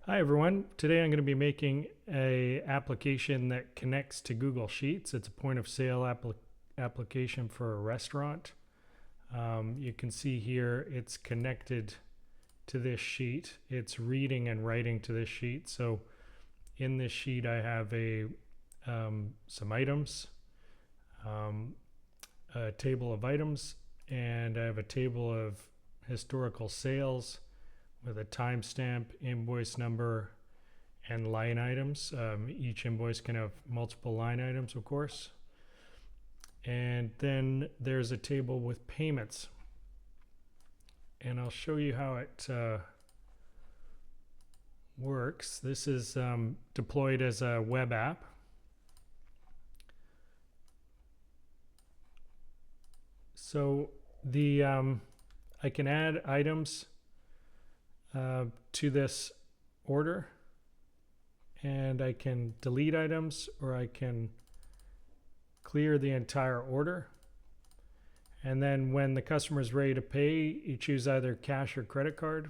Hi everyone. Today I'm going to be making a application that connects to Google Sheets. It's a point of sale application for a restaurant. You can see here it's connected to this sheet. It's reading and writing to this sheet. So in this sheet I have some items, a table of items, and I have a table of historical sales with a timestamp, invoice number, and line items. Each invoice can have multiple line items, of course. And then there's a table with payments. And I'll show you how it works. This is deployed as a web app. So I can add items to this order, and I can delete items, or I can clear the entire order. And then when the customer is ready to pay, you choose either cash or credit card.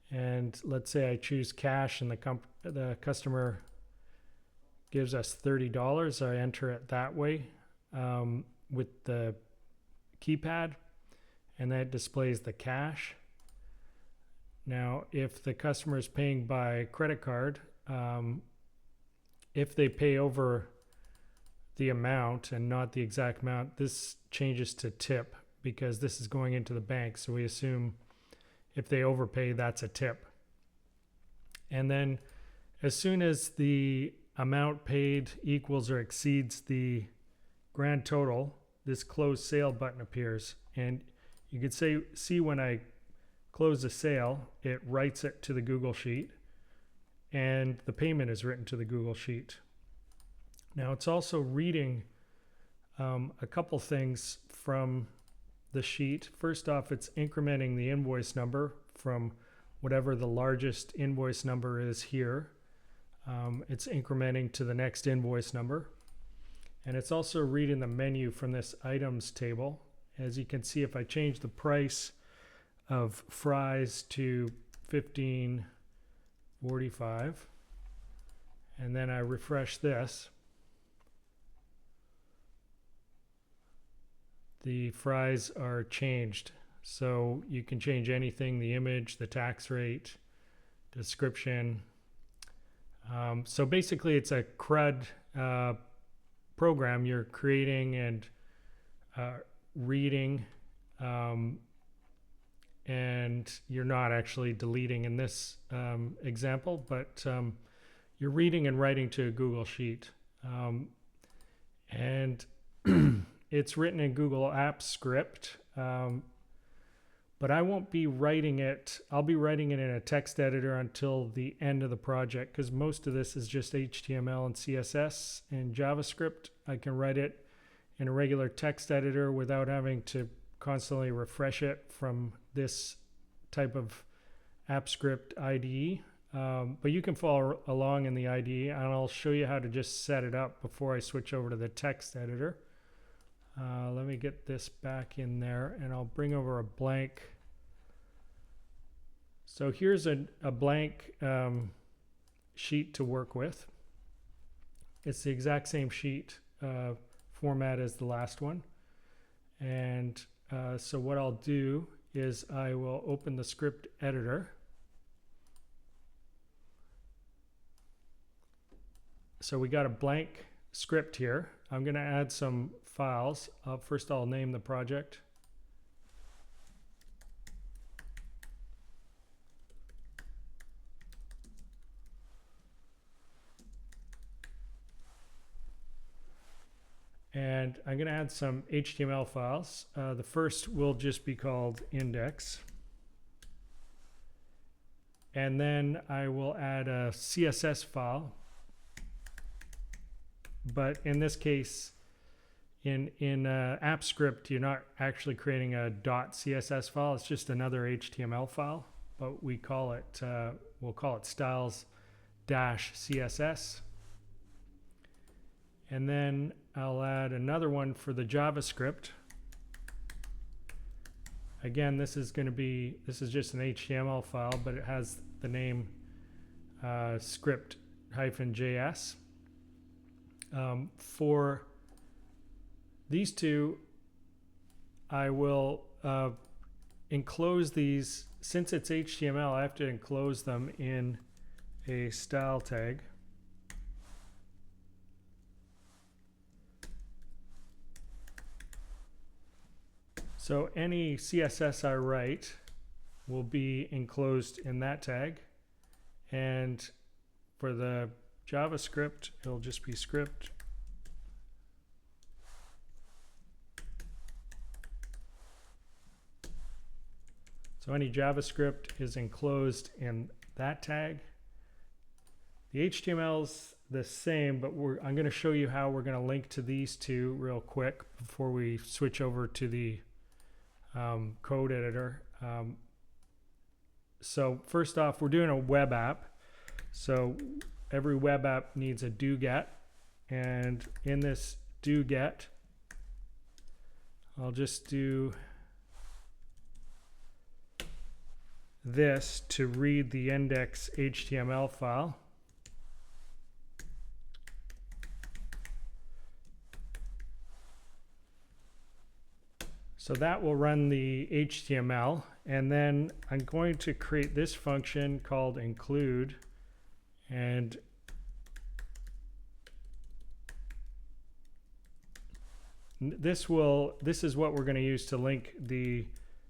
And let's say I choose cash and the customer gives us $30. I enter it that way with the keypad, and that displays the cash. Now, if the customer is paying by credit card, if they pay over the amount and not the exact amount, this changes to tip because this is going into the bank. So we assume if they overpay, that's a tip. And then as soon as the amount paid equals or exceeds the grand total, this close sale button appears. And you can see when I close the sale, it writes it to the Google Sheet, and the payment is written to the Google Sheet. Now it's also reading a couple things from the sheet. First off, it's incrementing the invoice number from whatever the largest invoice number is here. It's incrementing to the next invoice number. And it's also reading the menu from this items table. As you can see, if I change the price of fries to $15.45, and then I refresh this, the fries are changed. So you can change anything: the image, the tax rate, description. So basically it's a CRUD program you're creating and reading, and you're not actually deleting in this example, but you're reading and writing to a Google Sheet. And it's written in Google Apps script, but I won't be writing it. I'll be writing it in a text editor until the end of the project, because most of this is just HTML and CSS and JavaScript. I can write it in a regular text editor without having to constantly refresh it from this type of app script IDE. But you can follow along in the IDE, and I'll show you how to just set it up before I switch over to the text editor. Let me get this back in there, and I'll bring over a blank. So here's a blank sheet to work with. It's the exact same sheet format as the last one. And so what I'll do is I will open the script editor. So we got a blank script here. I'm going to add some files. First I'll name the project. And I'm going to add some HTML files. The first will just be called index. And then I will add a CSS file. But in this case, in AppScript, you're not actually creating a .css file. It's just another HTML file. But we call it, we'll call it styles-css. And then I'll add another one for the JavaScript. Again, this is just an HTML file, but it has the name script-js. For these two, I will enclose these. Since it's HTML, I have to enclose them in a style tag. So any CSS I write will be enclosed in that tag. And for the JavaScript, it'll just be script. So any JavaScript is enclosed in that tag. The HTML's the same, but I'm going to show you how we're going to link to these two real quick before we switch over to the code editor. So first off, we're doing a web app. So every web app needs a do-get. And in this do-get, I'll just do this to read the index HTML file. So that will run the HTML, and then I'm going to create this function called include, and this is what we're going to use to link the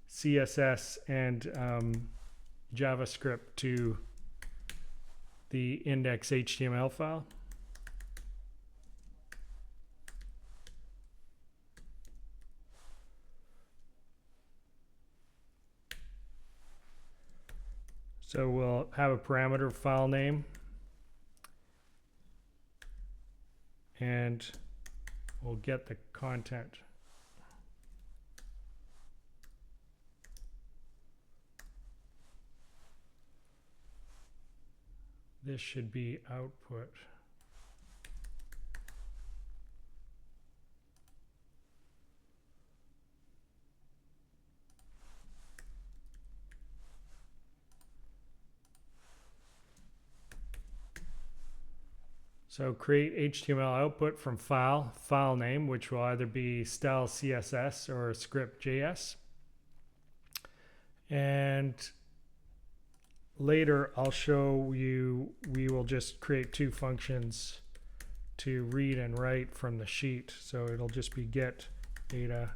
CSS and JavaScript to the index HTML file. So we'll have a parameter file name, and we'll get the content. This should be output. So create HTML output from file name, which will either be style CSS or script.js. And later I'll show you, we will just create two functions to read and write from the sheet. So it'll just be get data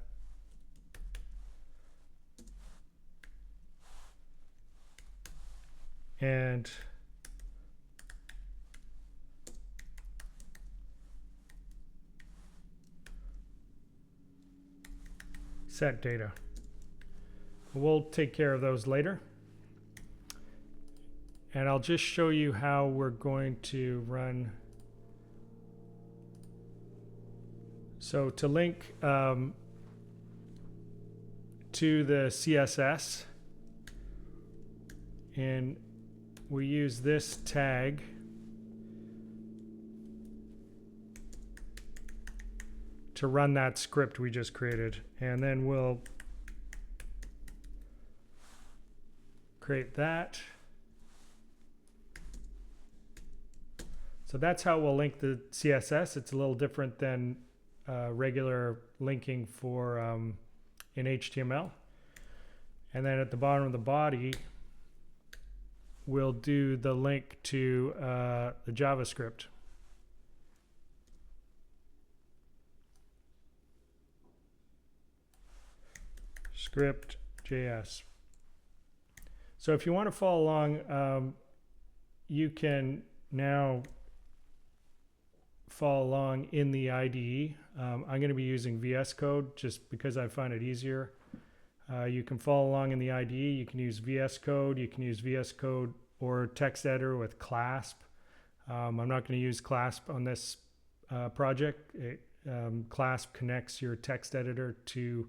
and set data. We'll take care of those later. And I'll just show you how we're going to run. So to link to the CSS, and we use this tag to run that script we just created, and then we'll create that. So that's how we'll link the CSS. It's a little different than regular linking for in HTML. And then at the bottom of the body, we'll do the link to the JavaScript. Script.js. So if you want to follow along, you can now follow along in the IDE. I'm going to be using VS Code just because I find it easier. You can follow along in the IDE. You can use VS Code. You can use VS Code or text editor with Clasp. I'm not going to use Clasp on this project. Clasp connects your text editor to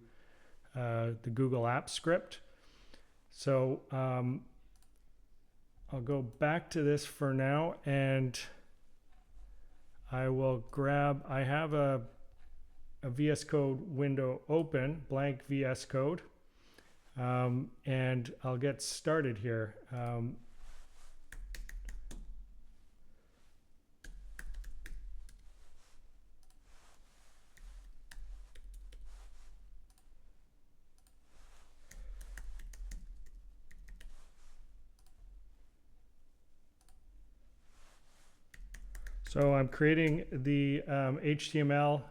the Google Apps script. So I'll go back to this for now, and I will grab, I have a VS Code window open, blank VS Code, and I'll get started here. So I'm creating the HTML,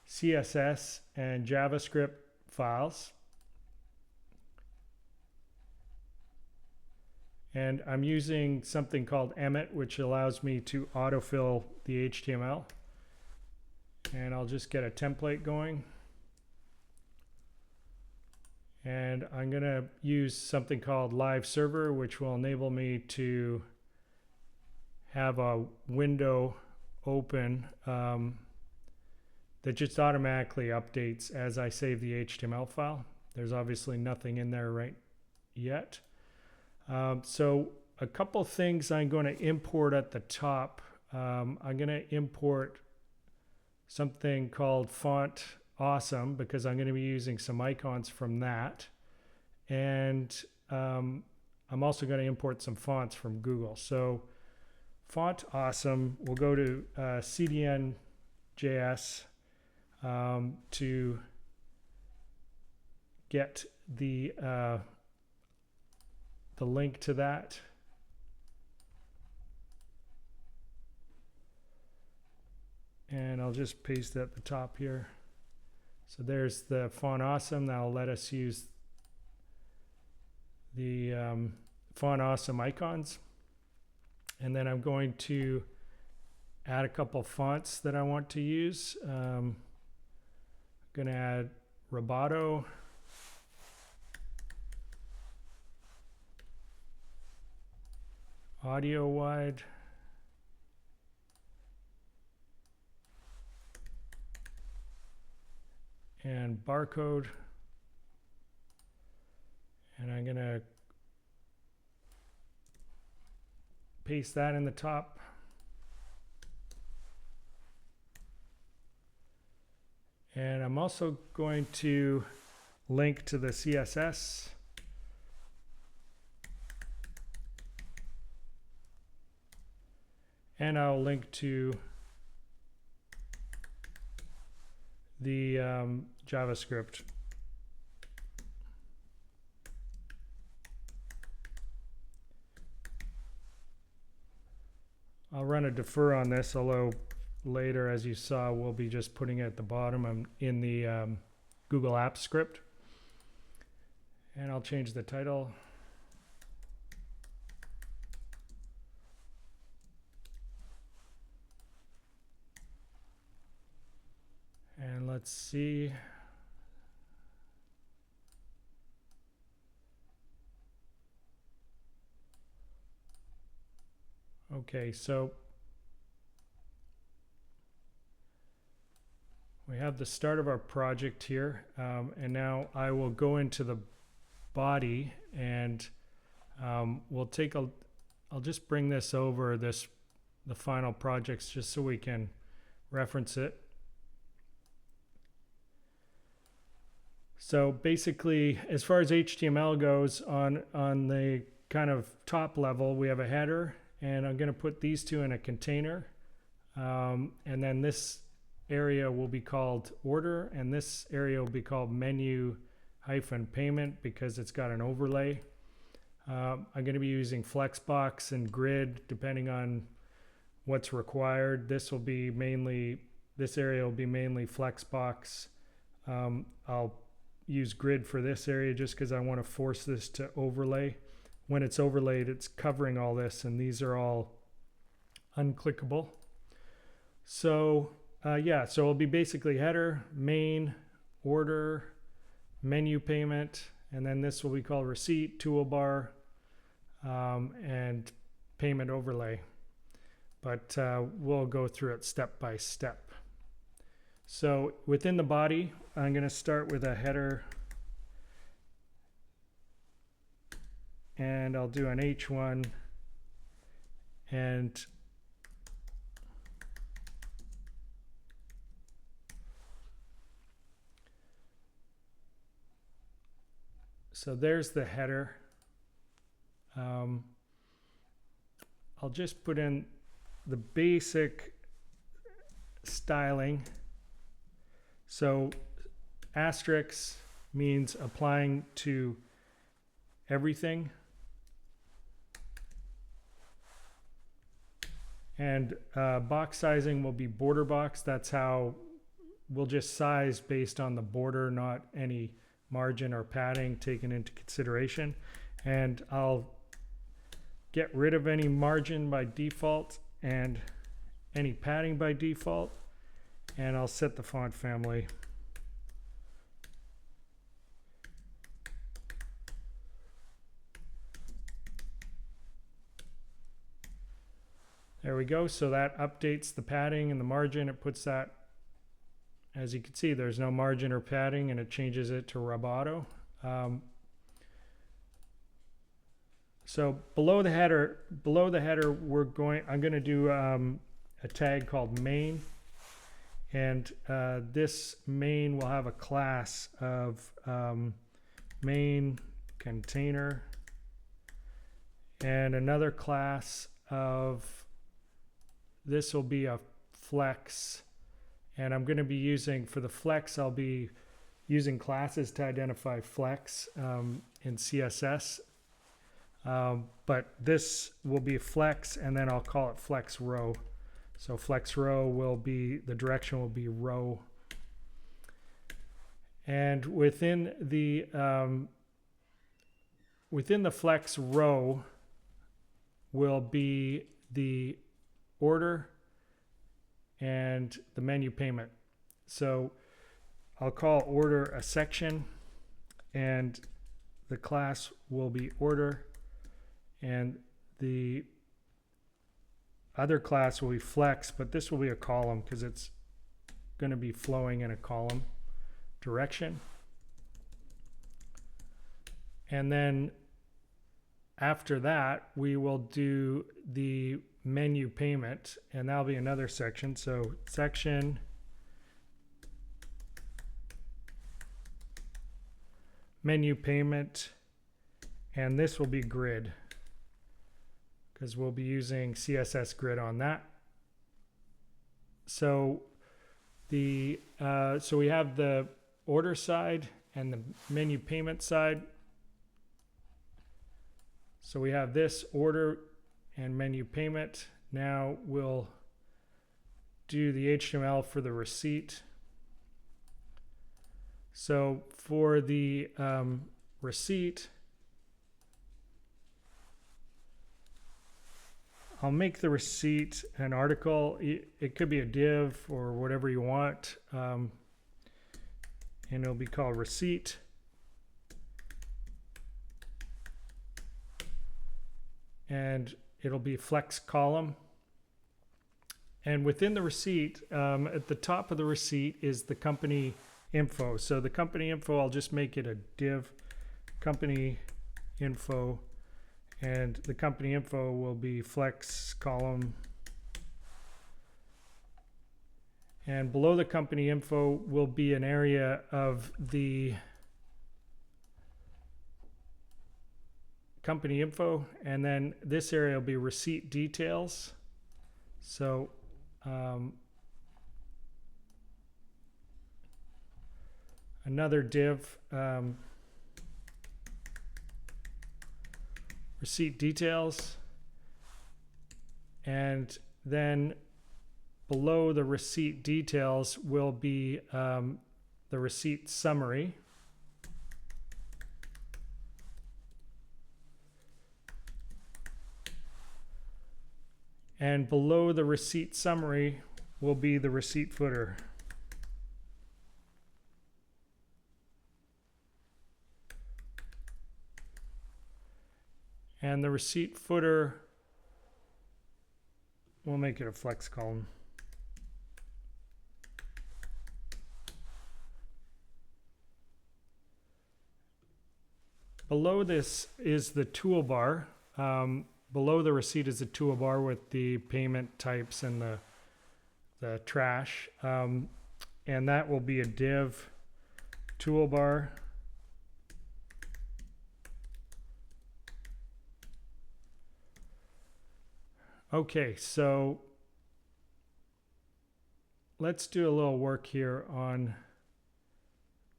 CSS, and JavaScript files. And I'm using something called Emmet, which allows me to autofill the HTML. And I'll just get a template going. And I'm going to use something called Live Server, which will enable me to have a window open that just automatically updates as I save the HTML file. There's obviously nothing in there right yet. So a couple things I'm going to import at the top. I'm going to import something called Font Awesome because I'm going to be using some icons from that. And I'm also going to import some fonts from Google. So Font Awesome, we'll go to CDN.js to get the link to that. And I'll just paste it at the top here. So there's the Font Awesome. That'll let us use the Font Awesome icons. And then I'm going to add a couple fonts that I want to use. I'm going to add Roboto. Audio wide. And barcode. And I'm going to paste that in the top. And I'm also going to link to the CSS. And I'll link to the JavaScript. I'll run a defer on this, although later, as you saw, we'll be just putting it at the bottom. I'm in the Google Apps script. And I'll change the title. And let's see. Okay, so we have the start of our project here, and now I will go into the body and we'll take a, I'll just bring this over the final projects just so we can reference it. So basically, as far as HTML goes, on the kind of top level, we have a header, and I'm going to put these two in a container. And then this area will be called order, and this area will be called menu-payment because it's got an overlay. I'm going to be using Flexbox and Grid depending on what's required. This area will be mainly Flexbox. I'll use Grid for this area just because I want to force this to overlay. When it's overlaid, it's covering all this, and these are all unclickable. So yeah, so it'll be basically header, main, order, menu payment, and then this will be called receipt, toolbar, and payment overlay. But we'll go through it step by step. So within the body, I'm going to start with a header, and I'll do an H1, and so there's the header. I'll just put in the basic styling. So asterisk means applying to everything. And box sizing will be border box. That's how we'll just size based on the border, not any margin or padding taken into consideration. And I'll get rid of any margin by default and any padding by default. And I'll set the font family. There we go. So that updates the padding and the margin. It puts that, as you can see, there's no margin or padding, and it changes it to Rub Auto. So below the header, I'm going to do a tag called main, and this main will have a class of main container and another class of, this will be a flex, and I'm going to be using, for the flex, I'll be using classes to identify flex in CSS. But this will be flex, and then I'll call it flex row. So flex row will be, the direction will be row. And within the flex row will be the order and the menu payment. So I'll call order a section, and the class will be order, and the other class will be flex, but this will be a column because it's going to be flowing in a column direction. And then after that, we will do the menu payment, and that'll be another section. So section menu payment, and this will be grid because we'll be using CSS grid on that. So the so we have the order side and the menu payment side. So we have this order and menu payment. Now we'll do the HTML for the receipt. So for the receipt, I'll make the receipt an article. It could be a div or whatever you want, and it'll be called receipt. And it'll be flex column. And within the receipt, at the top of the receipt is the company info. So the company info, I'll just make it a div, company info, and the company info will be flex column. And below the company info will be an area of the company info, and then this area will be receipt details. So another div, receipt details, and then below the receipt details will be the receipt summary. And below the receipt summary will be the receipt footer. And the receipt footer, we'll make it a flex column. Below this is the toolbar. Below the receipt is a toolbar with the payment types and the trash. And that will be a div toolbar. Okay, so let's do a little work here on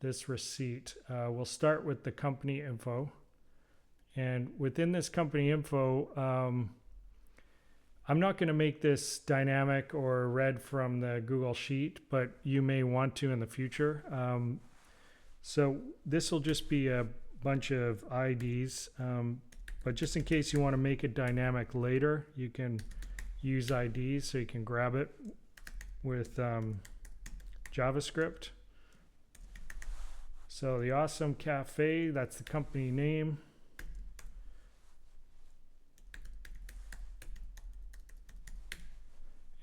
this receipt. We'll start with the company info. And within this company info, I'm not going to make this dynamic or read from the Google Sheet, but you may want to in the future. So this will just be a bunch of IDs, but just in case you want to make it dynamic later, you can use IDs, so you can grab it with JavaScript. So the Awesome Cafe, that's the company name.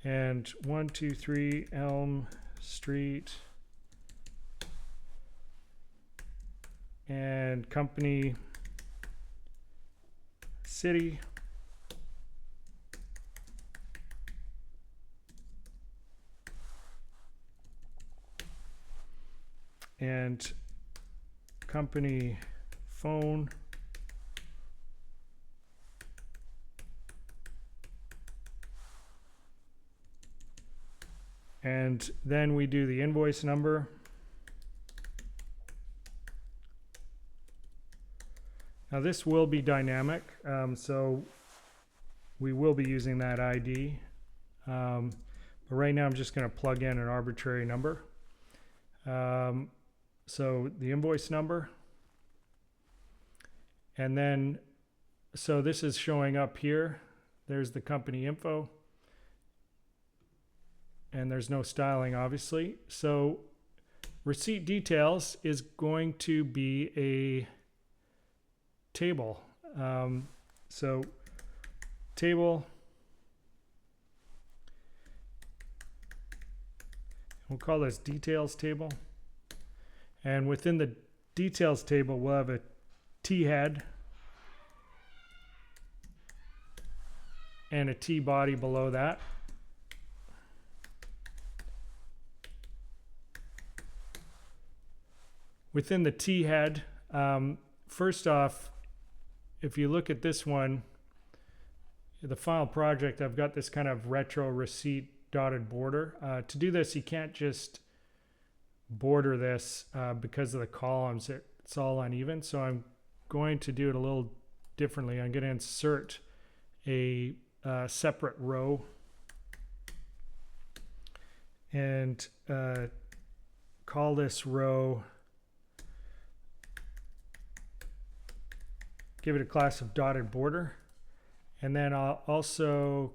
And 123 Elm Street, and company, city, and company phone, and then we do the invoice number. Now this will be dynamic, so we will be using that ID. But right now I'm just going to plug in an arbitrary number. So the invoice number. And then, so this is showing up here. There's the company info. And there's no styling, obviously. So receipt details is going to be a table. So table, we'll call this details table. And within the details table, we'll have a T head and a T body below that. Within the T head, first off, if you look at this one, the final project, I've got this kind of retro receipt dotted border. To do this, you can't just border this because of the columns. It's all uneven. So I'm going to do it a little differently. I'm going to insert a separate row and call this row, give it a class of dotted border, and then I'll also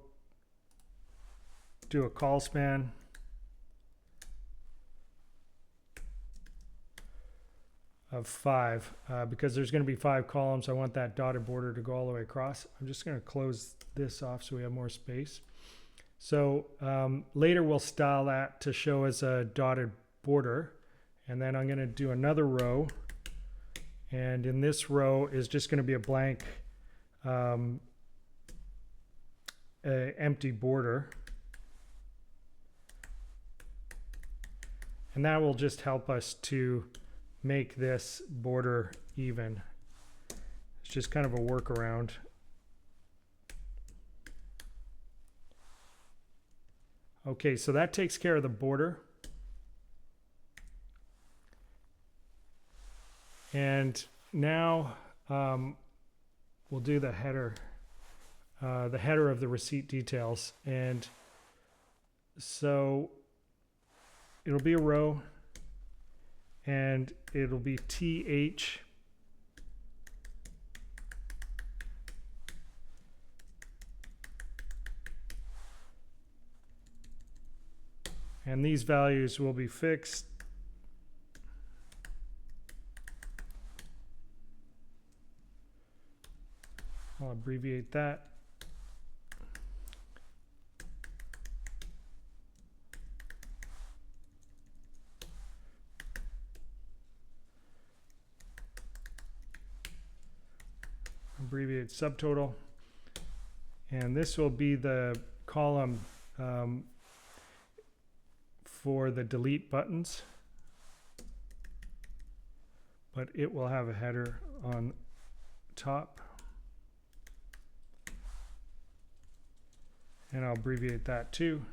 do a call span of 5 because there's going to be 5 columns. I want that dotted border to go all the way across. I'm just going to close this off so we have more space. So later we'll style that to show as a dotted border, and then I'm going to do another row, and in this row is just going to be a blank empty border, and that will just help us to make this border even. It's just kind of a workaround. Okay, so that takes care of the border. And now we'll do the header of the receipt details. And so it'll be a row, and it'll be TH and these values will be fixed. I'll abbreviate that. Abbreviate subtotal, and this will be the column for the delete buttons, but it will have a header on top, and I'll abbreviate that too.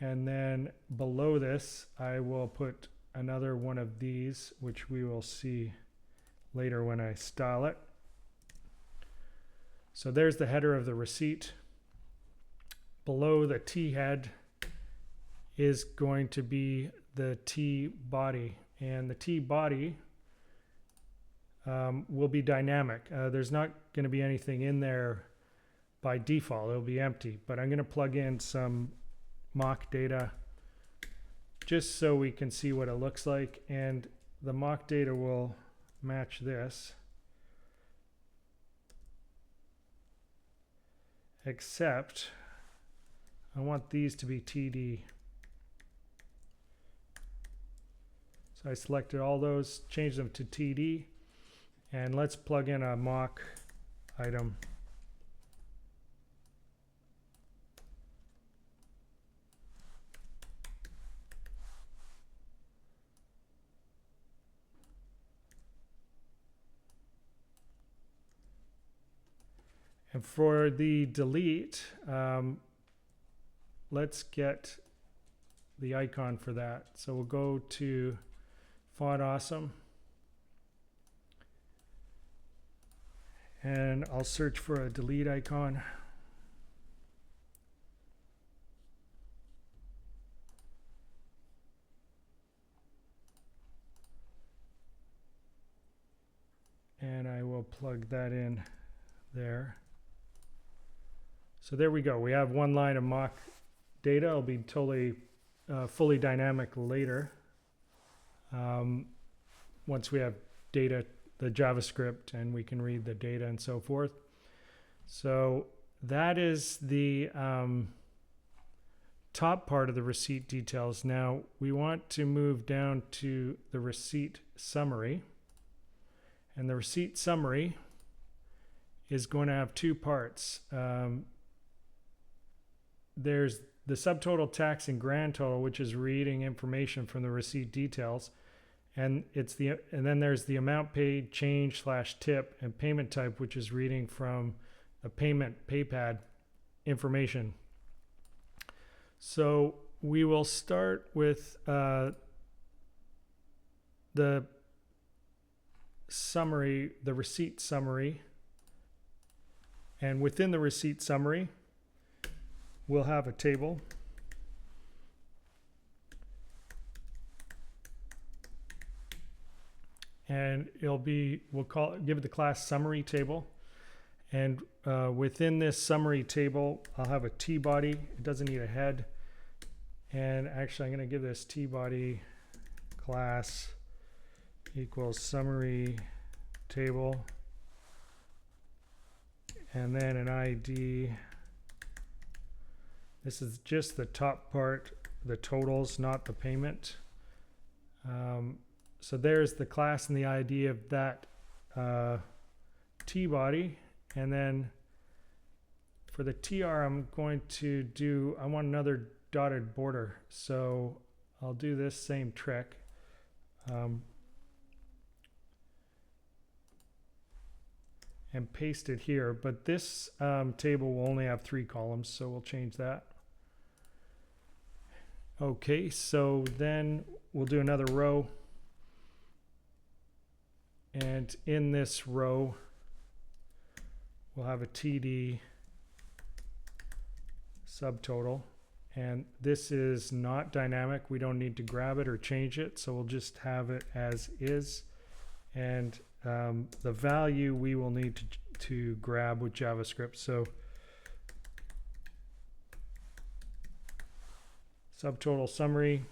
And then below this I will put another one of these, which we will see later when I style it. So there's the header of the receipt. Below the T head is going to be the T body, and the T body will be dynamic. There's not going to be anything in there by default. It'll be empty, but I'm going to plug in some mock data just so we can see what it looks like, and the mock data will match this, except I want these to be TD. So I selected all those, changed them to TD, and let's plug in a mock item. And for the delete, let's get the icon for that. So we'll go to Font Awesome, and I'll search for a delete icon. And I will plug that in there. So there we go. We have one line of mock data. It'll be totally fully dynamic later. Once we have data, the JavaScript, and we can read the data and so forth. So that is the top part of the receipt details. Now we want to move down to the receipt summary. And the receipt summary is going to have two parts. There's the subtotal, tax, and grand total, which is reading information from the receipt details, and then there's the amount paid, change / tip, and payment type, which is reading from the paypad information. So we will start with the summary, the receipt summary, and within the receipt summary we'll have a table. And give it the class summary table. And within this summary table, I'll have a T body. It doesn't need a head. And actually, I'm going to give this T body class equals summary table. And then an ID. This is just the top part, the totals, not the payment. So there's the class and the ID of that T body. And then for the TR, I'm going to I want another dotted border. So I'll do this same trick. And paste it here, but this table will only have 3 columns, so we'll change that. Okay, so then we'll do another row, and in this row we'll have a TD subtotal, and this is not dynamic. We don't need to grab it or change it, so we'll just have it as is. And the value we will need to grab with JavaScript. So subtotal summary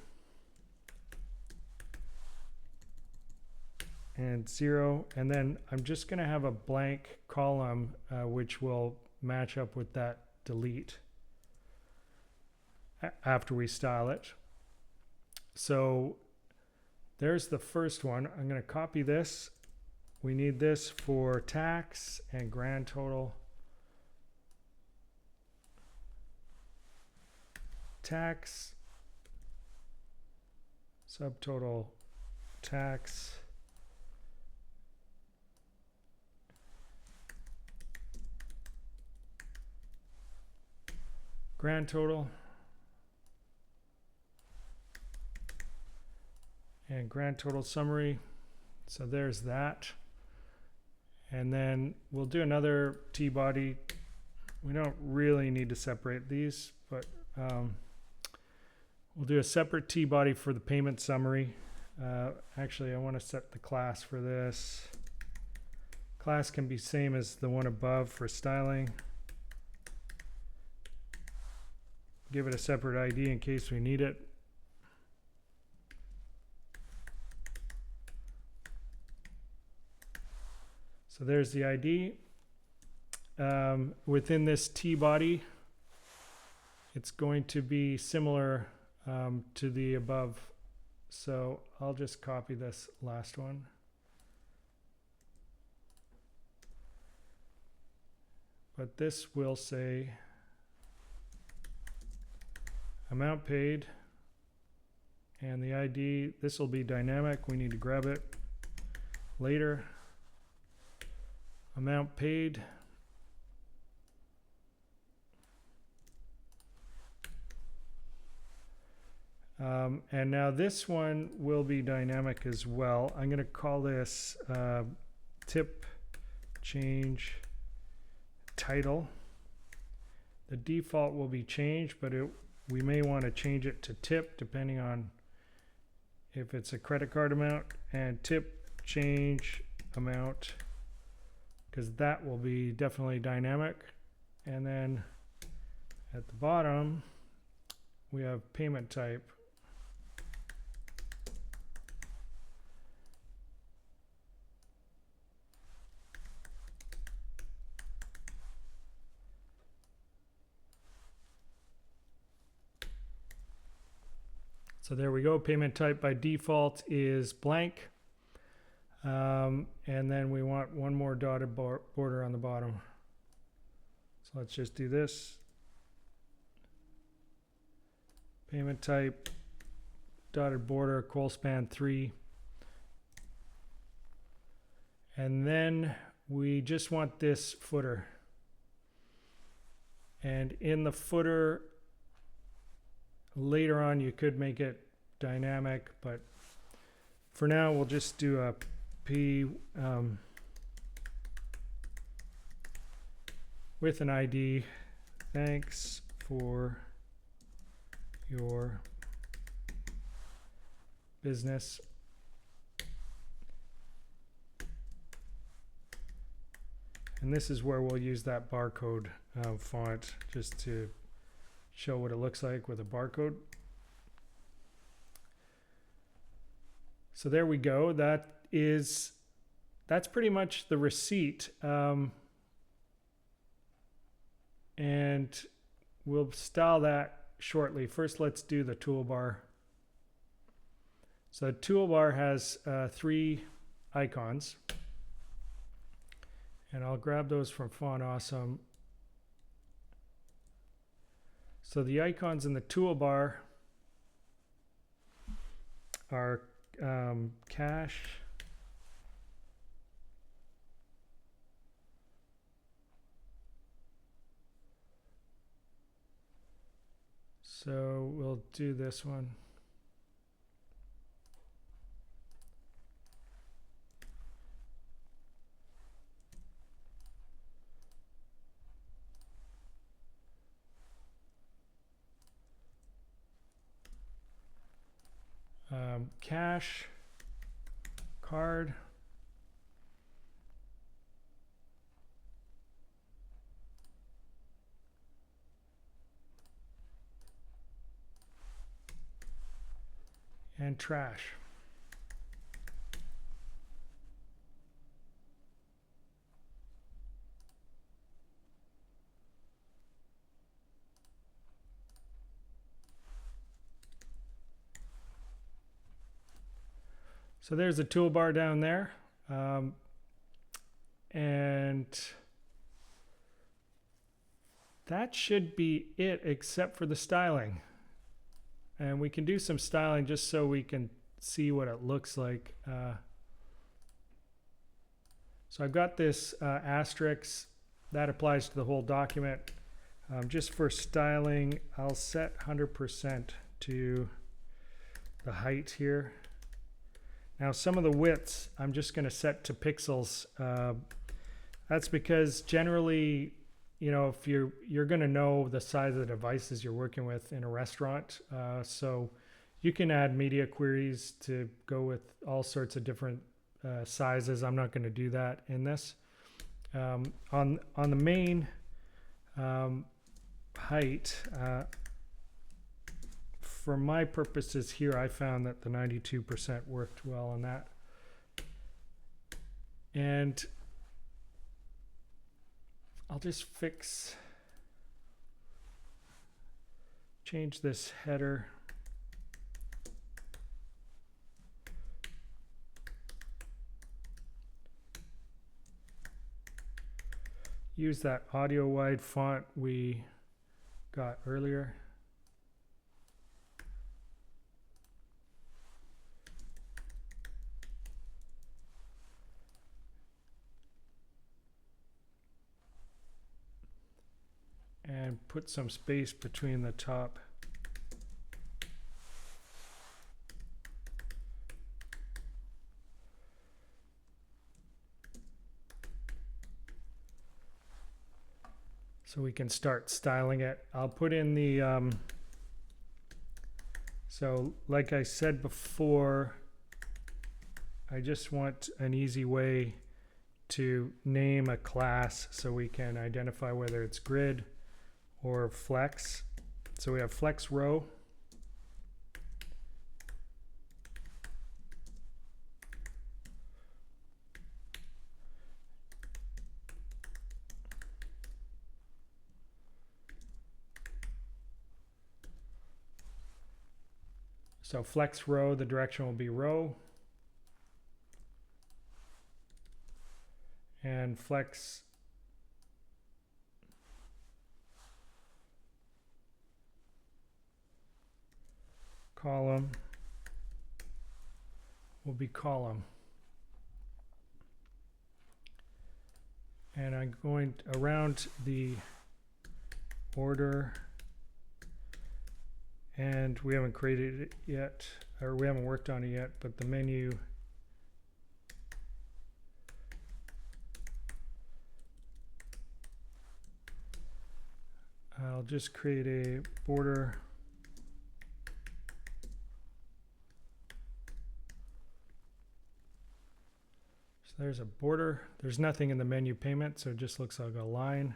and 0, and then I'm just going to have a blank column which will match up with that delete after we style it. So there's the first one. I'm going to copy this. We need this for tax and grand total. Tax, subtotal, tax, grand total, and grand total summary. So there's that. And then we'll do another T-body. We don't really need to separate these, but we'll do a separate T-body for the payment summary. Actually, I want to set the class for this. Class can be same as the one above for styling. Give it a separate ID in case we need it. So there's the ID. Within this T-body, it's going to be similar to the above. So I'll just copy this last one. But this will say amount paid, and the ID, this will be dynamic. We need to grab it later. Amount paid. And now this one will be dynamic as well. I'm going to call this tip change title. The default will be changed, but we may want to change it to tip depending on if it's a credit card amount, and tip change amount, because that will be definitely dynamic. And then at the bottom we have payment type. So there we go. Payment type by default is blank. And then we want one more dotted border on the bottom. So let's just do this. Payment type, dotted border, span 3. And then we just want this footer. And in the footer, later on you could make it dynamic, but for now we'll just do a P with an ID. Thanks for your business. And this is where we'll use that barcode font just to show what it looks like with a barcode. So there we go. That's pretty much the receipt. And we'll style that shortly. First, let's do the toolbar. So the toolbar has 3 icons. And I'll grab those from Font Awesome. So the icons in the toolbar are cache, so we'll do this one. Cache, card, and trash. So there's the toolbar down there. And that should be it except for the styling. And we can do some styling just so we can see what it looks like. So I've got this asterisk that applies to the whole document. Just for styling, I'll set 100% to the height here. Now some of the widths I'm just going to set to pixels That's because generally, you know, if you're going to know the size of the devices you're working with in a restaurant, so you can add media queries to go with all sorts of different sizes. I'm not going to do that in this. On the main height, for my purposes here, I found that the 92% worked well on that. And I'll just change this header. Use that audio wide font we got earlier. And put some space between the top. So we can start styling it. I'll put in the, so like I said before, I just want an easy way to name a class so we can identify whether it's grid or flex. So we have flex row. So flex row, the direction will be row. And flex column will be column. And I'm going around the order, and we haven't created it yet, or we haven't worked on it yet, but the menu I'll just create a border so there's a border. There's nothing in the menu payment, so it just looks like a line.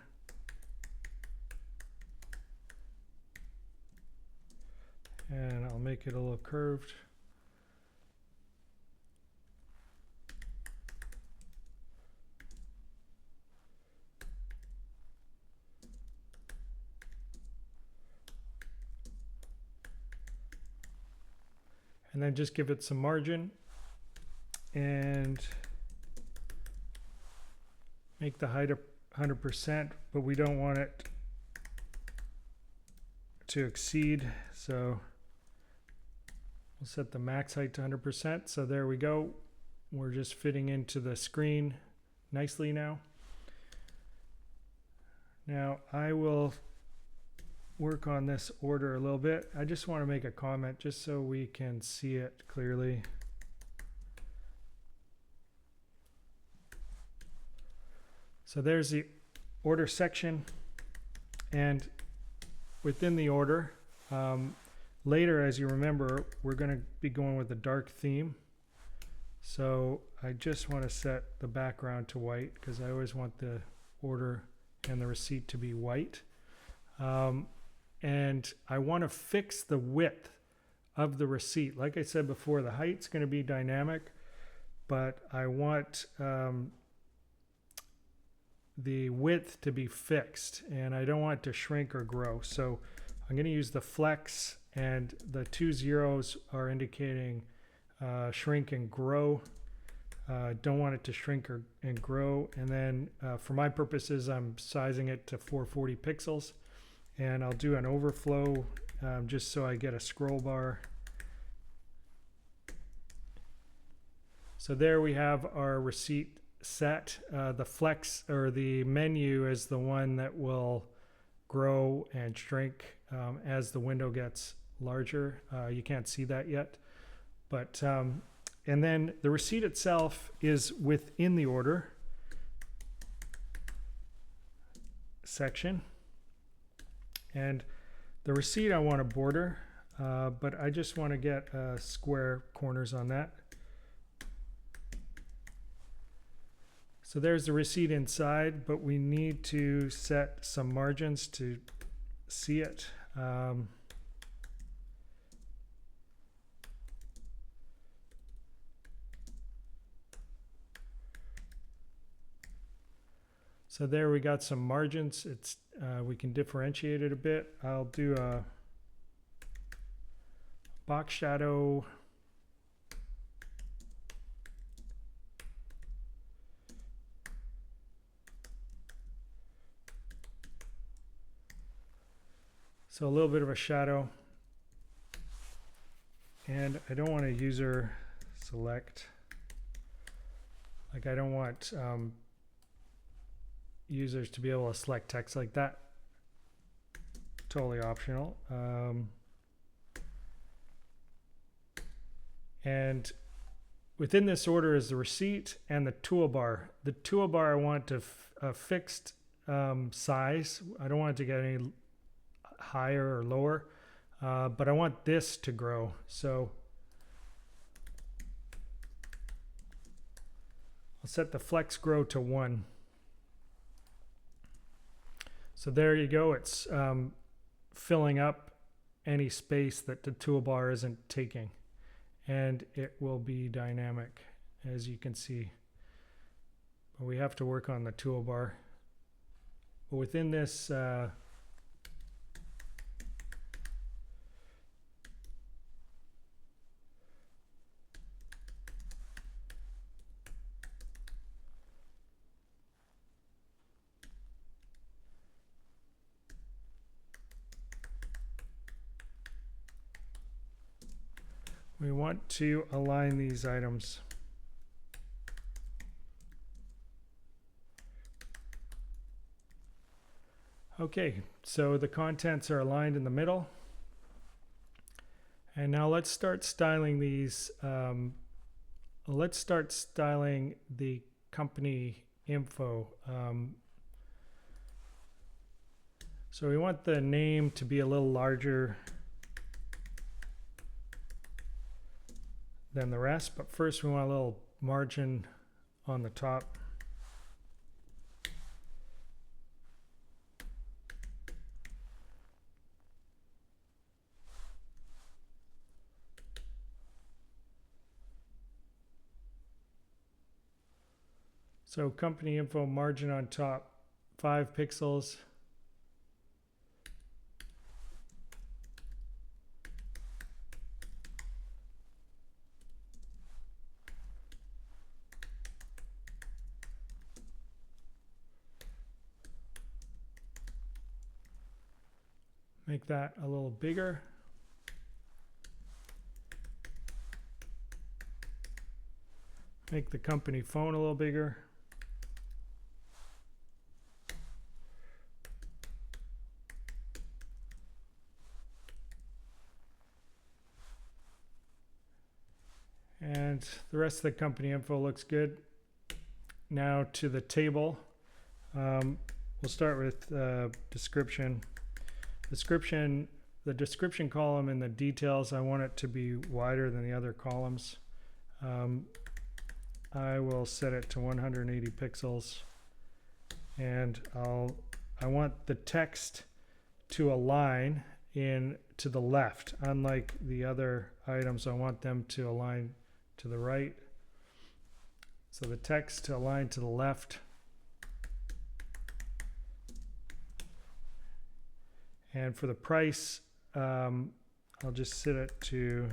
And I'll make it a little curved. And then just give it some margin and make the height 100%, but we don't want it to exceed, so we'll set the max height to 100%. So there we go. We're just fitting into the screen nicely now. Now I will work on this order a little bit. I just want to make a comment just so we can see it clearly. So there's the order section, and within the order, later, as you remember, we're going to be going with a dark theme. So I just want to set the background to white because I always want the order and the receipt to be white. And I want to fix the width of the receipt. Like I said before, the height's going to be dynamic, but I want the width to be fixed, and I don't want it to shrink or grow. So I'm going to use the flex, and the 2 zeros are indicating shrink and grow. Don't want it to shrink and grow. And then for my purposes, I'm sizing it to 440 pixels. And I'll do an overflow just so I get a scroll bar. So there we have our receipt set. The flex or the menu is the one that will grow and shrink as the window gets larger. You can't see that yet. But and then the receipt itself is within the order. section. And the receipt I want to border, but I just want to get square corners on that. So there's the receipt inside, but we need to set some margins to see it. So there we got some margins. It's we can differentiate it a bit. I'll do a box shadow. So a little bit of a shadow. And I don't want to user select. Like I don't want users to be able to select text like that. Totally optional. And within this order is the receipt and the toolbar. The toolbar I want to a fixed size. I don't want it to get any higher or lower, but I want this to grow. So I'll set the flex grow to 1. So there you go. It's filling up any space that the toolbar isn't taking. And it will be dynamic, as you can see. But we have to work on the toolbar. But within this we want to align these items. Okay, so the contents are aligned in the middle. And now let's start styling these. Let's start styling the company info. So we want the name to be a little larger than the rest, but first we want a little margin on the top. So company info margin on top, 5 pixels. Make that a little bigger. Make the company phone a little bigger. And the rest of the company info looks good. Now to the table. We'll start with description. The description column and the details, I want it to be wider than the other columns. I will set it to 180 pixels, and I want the text to align in to the left. Unlike the other items, I want them to align to the right. So the text to align to the left. And for the price, I'll just set it to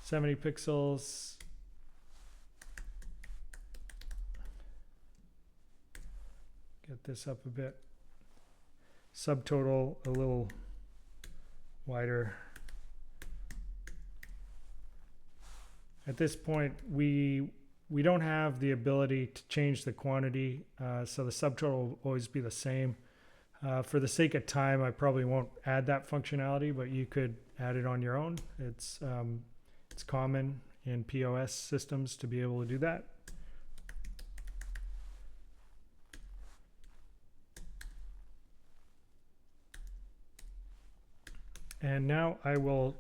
$70 pixels. Get this up a bit. Subtotal a little wider. At this point, we don't have the ability to change the quantity, so the subtotal will always be the same. For the sake of time, I probably won't add that functionality, but you could add it on your own. It's common in POS systems to be able to do that. And now I will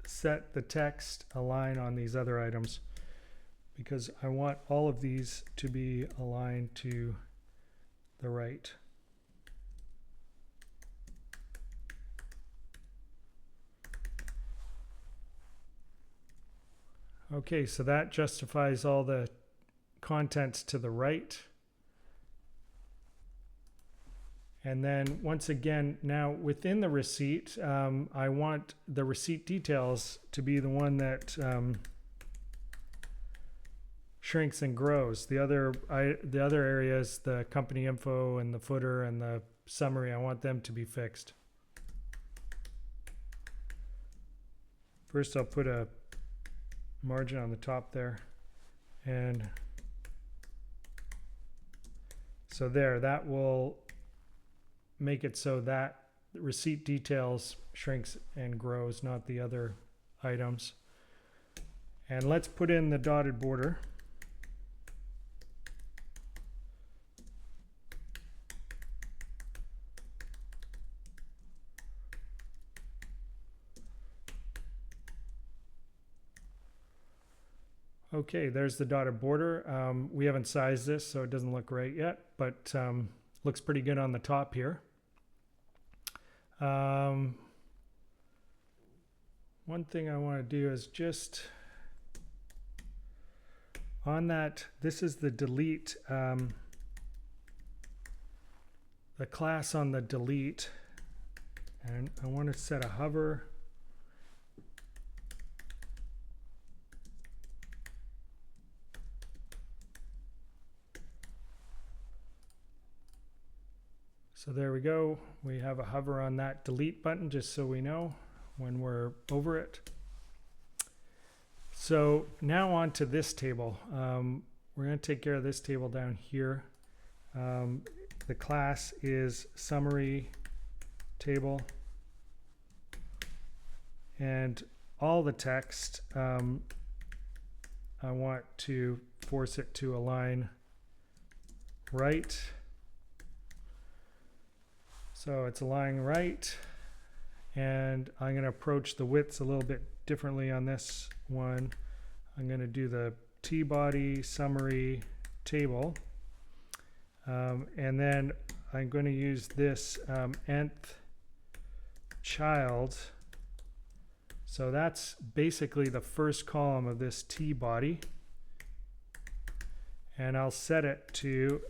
set the text align on these other items because I want all of these to be aligned to the right. Okay, so that justifies all the contents to the right. And then once again, now within the receipt, I want the receipt details to be the one that shrinks and grows. The other areas, the company info and the footer and the summary, I want them to be fixed. First, I'll put a margin on the top there, and so there, that will make it so that receipt details shrinks and grows, not the other items. And let's put in the dotted border. Okay, there's the dotted border. We haven't sized this, so it doesn't look right yet, but looks pretty good on the top here. One thing I want to do is just on that, this is the delete, the class on the delete, and I want to set a hover. So there we go. We have a hover on that delete button just so we know when we're over it. So now on to this table. We're going to take care of this table down here. The class is summary table. And all the text, I want to force it to align right. So it's aligning right, and I'm going to approach the widths a little bit differently on this one. I'm going to do the T-body summary table, and then I'm going to use this nth child. So that's basically the first column of this T-body, and I'll set it to,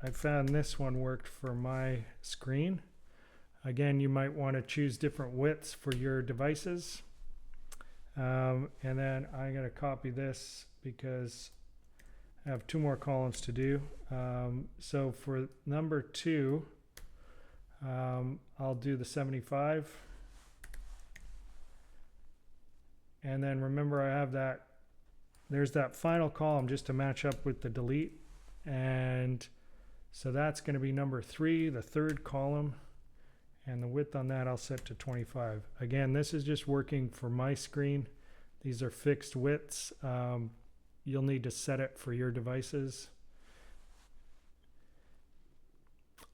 I found this one worked for my screen. Again, you might want to choose different widths for your devices. And then I'm going to copy this because I have 2 more columns to do. So for number 2, I'll do the 75. And then remember, I have that, there's that final column just to match up with the delete. And so that's going to be number 3, the 3rd column, and the width on that I'll set to 25. Again, this is just working for my screen. These are fixed widths. You'll need to set it for your devices.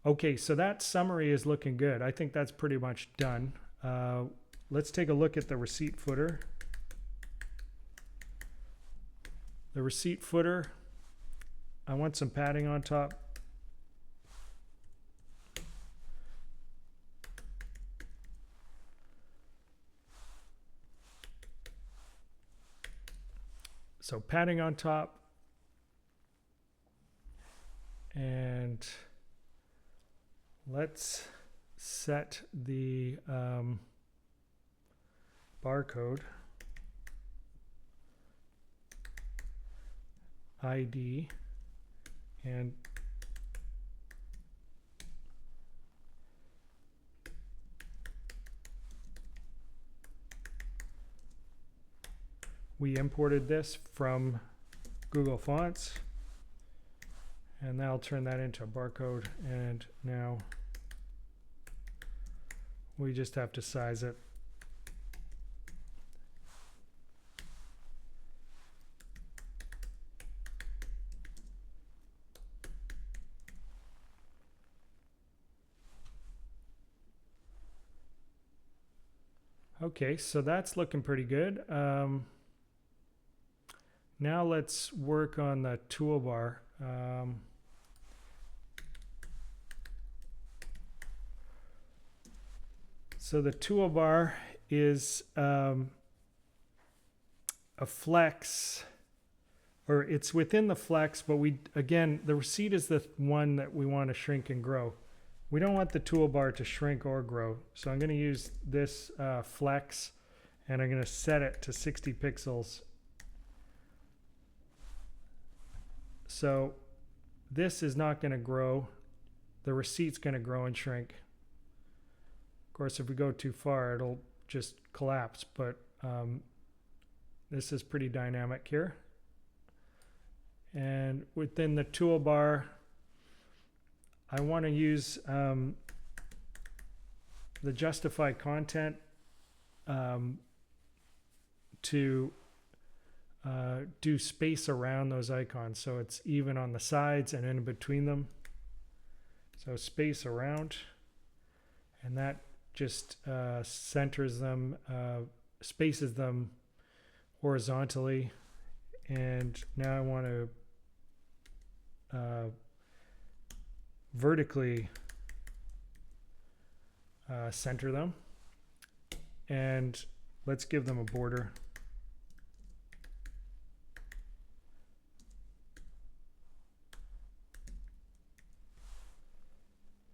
Okay, so that summary is looking good. I think that's pretty much done. Let's take a look at the receipt footer. The receipt footer, I want some padding on top. So padding on top, and let's set the barcode ID, and we imported this from Google Fonts, and now I'll turn that into a barcode, and now we just have to size it. Okay, so that's looking pretty good. Now let's work on the toolbar. So the toolbar is a flex, or it's within the flex, but again, the receipt is the one that we want to shrink and grow. We don't want the toolbar to shrink or grow. So I'm going to use this flex, and I'm going to set it to 60 pixels. So this is not going to grow. The receipt's going to grow and shrink. Of course, if we go too far, it'll just collapse, but this is pretty dynamic here. And within the toolbar, I want to use the justify content to do space around those icons, so it's even on the sides and in between them. So space around, and that just centers them, spaces them horizontally. And now I want to vertically center them, and let's give them a border.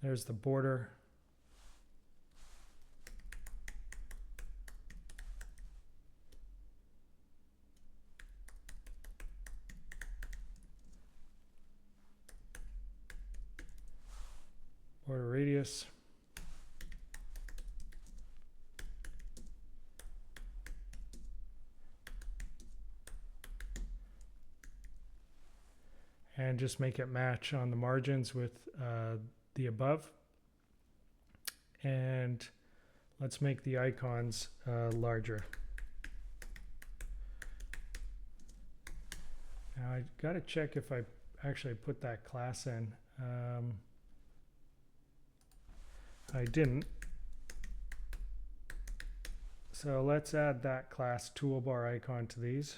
There's the border. Border radius. And just make it match on the margins with the above. And let's make the icons larger. Now I got to check if I actually put that class in. I didn't. So let's add that class toolbar icon to these.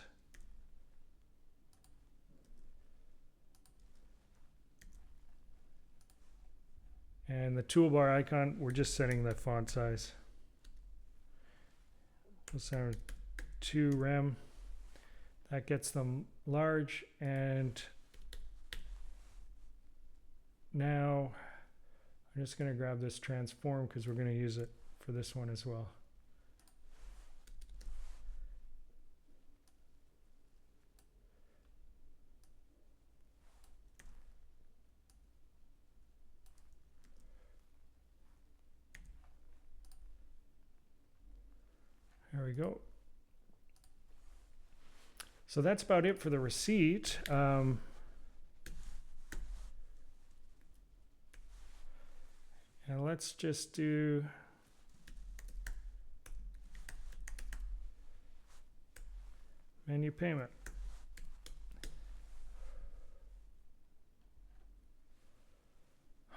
And the toolbar icon, we're just setting the font size. We'll set 2 rem. That gets them large. And now I'm just going to grab this transform because we're going to use it for this one as well. There we go. So that's about it for the receipt. And let's just do menu payment.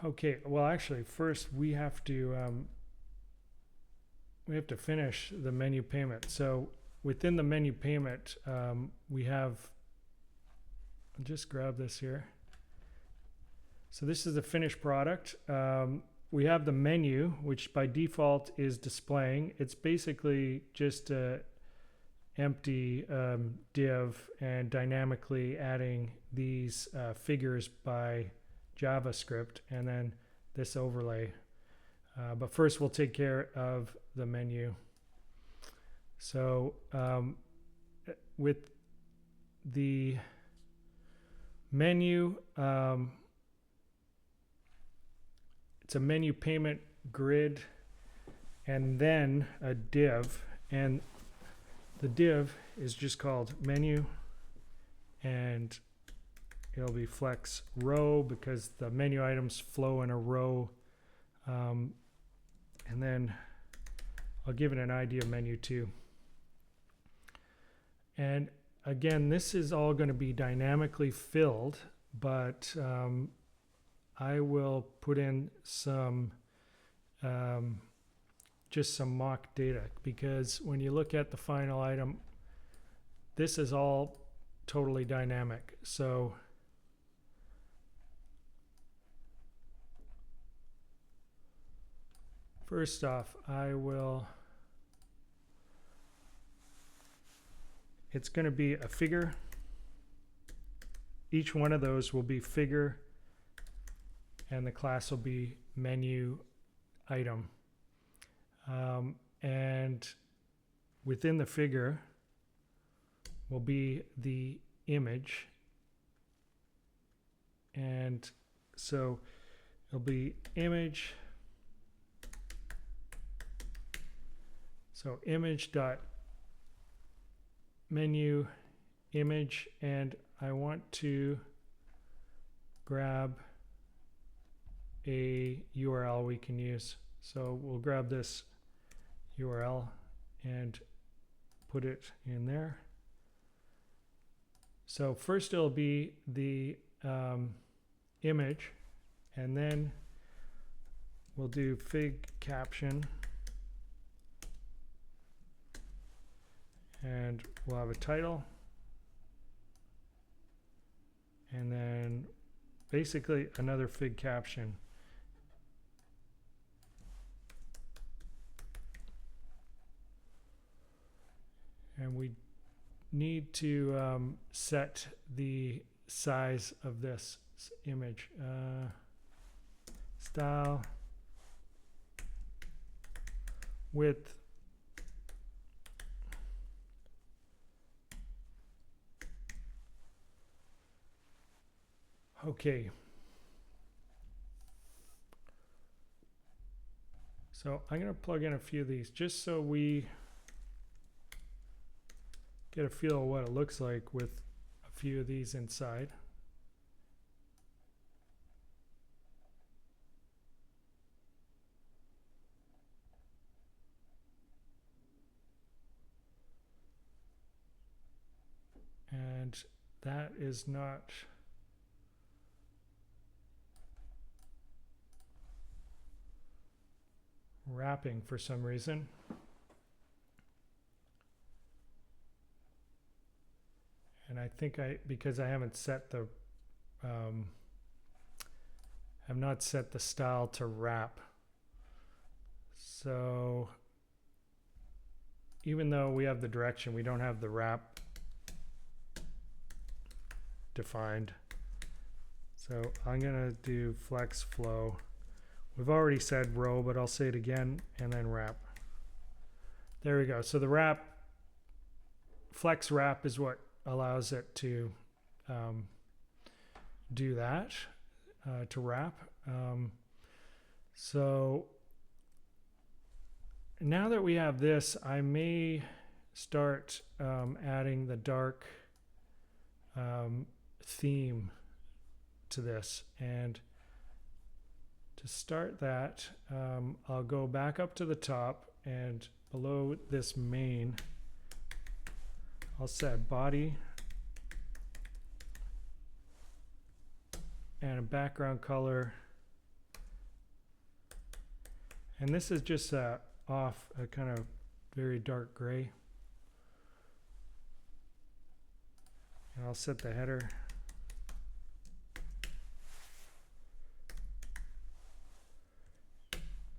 Okay, well actually first we have to finish the menu payment. So within the menu payment, we have, I'll just grab this here. So this is the finished product. We have the menu, which by default is displaying. It's basically just a empty div and dynamically adding these figures by JavaScript, and then this overlay. But first we'll take care of the menu. So with the menu, it's a menu payment grid and then a div, and the div is just called menu, and it'll be flex row because the menu items flow in a row. And then I'll give it an ID of menu too. And again, this is all going to be dynamically filled, but I will put in some just some mock data, because when you look at the final item, this is all totally dynamic. So first off, it's going to be a figure. Each one of those will be figure, and the class will be menu item. And within the figure will be the image. And so it'll be image. So image dot menu image, and I want to grab a URL we can use. So we'll grab this URL and put it in there. So first it'll be the image, and then we'll do fig caption, and we'll have a title, and then basically another fig caption. And we need to set the size of this image. Style, width, okay. So I'm going to plug in a few of these just so we get a feel of what it looks like with a few of these inside. And that is not wrapping for some reason. And I think because I haven't set the have not set the style to wrap. So even though we have the direction, we don't have the wrap defined. So I'm gonna do flex flow. We've already said row, but I'll say it again, and then wrap. There we go. So the wrap, flex wrap is what allows it to do that, to wrap. So now that we have this, I may start adding the dark theme to this. And to start that, I'll go back up to the top, and below this main, I'll set body and a background color. And this is just off a kind of very dark gray. And I'll set the header.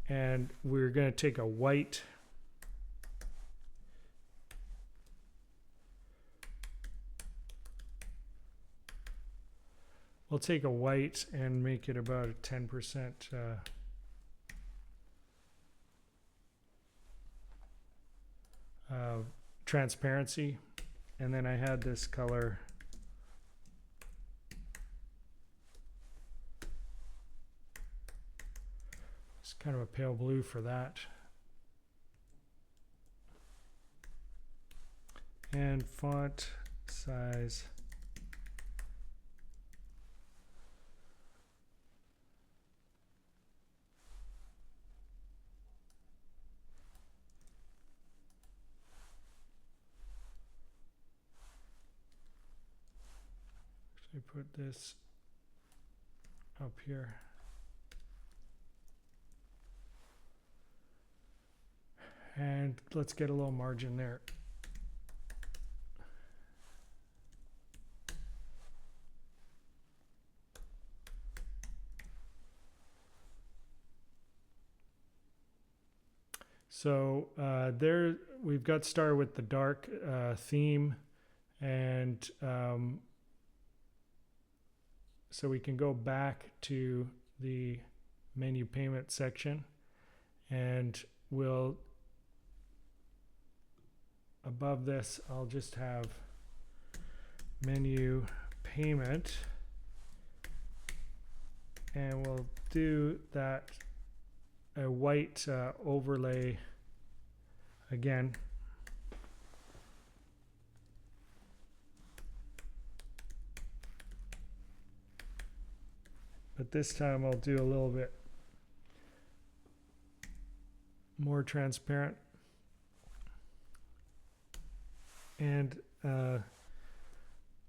And we're going to take a white and make it about a 10% transparency. And then I had this color kind of a pale blue for that. And font size. Actually put this up here. And let's get a little margin there. So there we've got started with the dark theme, and so we can go back to the menu payment section, and we'll, above this, I'll just have menu payment, and we'll do that a white overlay again. But this time I'll do a little bit more transparent. And the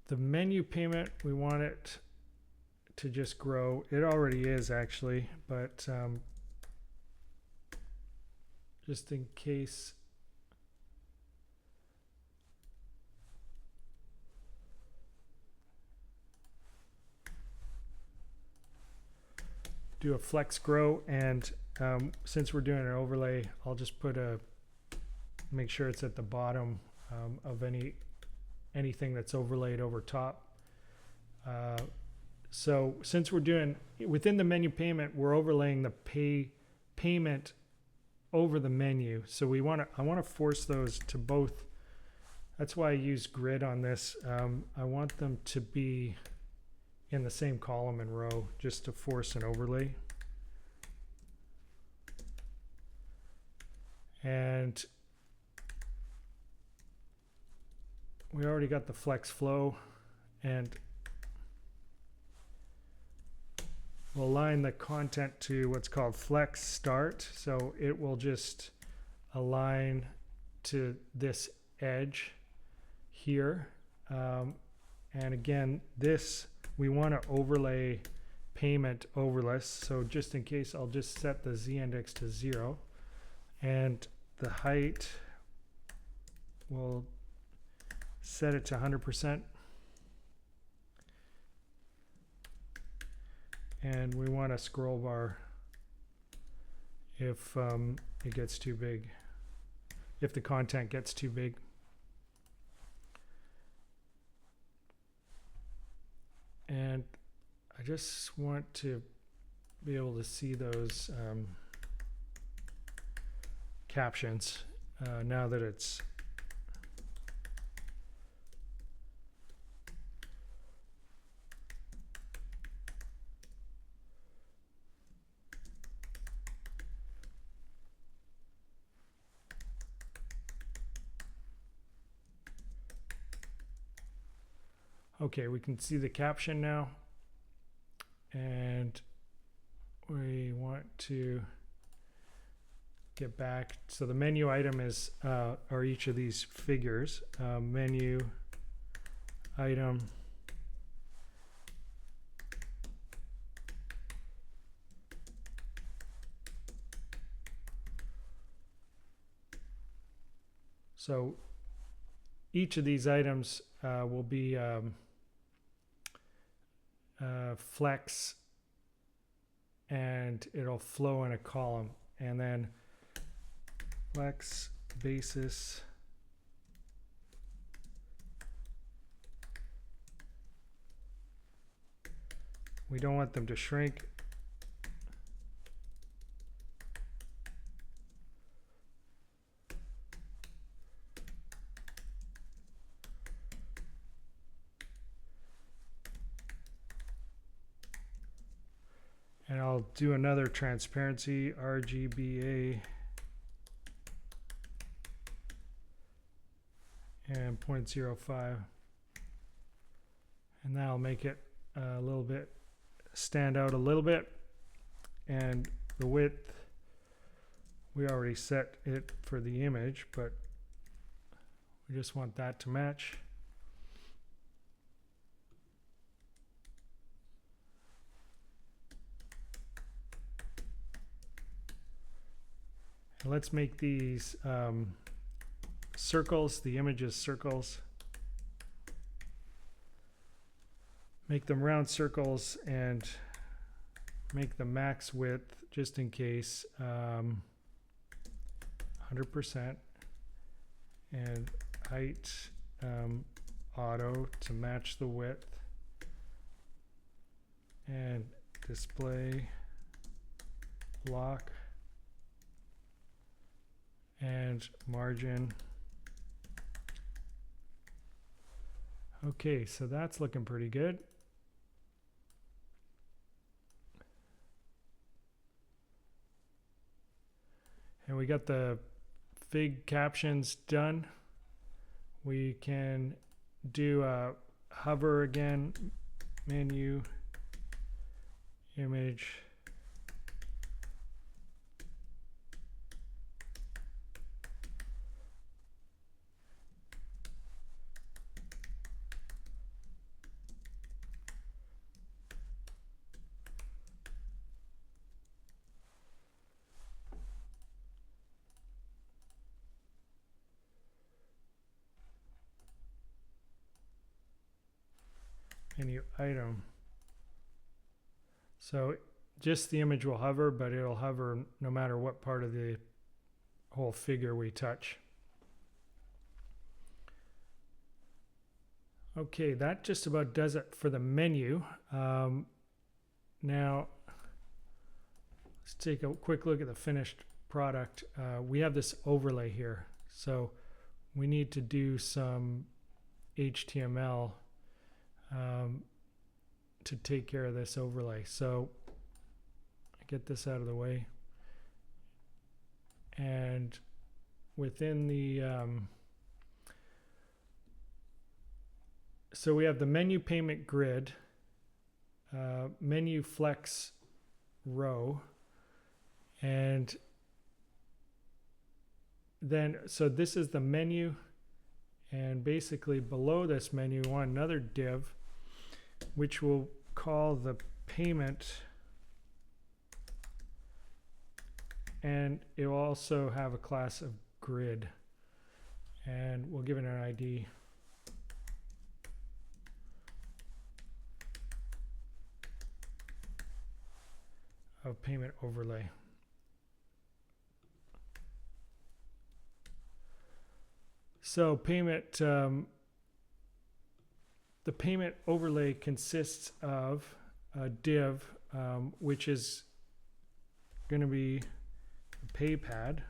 menu payment, we want it to just grow. It already is actually, but just in case. Do a flex grow, and since we're doing an overlay, I'll just put make sure it's at the bottom of anything that's overlaid over top. So since we're doing within the menu payment, we're overlaying the payment over the menu. So I want to force those to both. That's why I use grid on this. I want them to be in the same column and row, just to force an overlay. And we already got the flex flow, and we'll align the content to what's called flex start. So it will just align to this edge here. And again, this, we want to overlay payment overless. So just in case, I'll just set the z-index to 0, and the height, we'll set it to 100%. And we want a scroll bar if it gets too big, if the content gets too big. And I just want to be able to see those captions now that it's okay. We can see the caption now, and we want to get back. So the menu item is are each of these figures. Menu item so each of these items will be flex, and it'll flow in a column, and then flex basis we don't want them to shrink. And I'll do another transparency, RGBA, and 0.05. And that'll make it a little bit, stand out a little bit. And the width, we already set it for the image, but we just want that to match. Let's make these circles, the images circles. Make them round circles and make the max width, just in case, 100%, and height auto to match the width, and display lock and margin. Okay, so that's looking pretty good. And we got the fig captions done. We can do a hover again, menu, image, menu item. So just the image will hover, but it'll hover no matter what part of the whole figure we touch. Okay, that just about does it for the menu. Now, let's take a quick look at the finished product. We have this overlay here. So we need to do some HTML to take care of this overlay. So I get this out of the way, and within the so we have the menu payment grid, menu flex row, and then so this is the menu, and basically below this menu we want another div which we'll call the payment, and it will also have a class of grid, and we'll give it an ID. Of payment overlay. So payment, the payment overlay consists of a div, which is going to be a pay pad,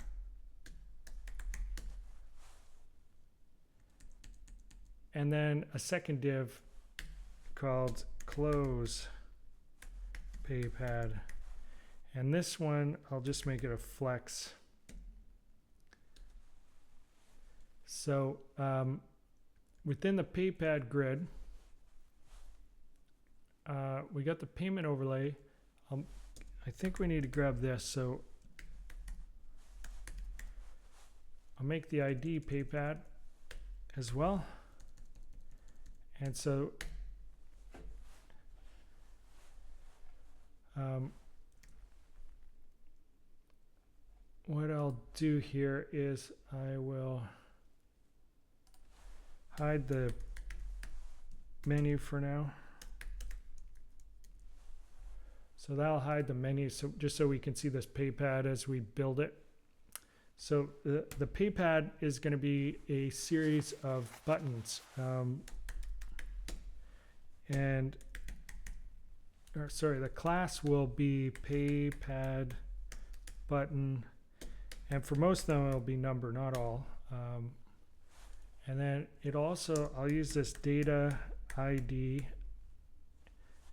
and then a second div called close pay pad. And this one, I'll just make it a flex. So within the PayPad grid, we got the payment overlay. I think we need to grab this. So I'll make the ID PayPad as well. And so what I'll do here is I will hide the menu for now. So that'll hide the menu, so just so we can see this PayPad as we build it. So the PayPad is going to be a series of buttons, the class will be PayPad button. And for most of them, it'll be number, not all. And then it also, I'll use this data ID,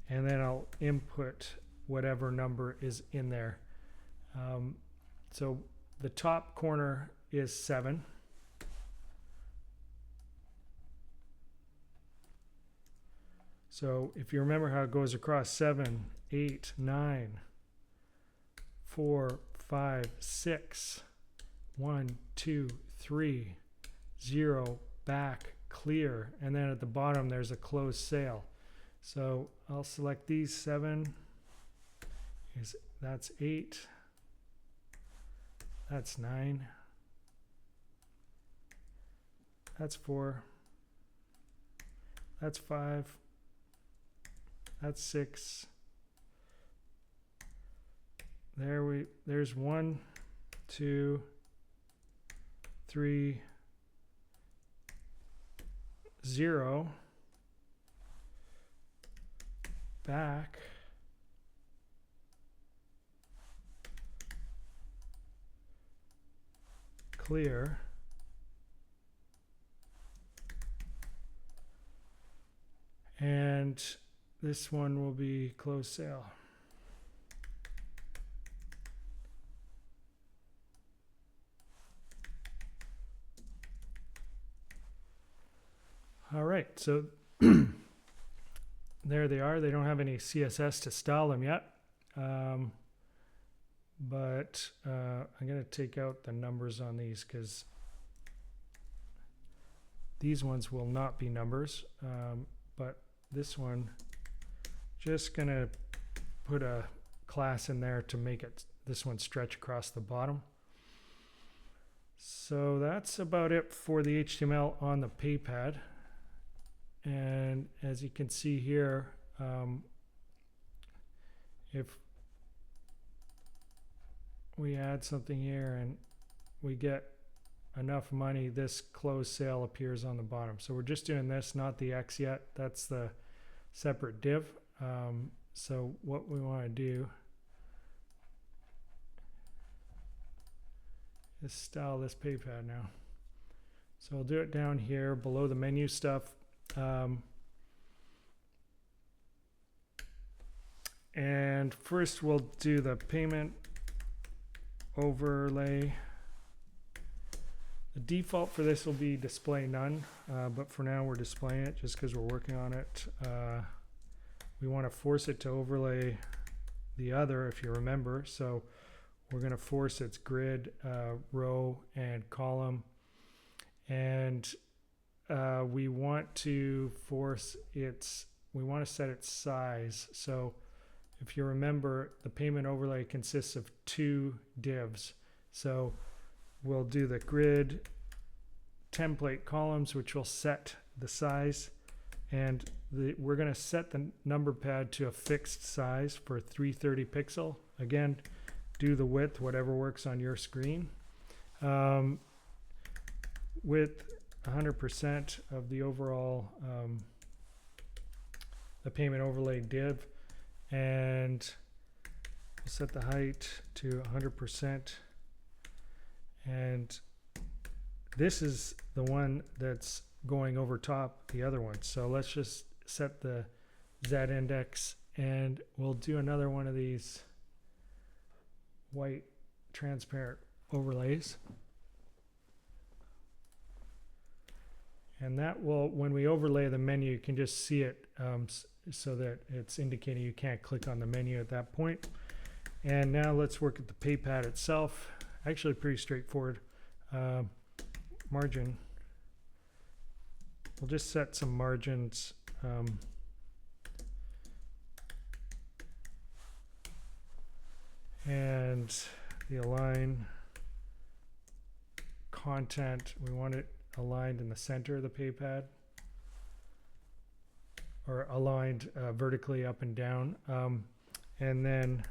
and then I'll input whatever number is in there. So the top corner is 7. So if you remember how it goes across 7, 8, 9, 4, 5, 6, 1, 2, 3, 0, back, clear, and then at the bottom there's a closed sale. So I'll select these 7, that's 8, That's 9. That's 4. That's 5. That's 6. There's 1, 2, 3, 0. Back. Clear. And this one will be closed sale. All right, so there they are. They don't have any CSS to style them yet. But I'm going to take out the numbers on these because these ones will not be numbers. But this one, just going to put a class in there to make it this one stretch across the bottom. So that's about it for the HTML on the PayPad. And as you can see here, if we add something here and we get enough money, this closed sale appears on the bottom. So we're just doing this, not the X yet. That's the separate div. So what we want to do is style this PayPad now. So we'll do it down here below the menu stuff. And first we'll do the payment overlay. The default for this will be display none, but for now we're displaying it just because we're working on it. We want to force it to overlay the other, if you remember. So we're going to force its grid, row, and column. And we want to set its size. So if you remember, the payment overlay consists of 2 divs. So we'll do the grid template columns, which will set the size. And we're going to set the number pad to a fixed size for 330 pixel. Again, do the width, whatever works on your screen. Width 100% of the overall the payment overlay div, and we'll set the height to 100%. And this is the one that's going over top the other one. So let's just set the Z index, and we'll do another one of these white transparent overlays. And that will, when we overlay the menu, you can just see it so that it's indicating you can't click on the menu at that point. And now let's work at the PayPad itself. Actually pretty straightforward. Margin. We'll just set some margins. And the align content, we want it aligned in the center of the PayPad, or aligned vertically up and down. And then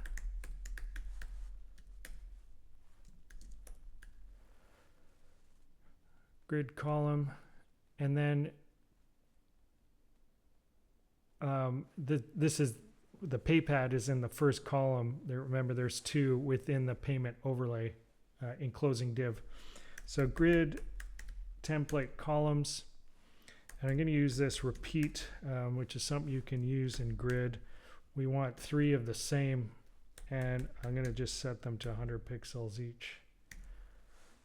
grid column, and then this is the PayPad is in the first column. There, remember, there's 2 within the payment overlay enclosing div. So grid template columns, and I'm going to use this repeat, which is something you can use in grid. We want 3 of the same, and I'm going to just set them to 100 pixels each.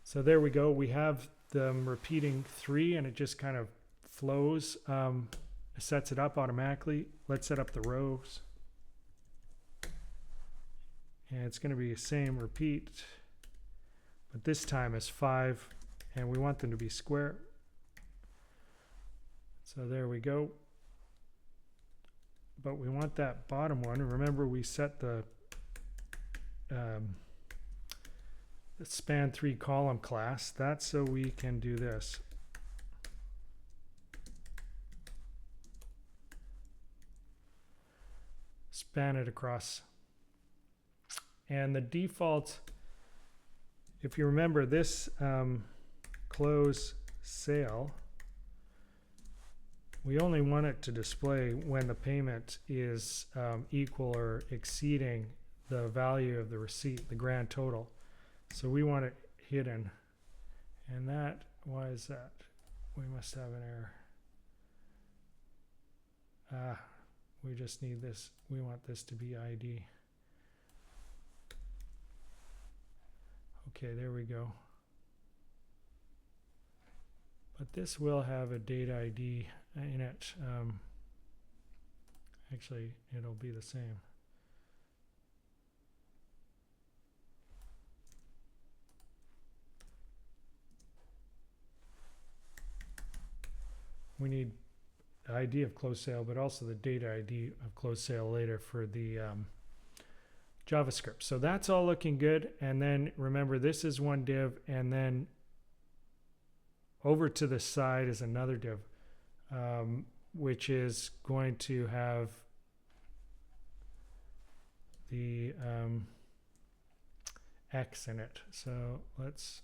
So there we go. We have them repeating 3, and it just kind of flows. It sets it up automatically. Let's set up the rows. And it's going to be the same repeat, but this time is 5, and we want them to be square. So there we go. But we want that bottom one. Remember, we set the span 3 column class. That's so we can do this. Span it across. And the default, if you remember this close sale, we only want it to display when the payment is equal or exceeding the value of the receipt, the grand total. So we want it hidden. And that, why is that? We must have an error. We just need this. We want this to be ID. Okay, there we go. But this will have a date ID in it. Actually, it'll be the same. We need the ID of closed sale, but also the date ID of closed sale later for the JavaScript. So that's all looking good. And then remember, this is one div, and then over to the side is another div, which is going to have the X in it. So let's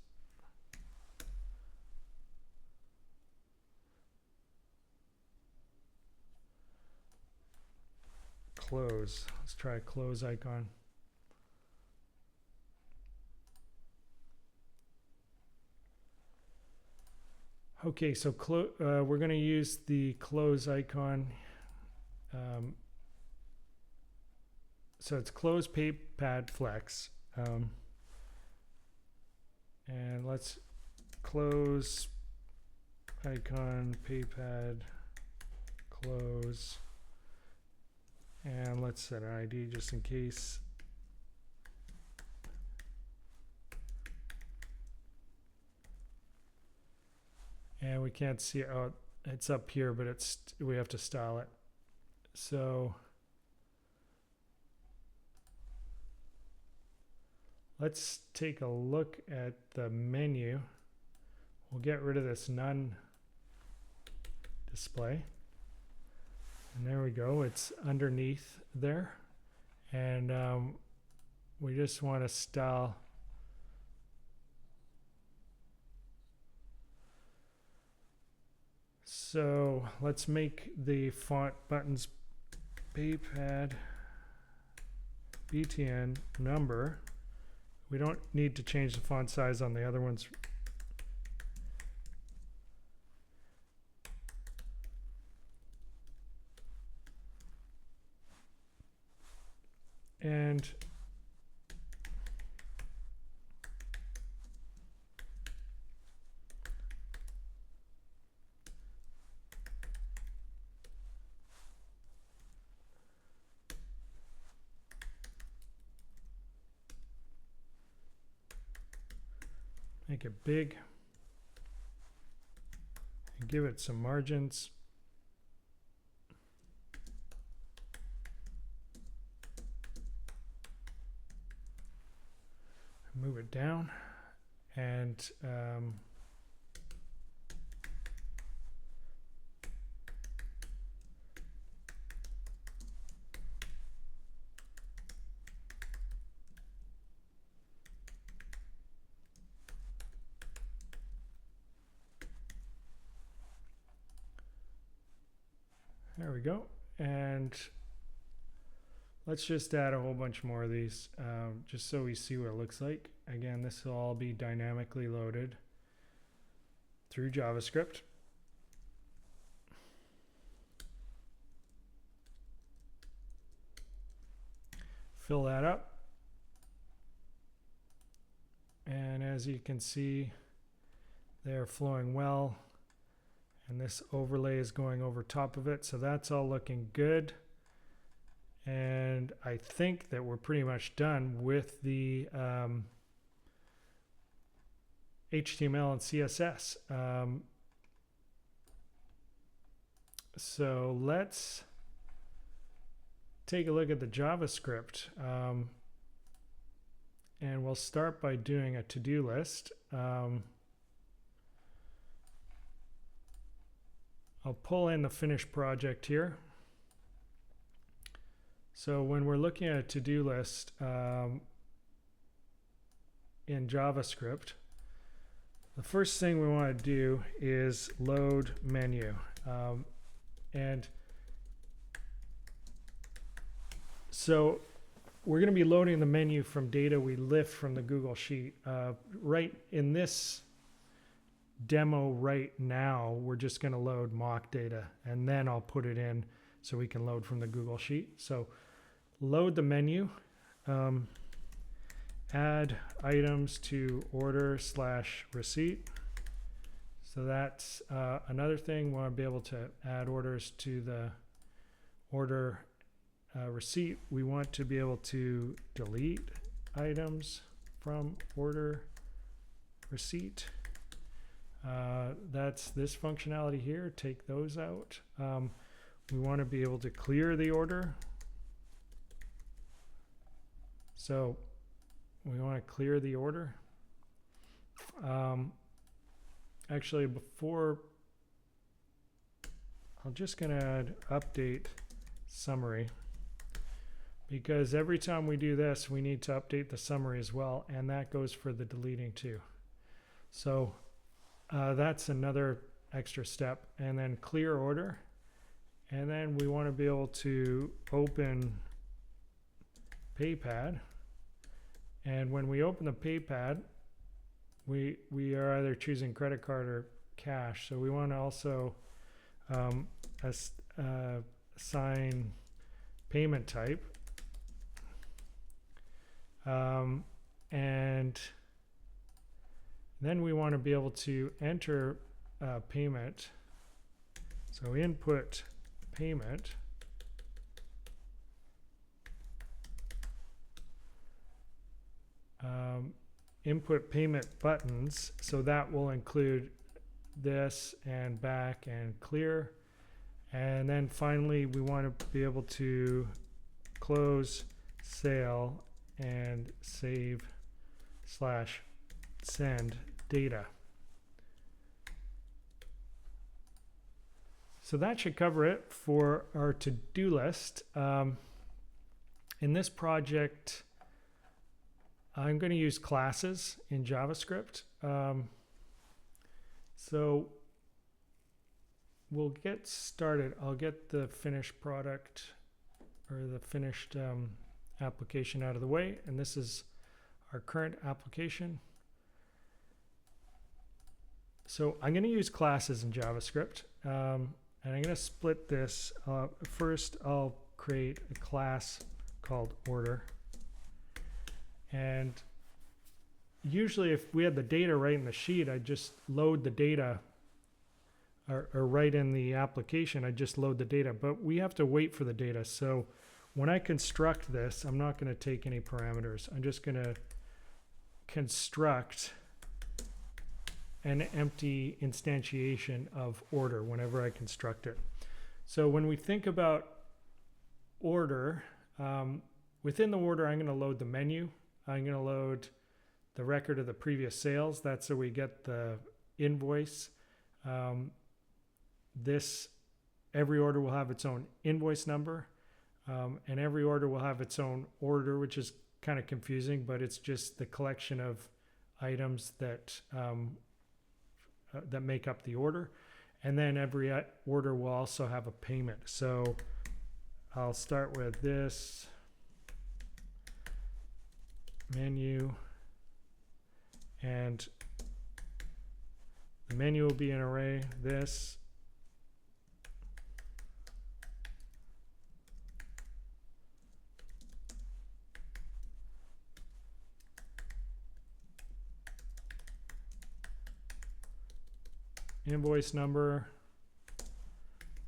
close. Let's try a close icon. Okay, so we're going to use the close icon. So it's close paypad flex. And let's close icon paypad close. And let's set an ID just in case. And we can't see it. Oh, it's up here, but we have to style it. So let's take a look at the menu. We'll get rid of this none display. And there we go. It's underneath there. And we just want to style. So let's make the font buttons paypad BTN number. We don't need to change the font size on the other ones. And make it big and give it some margins. Move it down and there we go. And let's just add a whole bunch more of these just so we see what it looks like. Again, this will all be dynamically loaded through JavaScript. Fill that up. And as you can see, they're flowing well. And this overlay is going over top of it. So that's all looking good. And I think that we're pretty much done with the HTML and CSS. So let's take a look at the JavaScript. And we'll start by doing a to-do list. I'll pull in the finished project here. So when we're looking at a to-do list in JavaScript, the first thing we want to do is load menu. And so we're going to be loading the menu from data we lift from the Google Sheet. Right in this demo right now, we're just going to load mock data, and then I'll put it in so we can load from the Google Sheet. So load the menu, add items to order/receipt. So that's another thing. We want to be able to add orders to the order receipt. We want to be able to delete items from order receipt. That's this functionality here. Take those out. We want to be able to clear the order. So we want to clear the order. Actually, before, I'm just going to add update summary, because every time we do this, we need to update the summary as well, and that goes for the deleting too. So that's another extra step. And then clear order, and then we want to be able to open PayPad, and when we open the PayPad, we are either choosing credit card or cash. So we want to also assign payment type, and then we want to be able to enter payment. So input payment, input payment buttons, so that will include this and back and clear. And then finally, we want to be able to close sale and save/send data. So that should cover it for our to-do list. In this project, I'm going to use classes in JavaScript. So we'll get started. I'll get the finished product or the finished application out of the way. And this is our current application. So I'm going to use classes in JavaScript. And I'm going to split this. First, I'll create a class called order. And usually if we had the data right in the sheet, I'd just load the data, or right in the application, I just load the data. But we have to wait for the data. So when I construct this, I'm not going to take any parameters. I'm just going to construct an empty instantiation of order whenever I construct it. So when we think about order, within the order, I'm going to load the menu. I'm going to load the record of the previous sales. That's so we get the invoice. Every order will have its own invoice number, and every order will have its own order, which is kind of confusing, but it's just the collection of items that that make up the order. And then every order will also have a payment. So I'll start with this menu, and the menu will be an array. This invoice number,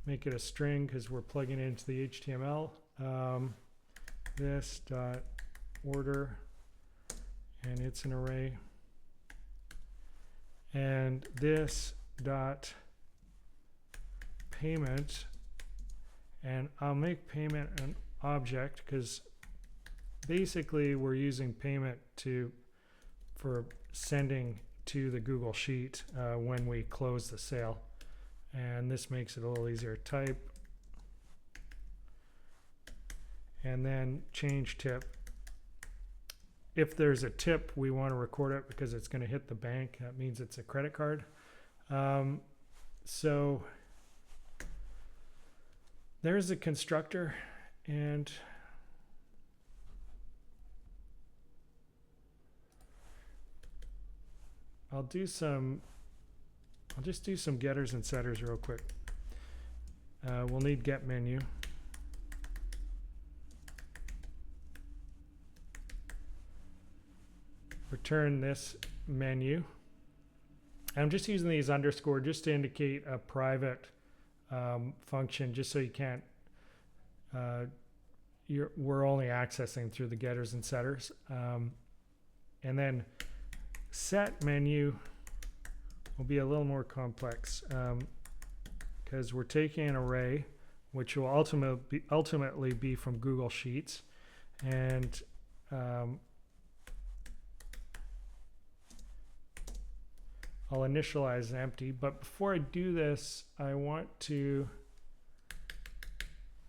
make it a string because we're plugging it into the HTML. This dot order, and it's an array. And this dot payment, and I'll make payment an object because basically we're using payment for sending to the Google Sheet when we close the sale. And this makes it a little easier to type. And then change tip. If there's a tip, we want to record it because it's going to hit the bank. That means it's a credit card. So there's the constructor, and I'll just do some getters and setters real quick. We'll need get menu. Return this menu. I'm just using these underscore just to indicate a private function, just so you can't, we're only accessing through the getters and setters. And then set menu will be a little more complex because we're taking an array, which will ultimately be from Google Sheets, and I'll initialize empty. But before I do this, I want to,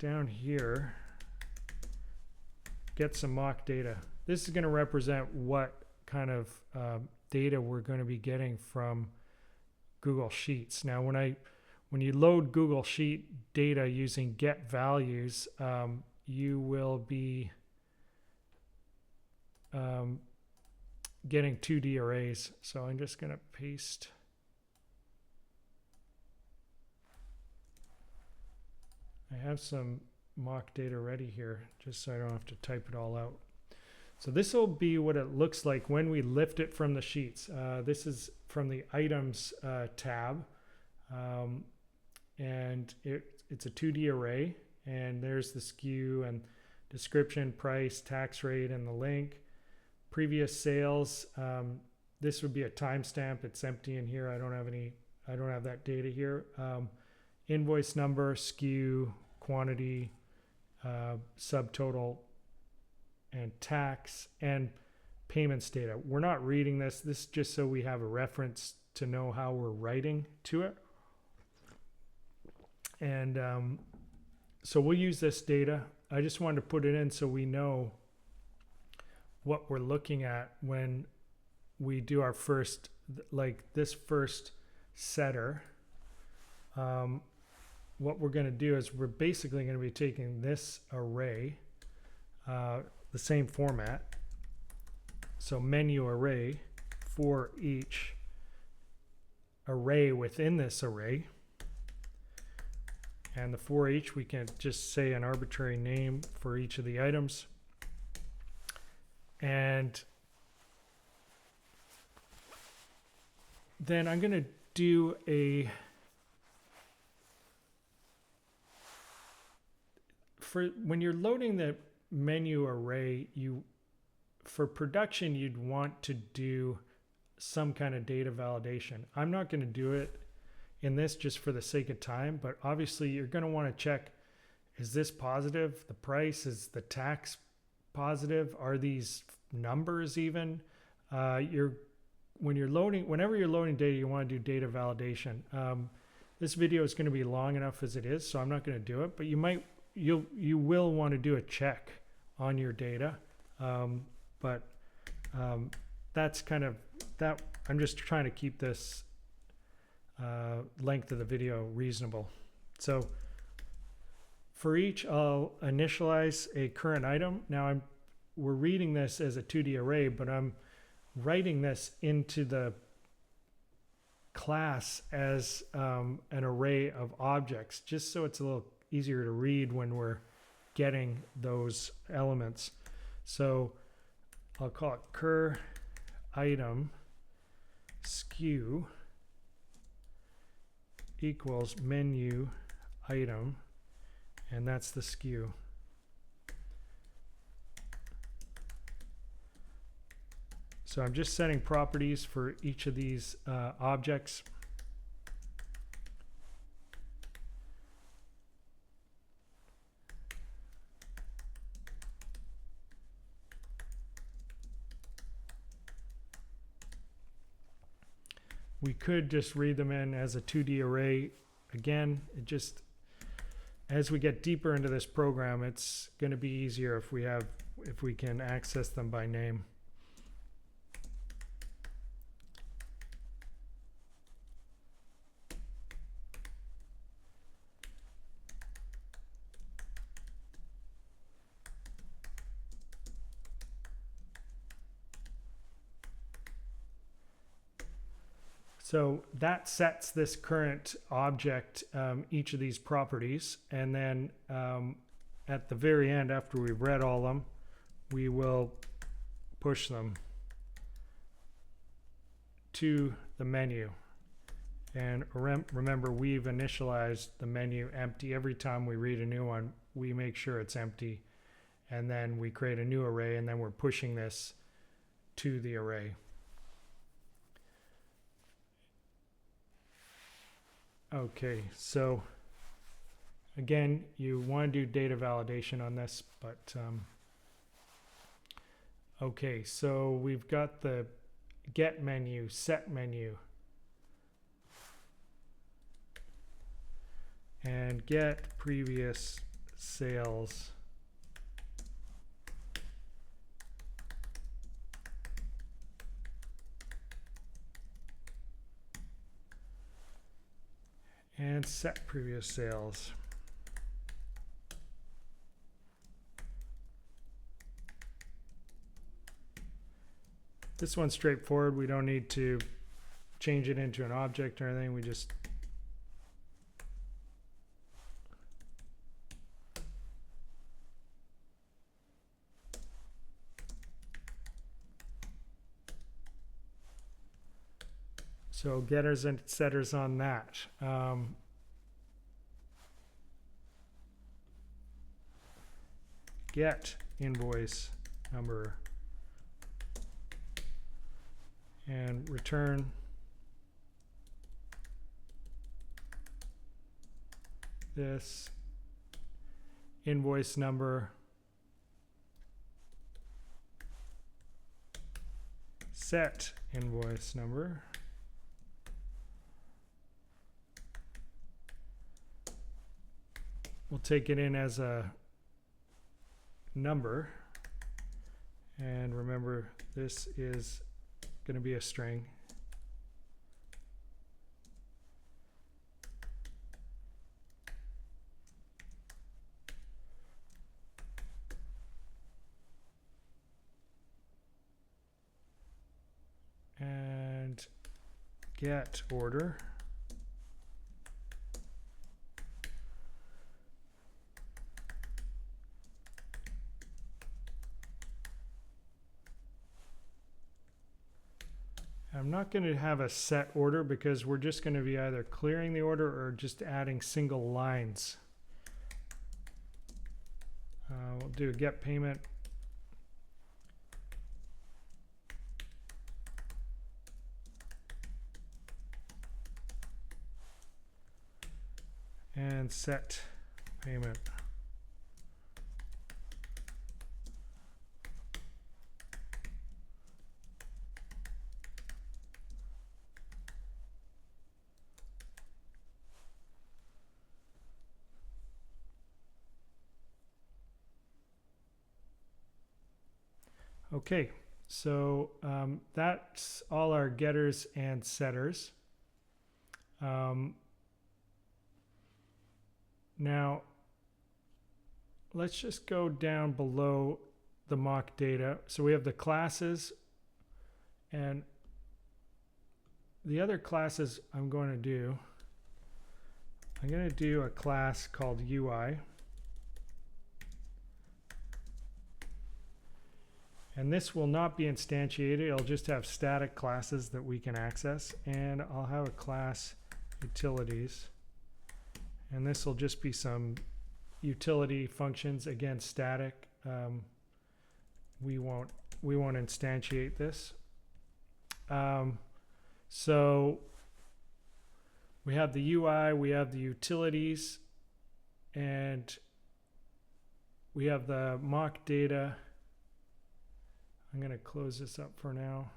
down here, get some mock data. This is going to represent what kind of data we're going to be getting from Google Sheets. Now, when you load Google Sheet data using get values, you will be getting 2D arrays. So I'm just going to paste. I have some mock data ready here, just so I don't have to type it all out. So this will be what it looks like when we lift it from the sheets. This is from the items tab. And it's a 2D array. And there's the SKU and description, price, tax rate, and the link. Previous sales, this would be a timestamp. It's empty in here. I don't have that data here. Invoice number, SKU, quantity, subtotal, and tax, and payments data. We're not reading this. This is just so we have a reference to know how we're writing to it. And so we'll use this data. I just wanted to put it in so we know what we're looking at when we do our first, like this first setter. What we're going to do is we're basically going to be taking this array, the same format, so menu array for each array within this array. And the for each, we can just say an arbitrary name for each of the items. And then I'm going to do when you're loading the menu array, for production, you'd want to do some kind of data validation. I'm not going to do it in this just for the sake of time, but obviously you're going to want to check, is this positive? The price, is the tax positive? Are these numbers even? Whenever you're loading data, you want to do data validation. This video is going to be long enough as it is, so I'm not going to do it, but you will want to do a check on your data. That's kind of that. I'm just trying to keep this length of the video reasonable. So for each, I'll initialize a current item. Now we're reading this as a 2D array, but I'm writing this into the class as an array of objects, just so it's a little easier to read when we're getting those elements. So I'll call it cur item SKU equals menu item, and that's the SKU. So I'm just setting properties for each of these objects. We could just read them in as a 2D array. Again, it just, as we get deeper into this program, it's going to be easier if we can access them by name. So that sets this current object, each of these properties, and then at the very end, after we've read all of them, we will push them to the menu. And remember, we've initialized the menu empty. Every time we read a new one, we make sure it's empty, and then we create a new array, and then we're pushing this to the array. Okay, so again, you want to do data validation on this, but okay, so we've got the get menu, set menu, and get previous sales. And set previous sales. This one's straightforward. We don't need to change it into an object or anything. We just so getters and setters on that. Get invoice number and return this invoice number, set invoice number, we'll take it in as a number, and remember this is going to be a string. And get order. I'm not going to have a set order because we're just going to be either clearing the order or just adding single lines. We'll do a get payment. And set payment. Okay, so that's all our getters and setters. Now, let's just go down below the mock data. So we have the classes, and the other classes I'm going to do a class called UI. And this will not be instantiated. It'll just have static classes that we can access. And I'll have a class utilities. And this will just be some utility functions, again, static. We won't instantiate this. So we have the UI, we have the utilities, and we have the mock data. I'm going to close this up for now.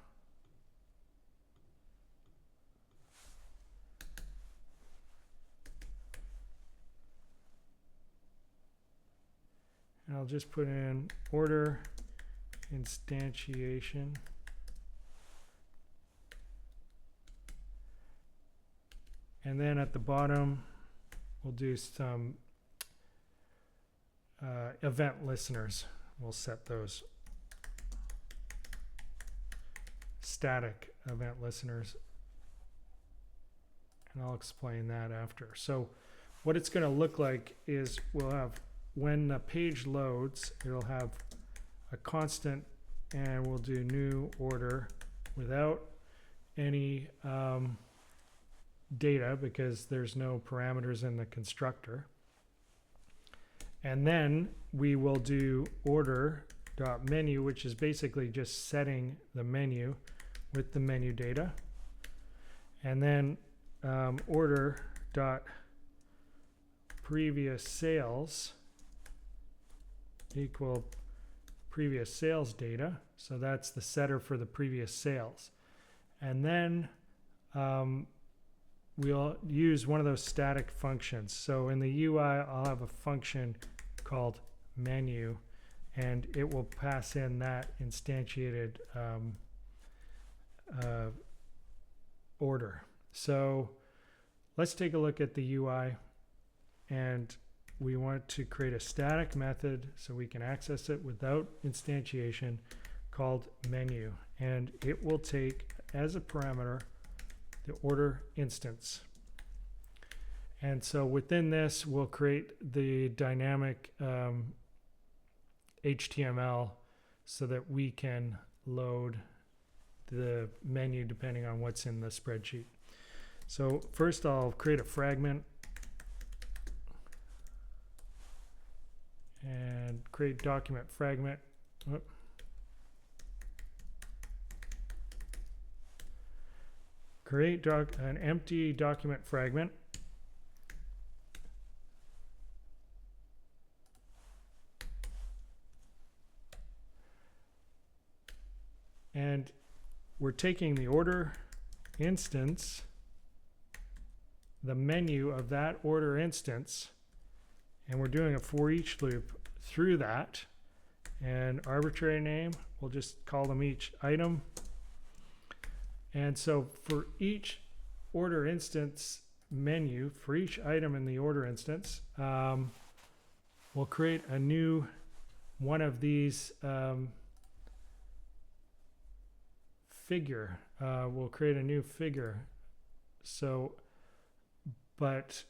And I'll just put in order instantiation. And then at the bottom, we'll do some event listeners. We'll set those static event listeners. And I'll explain that after. So what it's going to look like is we'll have, when the page loads, it'll have a constant, and we'll do new order without any data because there's no parameters in the constructor. And then we will do order.menu, which is basically just setting the menu with the menu data. And then order.previous sales equal previous sales data. So that's the setter for the previous sales. And then we'll use one of those static functions. So in the UI, I'll have a function called menu, and it will pass in that instantiated order. So let's take a look at the UI, and we want to create a static method so we can access it without instantiation called menu, and it will take as a parameter the order instance. And so within this, we'll create the dynamic HTML so that we can load the menu depending on what's in the spreadsheet. So first I'll create a fragment and create document fragment. Create an empty document fragment. And we're taking the order instance, the menu of that order instance, and we're doing a for each loop through that. And arbitrary name, we'll just call them each item. And so for each order instance menu, for each item in the order instance, we'll create a new one of these figure. We'll create a new figure. So, but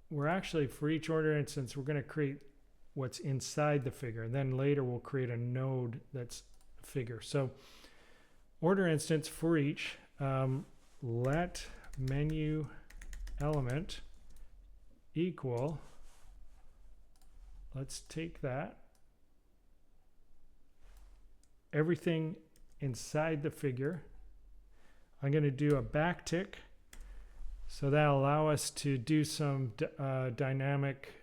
we're actually, for each order instance, we're going to create what's inside the figure. And then later we'll create a node that's a figure. So order instance for each, let menu element equal, let's take that, everything inside the figure. I'm going to do a backtick, so that'll allow us to do some dynamic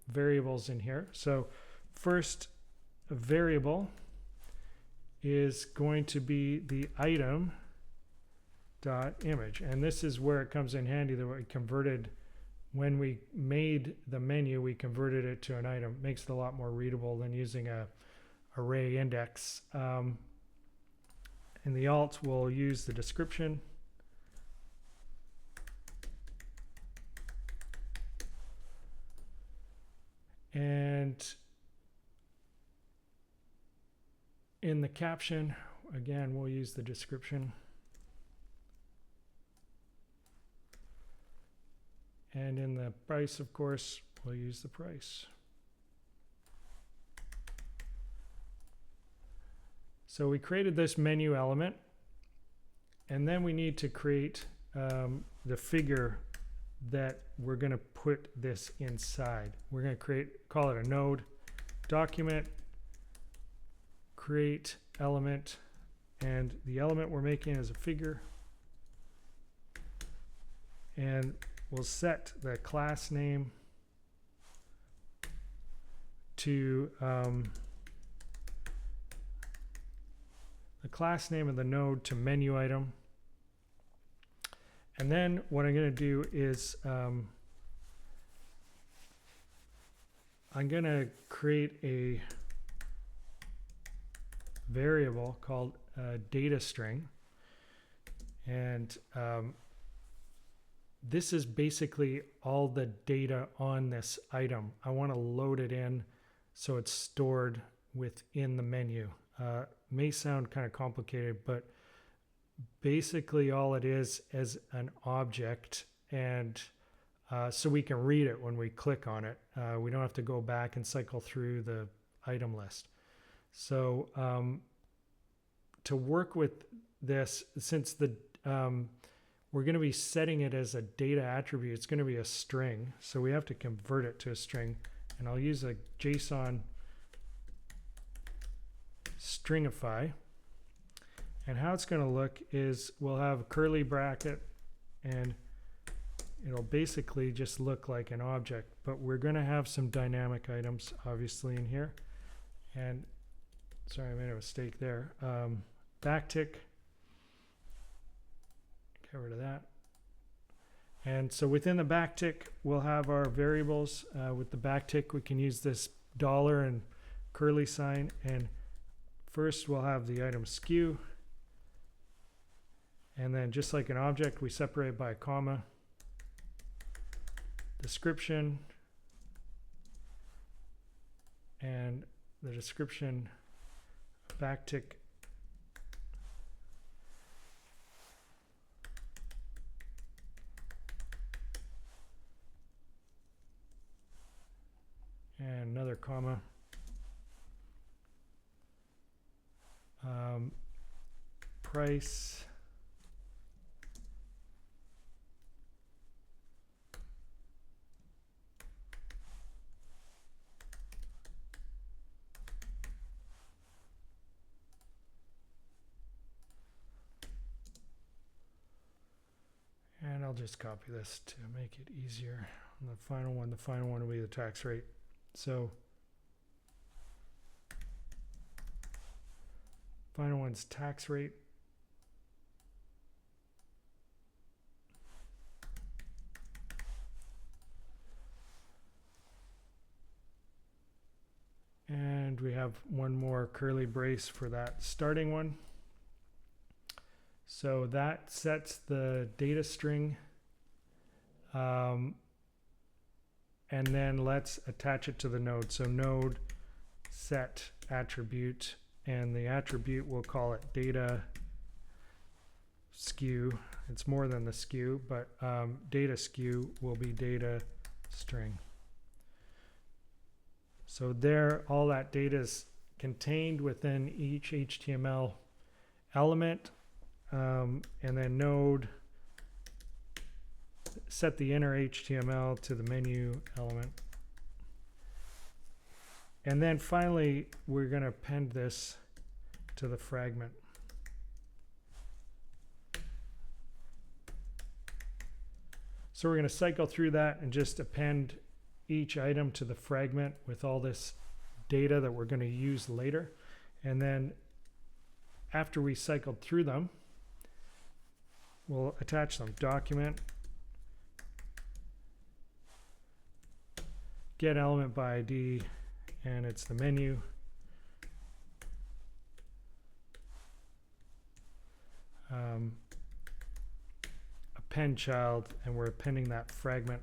variables in here. So first variable is going to be the item dot image, and this is where it comes in handy that we converted, when we made the menu, we converted it to an item. Makes it a lot more readable than using a array index. In the alt, we'll use the description. And in the caption, again, we'll use the description. And in the price, of course, we'll use the price. So we created this menu element, and then we need to create the figure that we're going to put this inside. We're going to call it a node, document, create element, and the element we're making is a figure. And we'll set the class name to the class name of the node to menu item. And then what I'm going to do is I'm going to create a variable called data string. And this is basically all the data on this item. I want to load it in so it's stored within the menu. May sound kind of complicated, but basically all it is an object, and so we can read it when we click on it. We don't have to go back and cycle through the item list. So to work with this, since the we're going to be setting it as a data attribute, it's going to be a string, so we have to convert it to a string, and I'll use a JSON stringify. And how it's going to look is we'll have a curly bracket, and it'll basically just look like an object, but we're going to have some dynamic items obviously in here. And sorry, I made a mistake there. Backtick, get rid of that. And so within the backtick, we'll have our variables. With the backtick, we can use this dollar and curly sign. And first, we'll have the item SKU. And then just like an object, we separate by a comma. Description. And the description backtick. And another comma. Price. And I'll just copy this to make it easier. And the final one will be the tax rate. So final one's tax rate. And we have one more curly brace for that starting one. So that sets the data string. And then let's attach it to the node. So node set attribute, and the attribute, we'll call it data SKU. It's more than the SKU, but data SKU will be data string. So there, all that data is contained within each HTML element. And then node set the inner HTML to the menu element. And then finally, we're going to append this to the fragment. So we're going to cycle through that and just append each item to the fragment with all this data that we're going to use later. And then after we cycled through them, we'll attach them. Document, get element by ID, and it's the menu. Append child, and we're appending that fragment.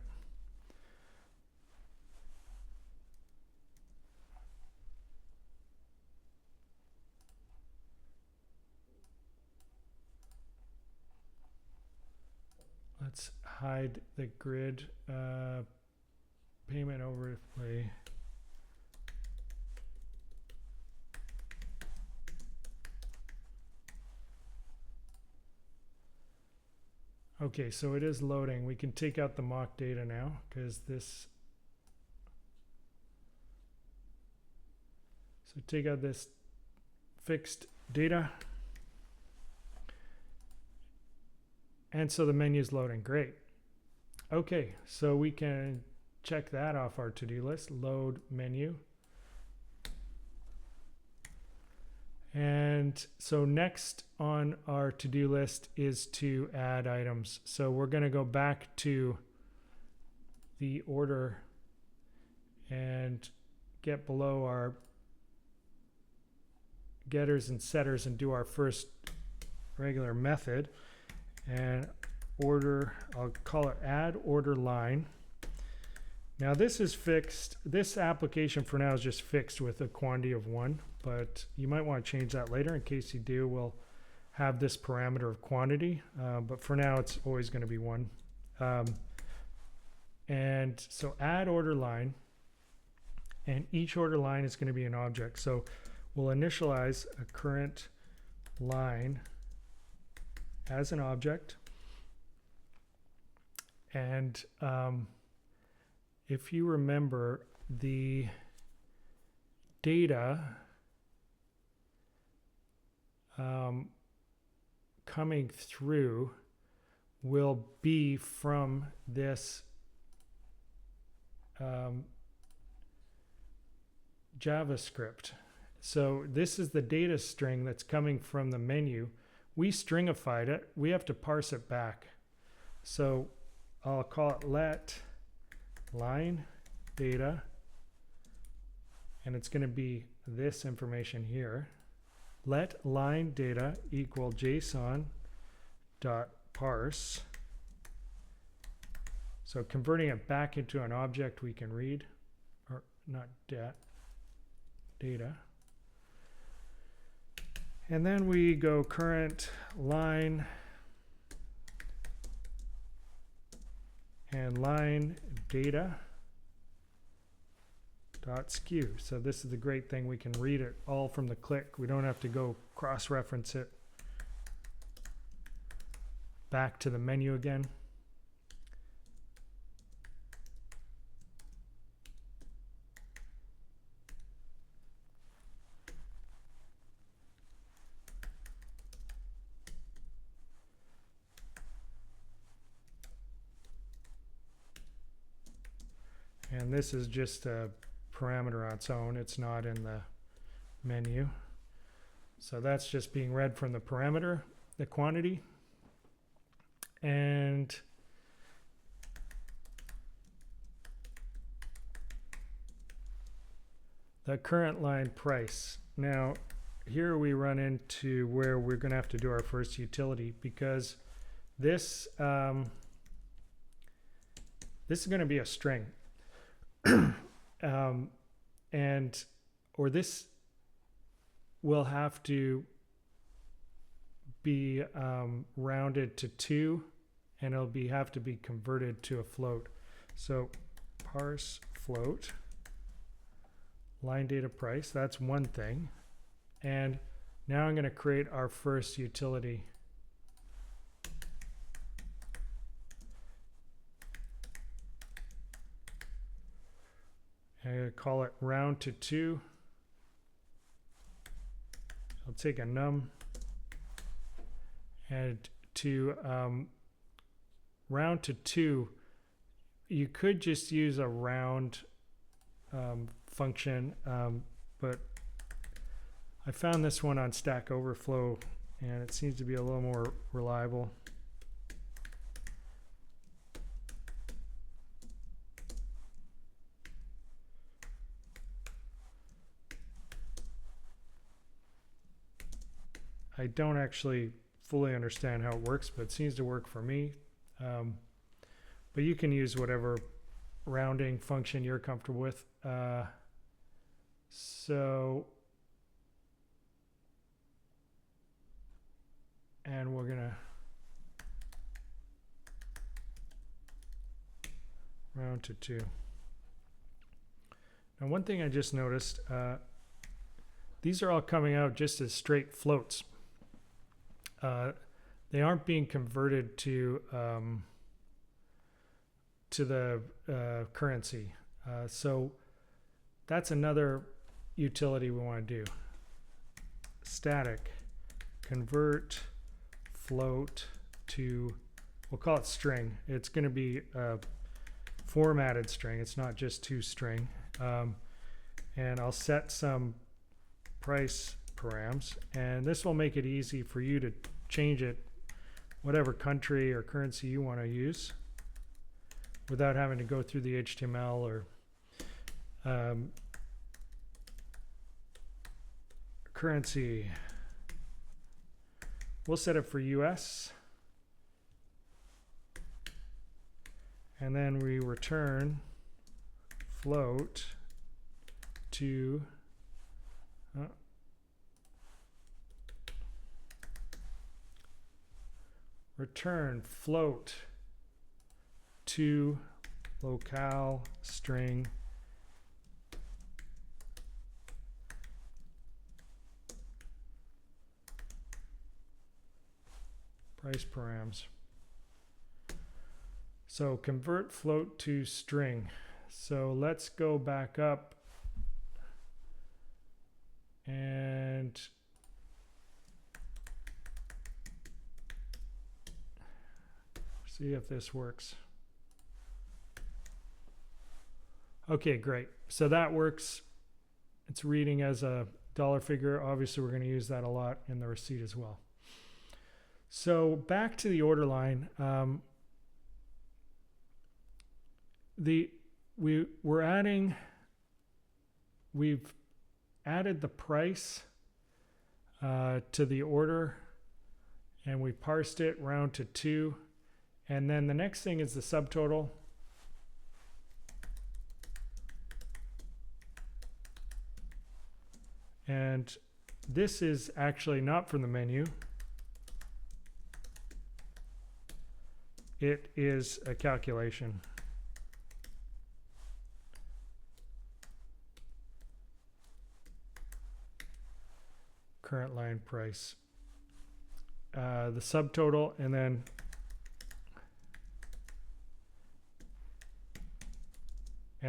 Let's hide the grid payment overlay. Okay, so it is loading. We can take out the mock data now because this. So take out this fixed data. And so the menu is loading. Great. Okay, so we can check that off our to-do list. Load menu. And so next on our to-do list is to add items. So we're going to go back to the order, and get below our getters and setters and do our first regular method. And order, I'll call it add order line. Now this is fixed. This application for now is just fixed with a quantity of 1, but you might want to change that later. In case you do, we'll have this parameter of quantity, but for now it's always going to be 1. And so add order line, and each order line is going to be an object. So we'll initialize a current line as an object. And if you remember, the data coming through will be from this JavaScript. So this is the data string that's coming from the menu. We stringified it. We have to parse it back. So I'll call it let line data, and it's going to be this information here. Let line data equal JSON dot parse. So converting it back into an object we can read, or not data. And then we go current line and line data dot skew. So this is the great thing, we can read it all from the click. We don't have to go cross-reference it back to the menu again. And this is just a parameter on its own. It's not in the menu. So that's just being read from the parameter, the quantity. And the current line price. Now, here we run into where we're going to have to do our first utility, because this this is going to be a string. Or this will have to be rounded to 2, and it'll have to be converted to a float. So parse float line data price, that's one thing. And now I'm going to create our first utility. I'm going to call it round to 2. I'll take a num, and to round to 2, you could just use a round function, but I found this one on Stack Overflow, and it seems to be a little more reliable. I don't actually fully understand how it works, but it seems to work for me. But you can use whatever rounding function you're comfortable with. And we're gonna round to 2. Now, one thing I just noticed, these are all coming out just as straight floats. They aren't being converted to the currency. So that's another utility we want to do. Static convert float to, we'll call it string. It's going to be a formatted string. It's not just toString. And I'll set some price params, and this will make it easy for you to change it whatever country or currency you want to use without having to go through the HTML or currency. We'll set it for US. And then we return float to return float to locale string price params. So convert float to string. So let's go back up and see if this works. Okay, great. So that works. It's reading as a dollar figure. Obviously, we're going to use that a lot in the receipt as well. So back to the order line. We've added the price to the order, and we parsed it round to 2. And then the next thing is the subtotal. And this is actually not from the menu. It is a calculation. Current line price. The subtotal, and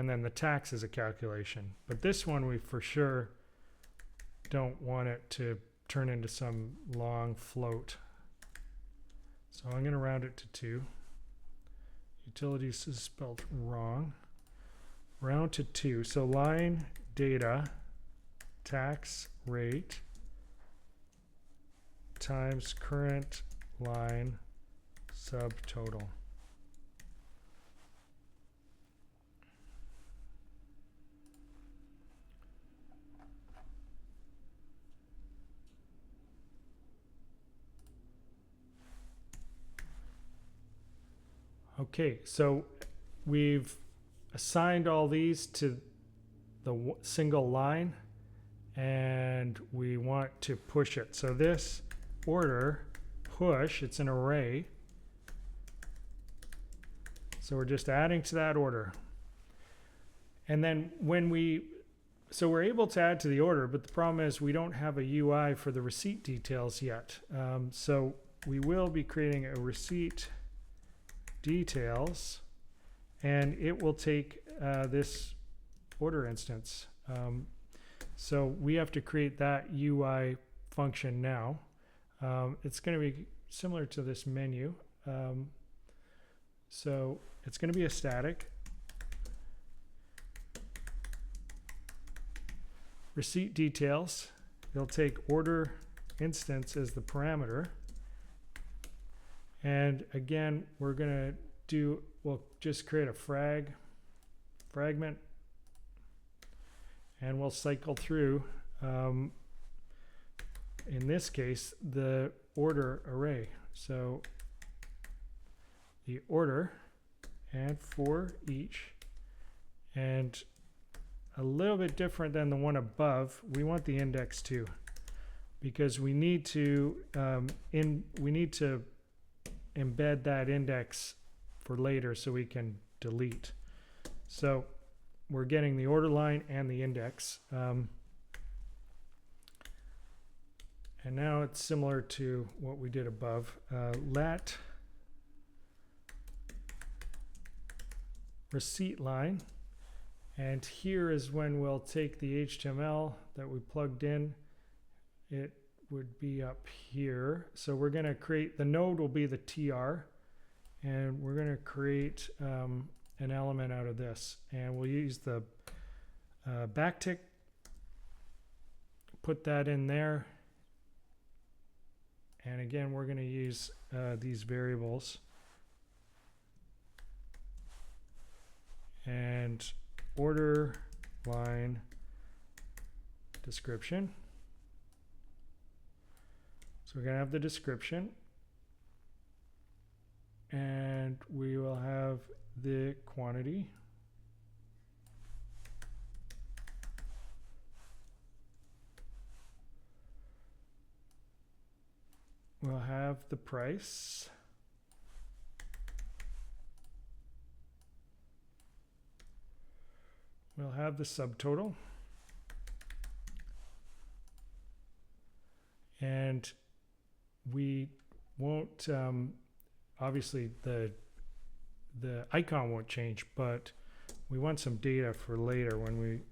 then the tax is a calculation. But this one we for sure don't want it to turn into some long float. So I'm going to round it to 2. Utilities is spelled wrong. Round to 2. So line data tax rate times current line subtotal. Okay, so we've assigned all these to the single line, and we want to push it. So this order push, it's an array. So we're just adding to that order. And then so we're able to add to the order, but the problem is we don't have a UI for the receipt details yet. So we will be creating a receipt details, and it will take this order instance. So we have to create that UI function now. It's going to be similar to this menu. So it's going to be a static. Receipt details. It'll take order instance as the parameter. And again, we're going to we'll just create a fragment, and we'll cycle through, in this case, the order array. So the order, and for each, and a little bit different than the one above, we want the index too, because we need to embed that index for later so we can delete. So we're getting the order line and the index. And now it's similar to what we did above. Let receipt line, and here is when we'll take the HTML that we plugged in. It would be up here. So we're going to create, the node will be the TR, and we're going to create an element out of this, and we'll use the backtick, put that in there, and again we're going to use these variables, and order line description. So we're going to have the description, and we will have the quantity. We'll have the price. We'll have the subtotal. And we won't, obviously the icon won't change, but we want some data for later when we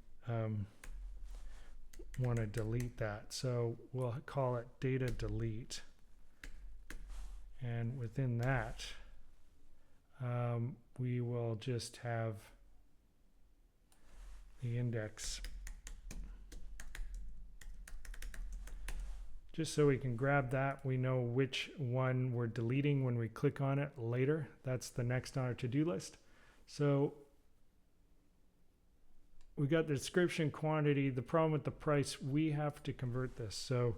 want to delete that. So we'll call it data delete. And within that, we will just have the index. Just so we can grab that, we know which one we're deleting when we click on it later. That's the next on our to-do list. So we got the description, quantity. The problem with the price, we have to convert this. So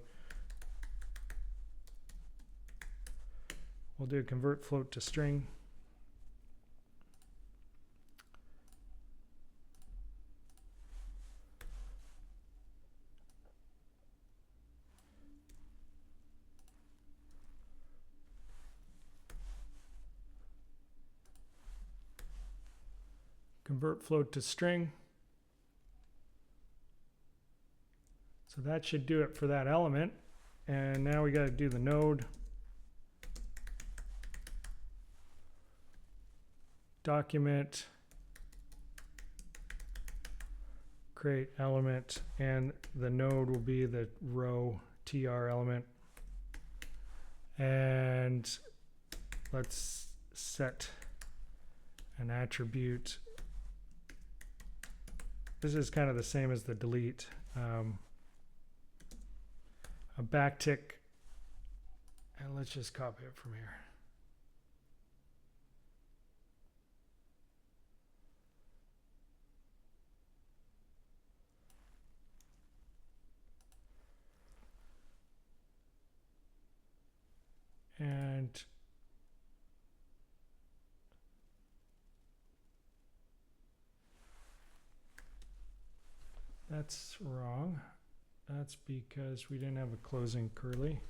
we'll do a convert float to string. Convert float to string. So that should do it for that element. And now we got to do the node. Document. Create element. And the node will be the row tr element. And let's set an attribute. This is kind of the same as the delete. A backtick, and let's just copy it from here. And that's wrong. That's because we didn't have a closing curly.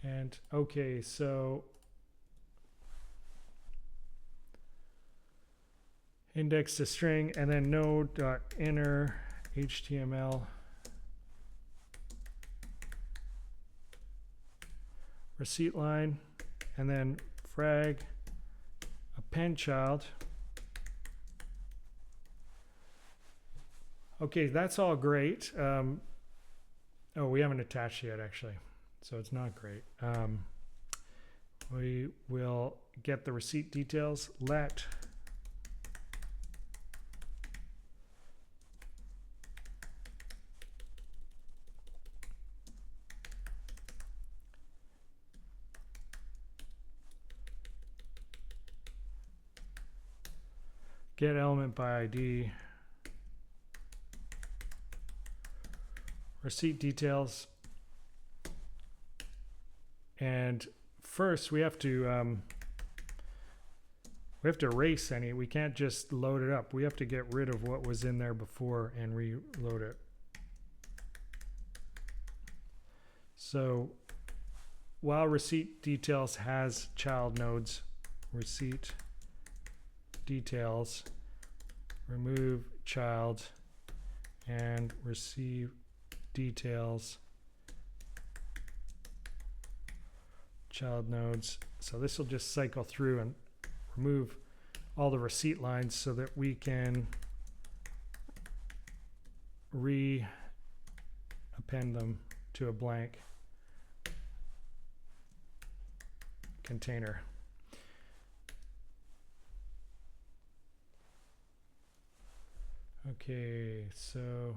And okay, so index to string, and then node.inner HTML receipt line, and then frag append child. Okay, that's all great. Oh, we haven't attached yet, actually, so it's not great. We will get the receipt details. Let get element by ID. Receipt details, and first we have to erase any. We can't just load it up. We have to get rid of what was in there before and reload it. So while receipt details has child nodes, receipt details, remove child, and receive details child nodes. So this will just cycle through and remove all the receipt lines so that we can re-append them to a blank container. Okay, so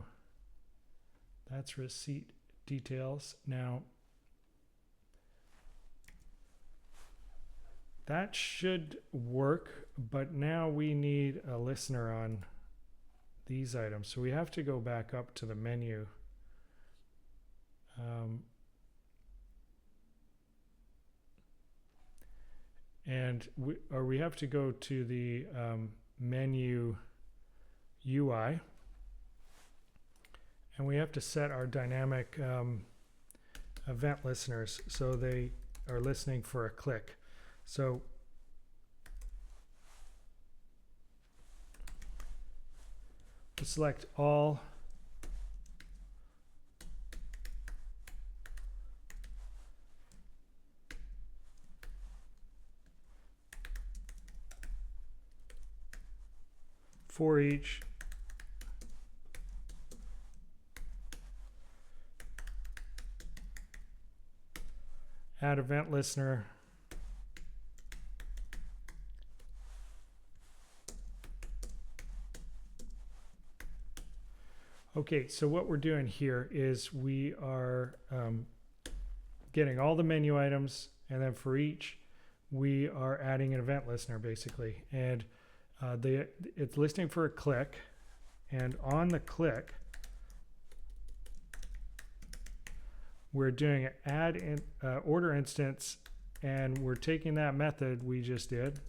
that's receipt details. Now, that should work, but now we need a listener on these items. So we have to go back up to the menu. and we have to go to the menu UI, and we have to set our dynamic event listeners so they are listening for a click. So select all, for each, add event listener, okay, so what we're doing here is we are getting all the menu items, and then for each we are adding an event listener basically, and it's listening for a click, and on the click we're doing an add in order instance, and we're taking that method we just did,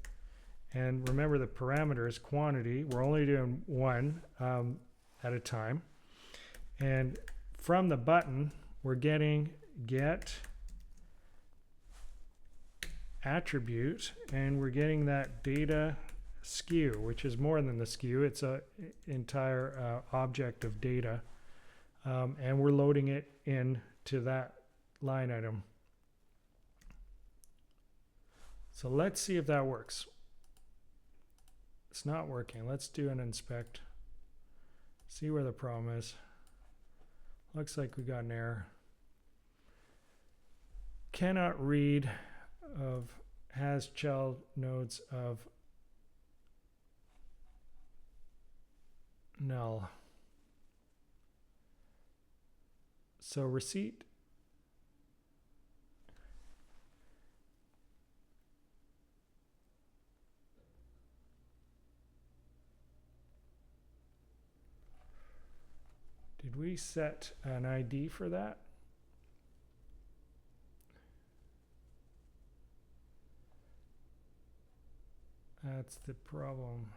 and remember the parameter is quantity. We're only doing one at a time, and from the button we're getting get attribute, and we're getting that data SKU, which is more than the SKU. It's a entire object of data, and we're loading it in to that line item. So let's see if that works. It's not working. Let's do an inspect. See where the problem is. Looks like we got an error. Cannot read of has child nodes of null. So receipt did we set an ID for that? That's the problem.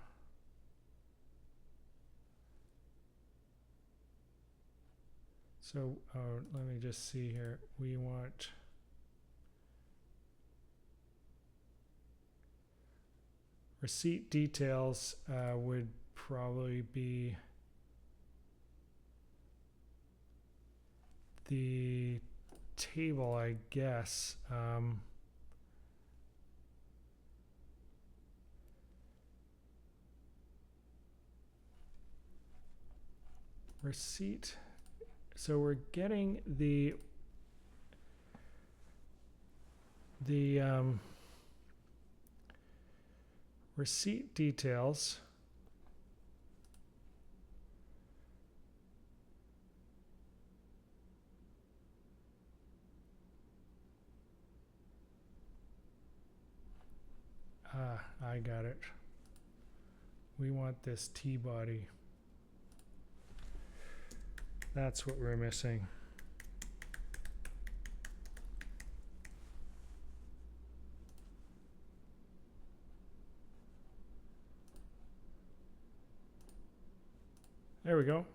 So let me just see here. We want receipt details would probably be the table, I guess. Receipt. So we're getting the receipt details. I got it. We want this T body. That's what we're missing. There we go.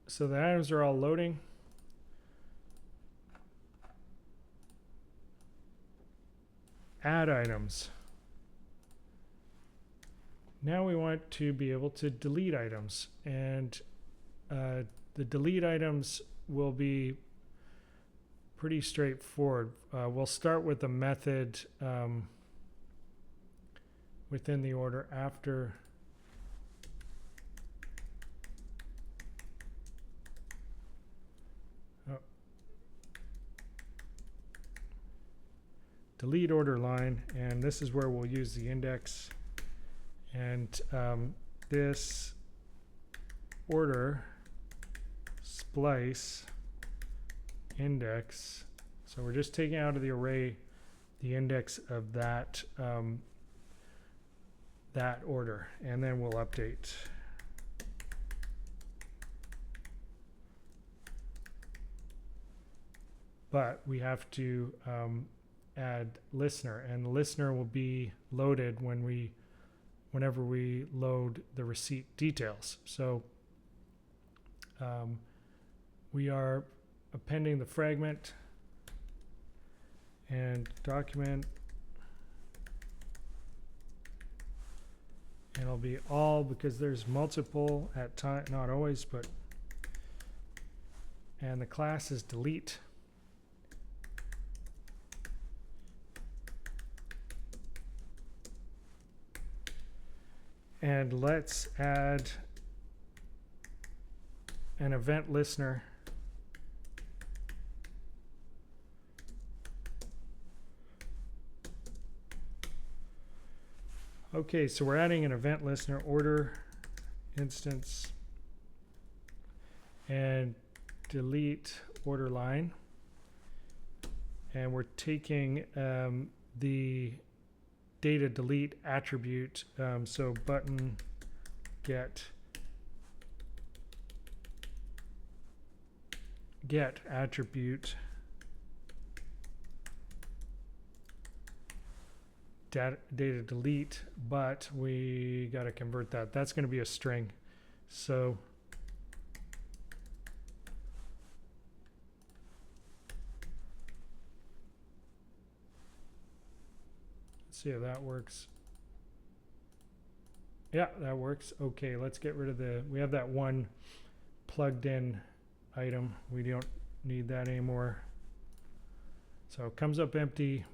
So the items are all loading. Add items. Now we want to be able to delete items, and the delete items will be pretty straightforward. We'll start with the method within the order after delete order line, and this is where we'll use the index, and this order splice index. So we're just taking out of the array the index of that that order, and then we'll update. But we have to add listener, and the listener will be loaded whenever we load the receipt details. So we are appending the fragment and document, and it'll be all because there's multiple at time, not always, but, and the class is delete. And let's add an event listener. Okay, so we're adding an event listener order instance and delete order line. And we're taking the data delete attribute, so button get attribute data delete, but we got to convert that. That's going to be a string. So let's see how that works. Yeah, that works. Okay, let's get rid of we have that one plugged in item. We don't need that anymore. So it comes up empty.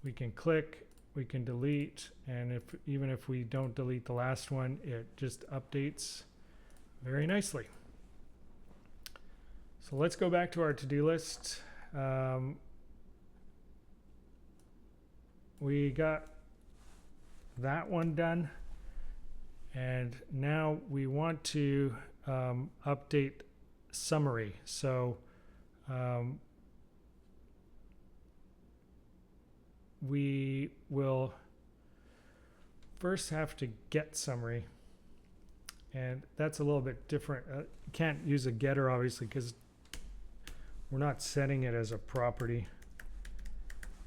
We can click, we can delete, and even if we don't delete the last one, it just updates very nicely. So let's go back to our to-do list. We got that one done, and now we want to update summary. So we will first have to get summary, and that's a little bit different. You can't use a getter obviously because we're not setting it as a property.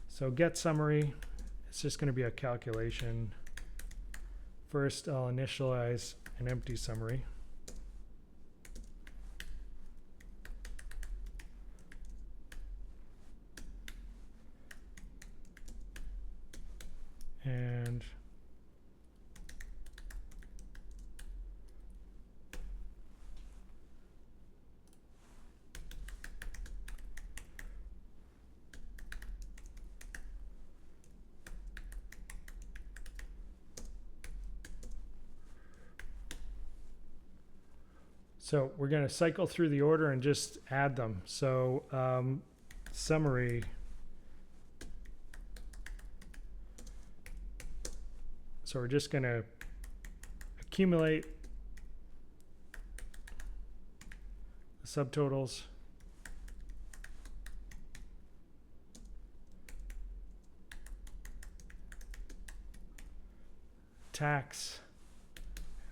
So get summary, it's just going to be a calculation. First I'll initialize an empty summary. And so we're going to cycle through the order and just add them. So summary So we're just going to accumulate the subtotals. Tax.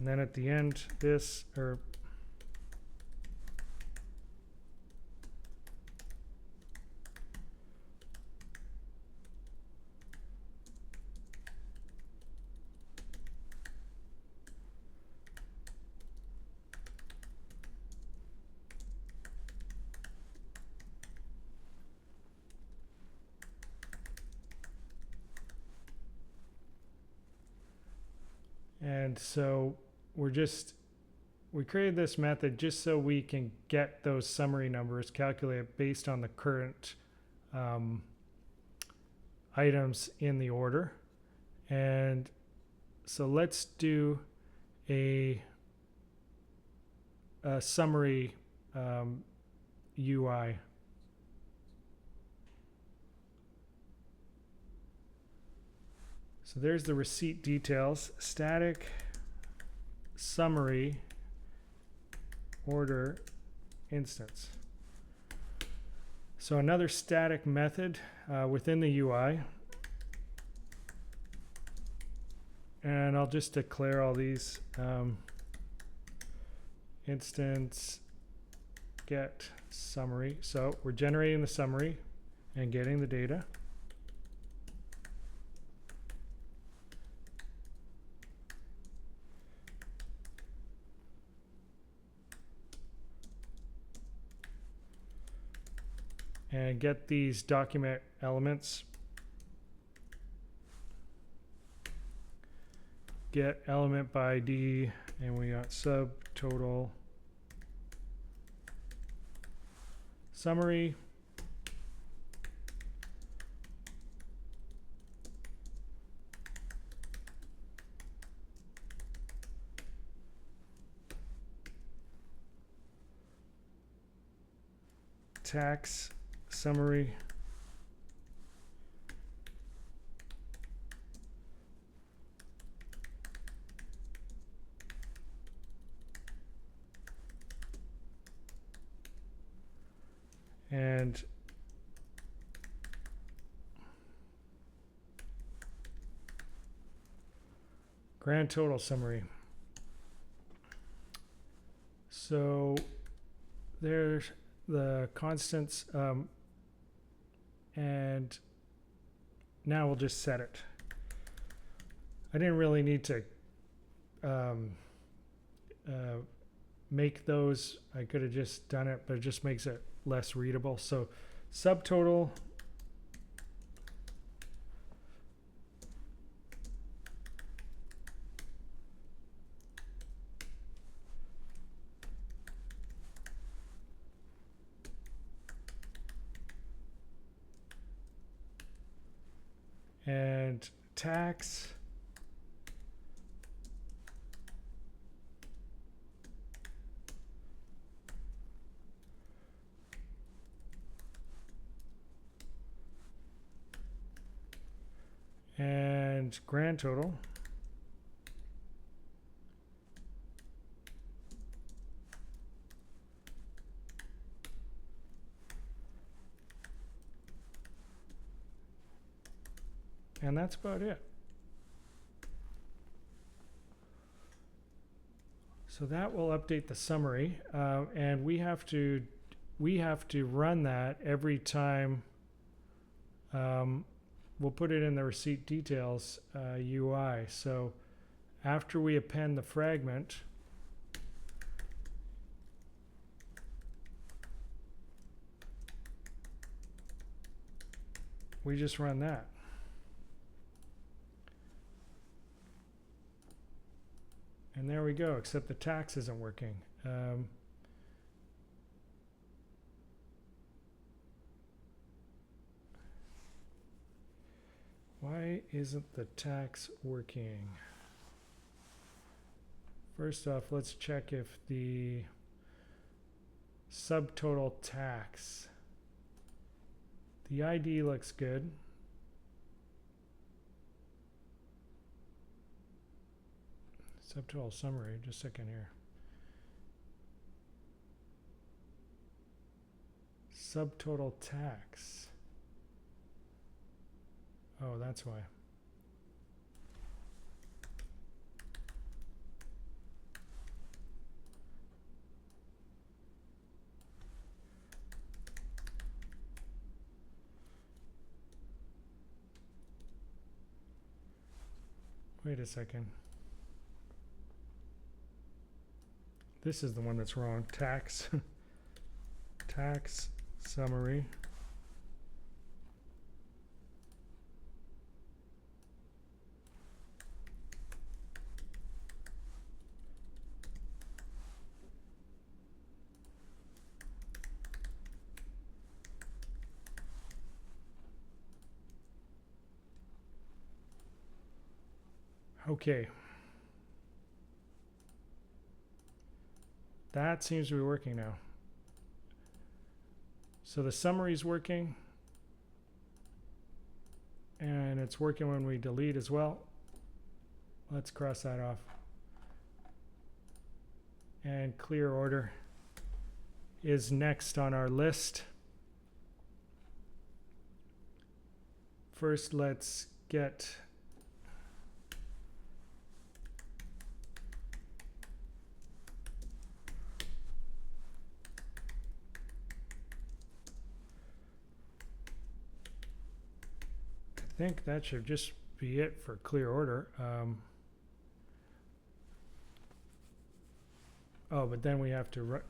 And then at the end, this, or and so we created this method just so we can get those summary numbers calculated based on the current items in the order. And so let's do a summary UI. So there's the receipt details, static summary order instance. So another static method within the UI. And I'll just declare all these instance get summary. So we're generating the summary and getting the data. And get these document elements. Get element by ID, and we got subtotal summary. Tax summary. And grand total summary. So there's the constants, and now we'll just set it. I didn't really need to make those. I could have just done it, but it just makes it less readable. So subtotal and tax and grand total. And that's about it. So that will update the summary, and we have to run that every time. We'll put it in the receipt details UI. So after we append the fragment, we just run that. And there we go, except the tax isn't working. Why isn't the tax working? First off, let's check if the subtotal tax, the ID looks good. Subtotal summary, just a second here. Subtotal tax. Oh, that's why. Wait a second. This is the one that's wrong. Tax. Tax summary. Okay. That seems to be working now. So the summary is working, and it's working when we delete as well. Let's cross that off. And clear order is next on our list. First, let's get think that should just be it for clear order. Oh, but then we have to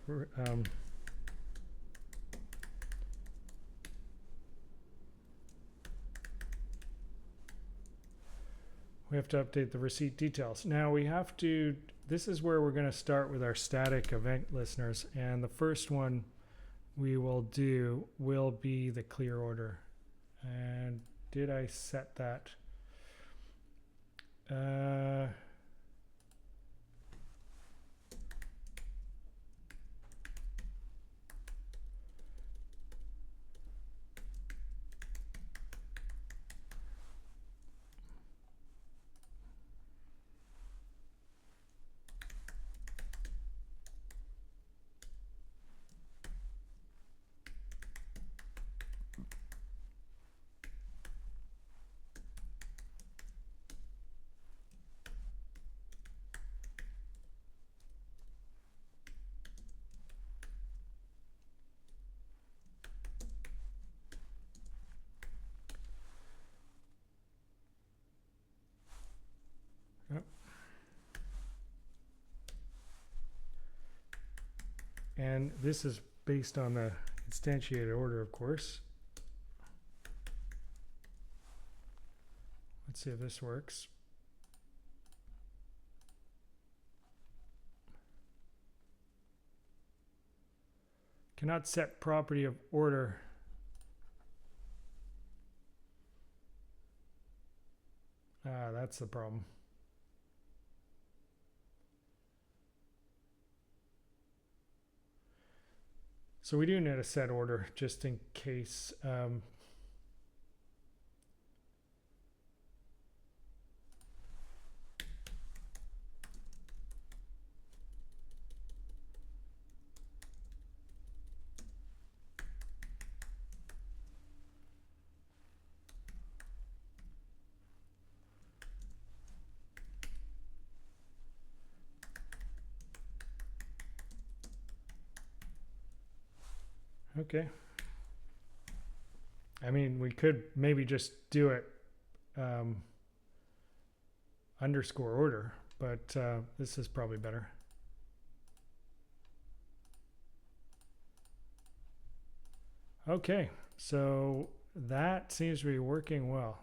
update the receipt details. Now we have to, this is where we're going to start with our static event listeners, and the first one we will do will be the clear order. And did I set that? And this is based on the instantiated order, of course. Let's see if this works. Cannot set property of order. That's the problem. So we do need a set order just in case. Okay. I mean, we could maybe just do it underscore order, but this is probably better. Okay, so that seems to be working well.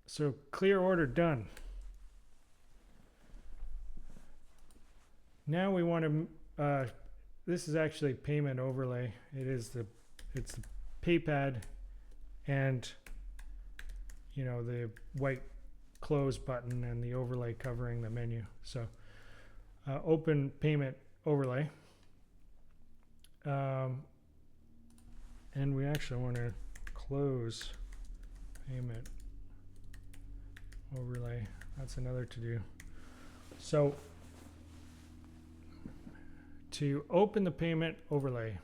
So clear order done. Now we want to this is actually payment overlay. It's the paypad and the white close button and the overlay covering the menu. So open payment overlay. And we actually want to close payment overlay. That's another to do. So to open the payment overlay,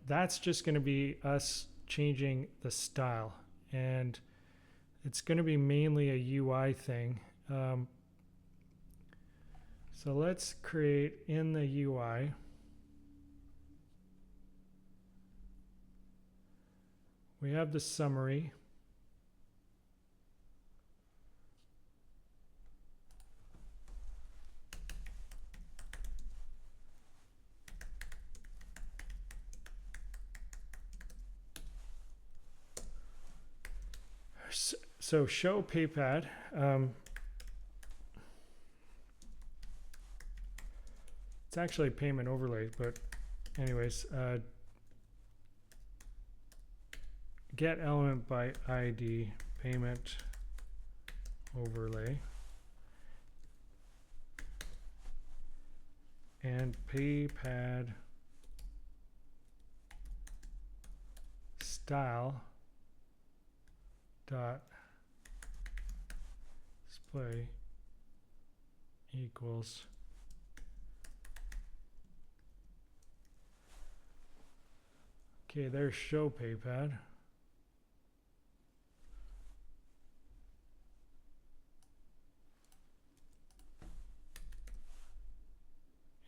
that's just going to be us changing the style, and it's going to be mainly a UI thing. So let's create in the UI. We have the summary. So show paypad. It's actually payment overlay, but anyways, get element by ID payment overlay and paypad style dot display equals okay, there's show paypad.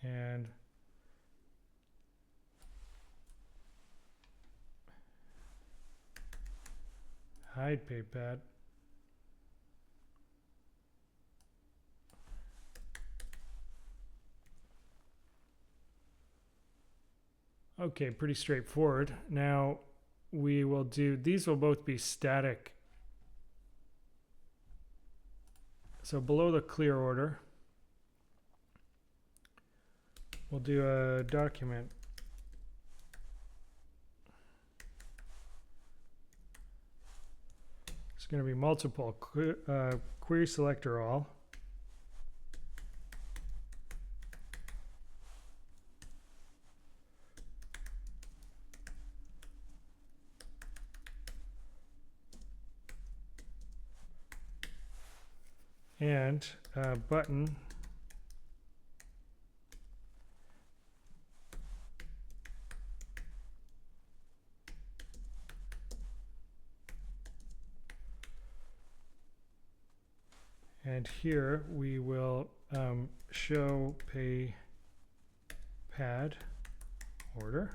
And hide pay pad. Okay, pretty straightforward. Now we will do, these will both be static. So below the clear order, we'll do a document. It's going to be multiple query selector all. And button and here we will show pay pad order,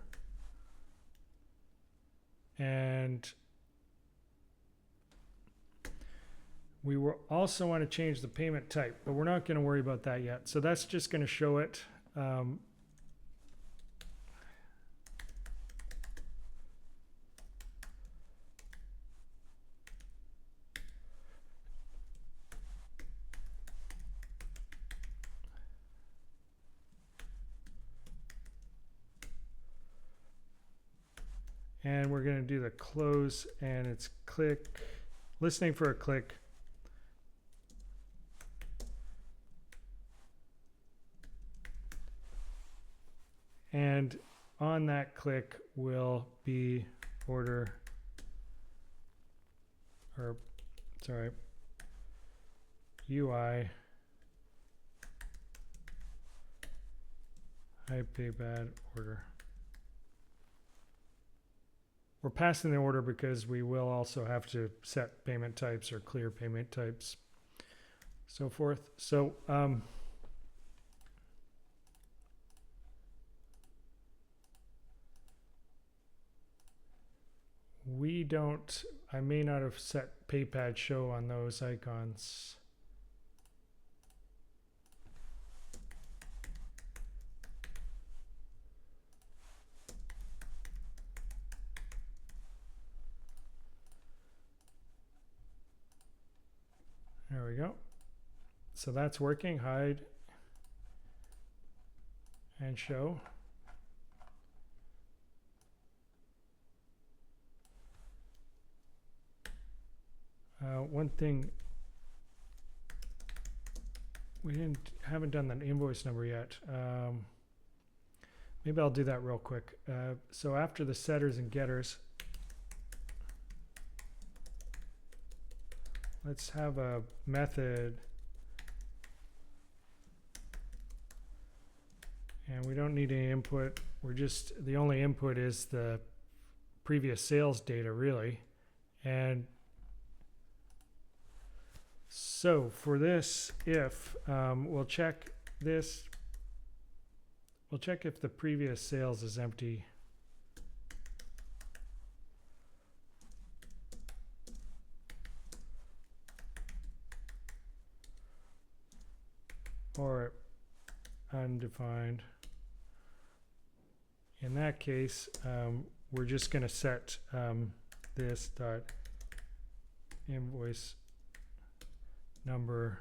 and we will also want to change the payment type, but we're not going to worry about that yet. So that's just going to show it. And we're going to do the close, and it's click, listening for a click. And on that click will be order, or sorry, UI hide pay pad order. We're passing the order because we will also have to set payment types or clear payment types, so forth. So we don't, I may not have set PayPad show on those icons. There we go. So that's working. Hide and show. One thing we haven't done the invoice number yet. Maybe I'll do that real quick. So after the setters and getters, let's have a method, and we don't need any input. We're just, the only input is the previous sales data, really. And so for this, if we'll check this, we'll check if the previous sales is empty. Or undefined. In that case, we're just going to set this dot invoice number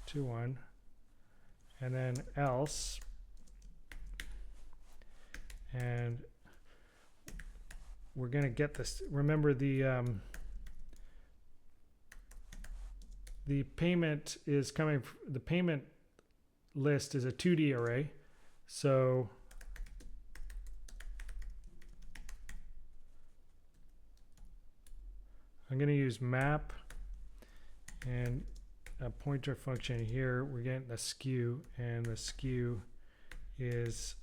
to 1, and then else, and we're going to get this. Remember, the payment is coming, the payment list is a 2D array, so I'm going to use map and a pointer function here. We're getting the skew, and the skew is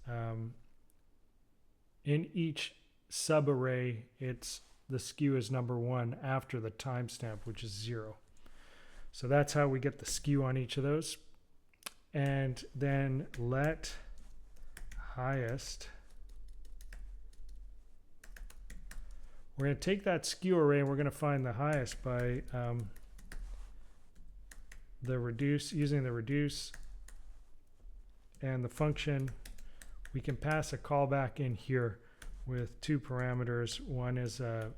in each subarray, it's the skew is number 1 after the timestamp, which is 0. So that's how we get the skew on each of those. And then let highest, We're going to take that skew array and we're going to find the highest by using the reduce and the function. We can pass a callback in here with two parameters. One is a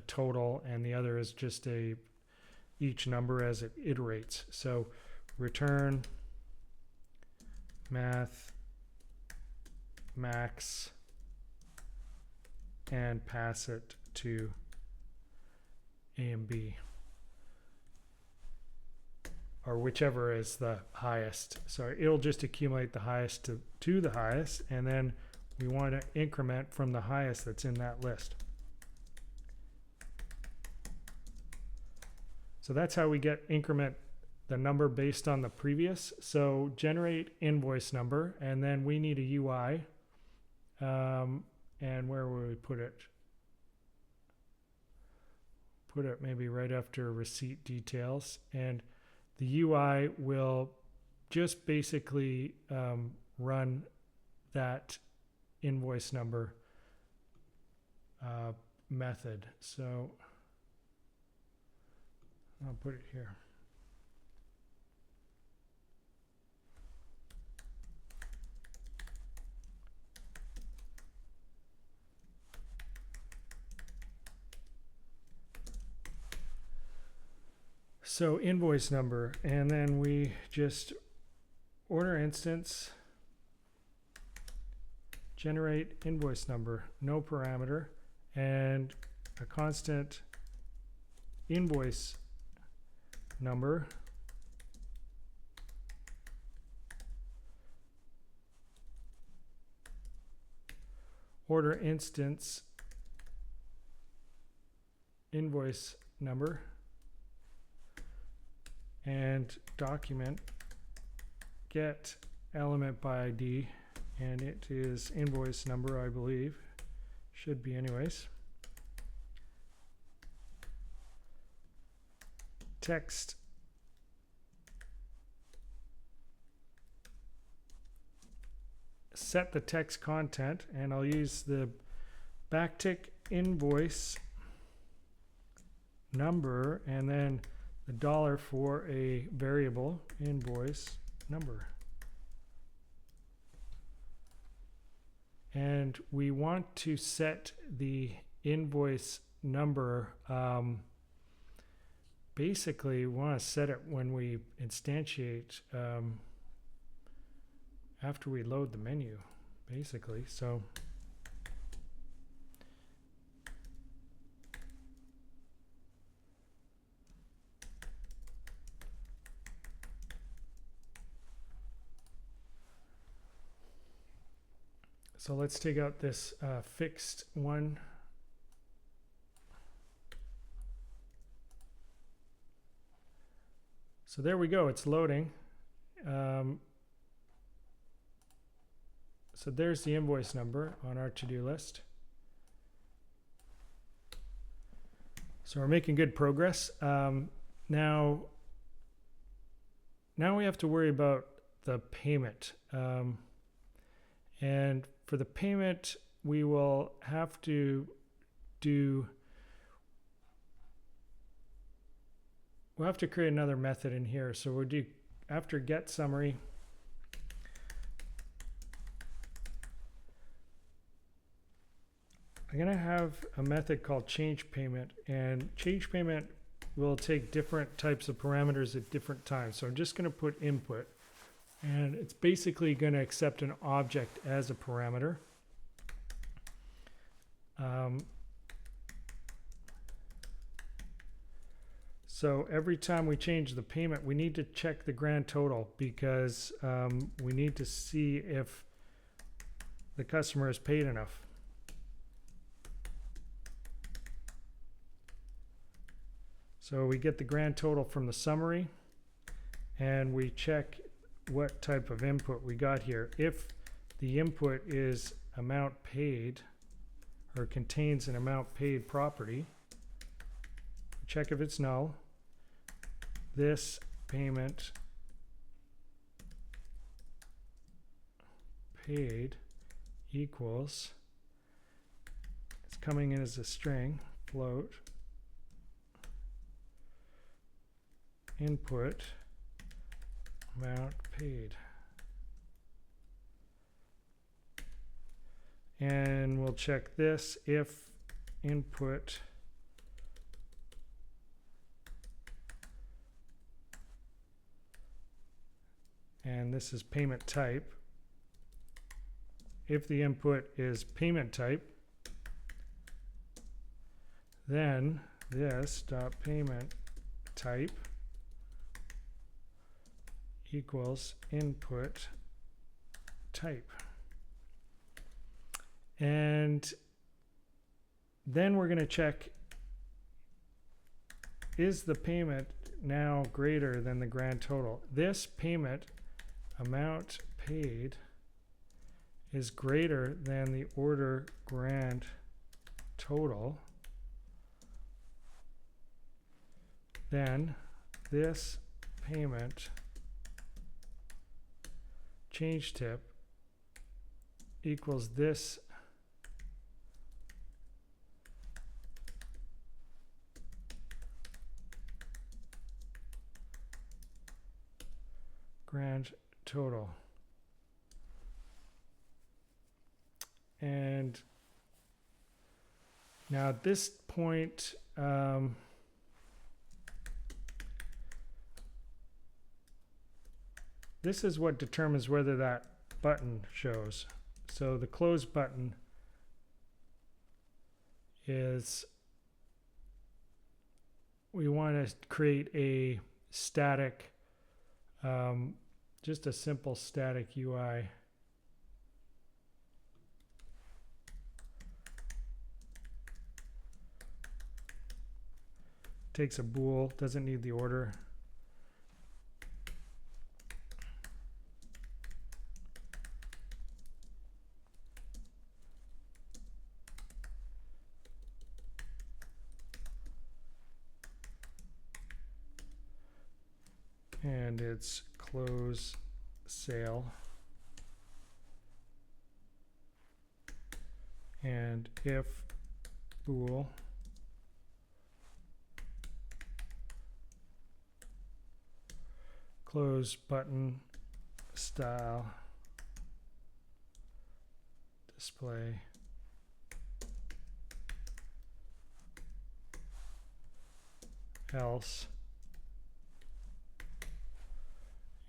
total and the other is just each number as it iterates. So return math max and pass it to A and B, or whichever is the highest. So it'll just accumulate the highest to the highest, and then we want to increment from the highest that's in that list. So that's how we increment the number based on the previous. So generate invoice number, and then we need a UI. And where will we put it? Put it maybe right after receipt details. And the UI will just basically run that invoice number method. So I'll put it here. So invoice number, and then we just order instance, generate invoice number, no parameter, and a constant invoice number. Order instance invoice number, and document get element by ID, and it is invoice number, I believe. Should be anyways. Text set the text content, and I'll use the backtick invoice number and then the dollar for a variable invoice number. And we want to set the invoice number, basically we want to set it when we instantiate, after we load the menu, basically. So let's take out this fixed one. So there we go, it's loading. So there's the invoice number on our to-do list. So we're making good progress. Now we have to worry about the payment. And for the payment, we will have to we'll have to create another method in here. So we'll do, after get summary, I'm going to have a method called change payment, and change payment will take different types of parameters at different times. So I'm just going to put input, and it's basically going to accept an object as a parameter. So every time we change the payment, we need to check the grand total, because we need to see if the customer has paid enough. So we get the grand total from the summary, and we check what type of input we got here. If the input is amount paid, or contains an amount paid property, check if it's null. This payment paid equals, it's coming in as a string, float, input, amount paid. And we'll check this if input and this is payment type. If the input is payment type, then this dot payment type equals input type. And then we're going to check, is the payment now greater than the grand total? This payment amount paid is greater than the order grand total. Then this payment change tip equals this grand total. And now at this point, this is what determines whether that button shows. So the close button is, we want to create a static, just a simple static UI. Takes a bool, doesn't need the order. And it's close sale. And if bool close button style display else,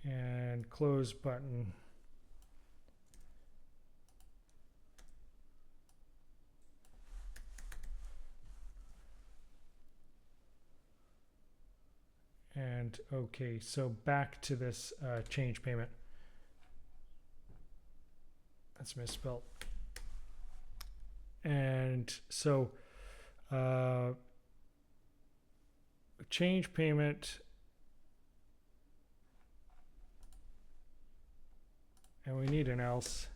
and close button and okay. So back to this change payment. That's misspelled. And so change payment, and we need an else.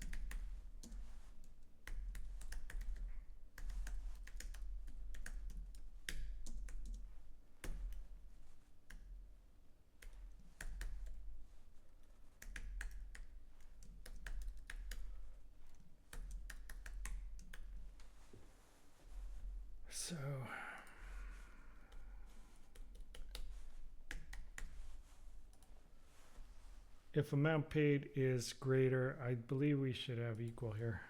So if amount paid is greater, I believe we should have equal here.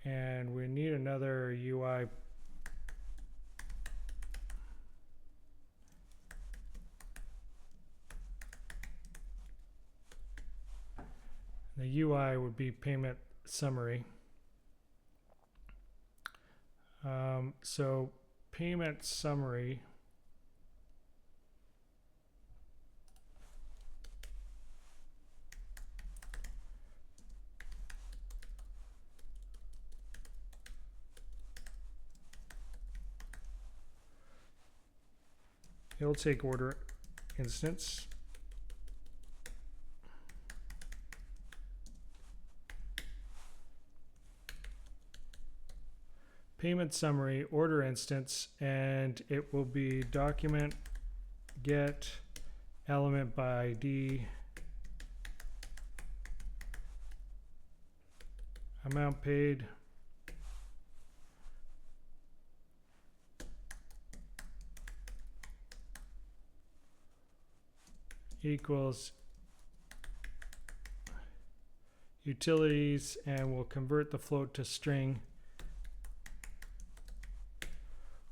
And we need another UI. The UI would be payment summary. So payment summary it'll take order instance, payment summary, order instance, and it will be document get element by ID, amount paid, equals utilities, and we'll convert the float to string.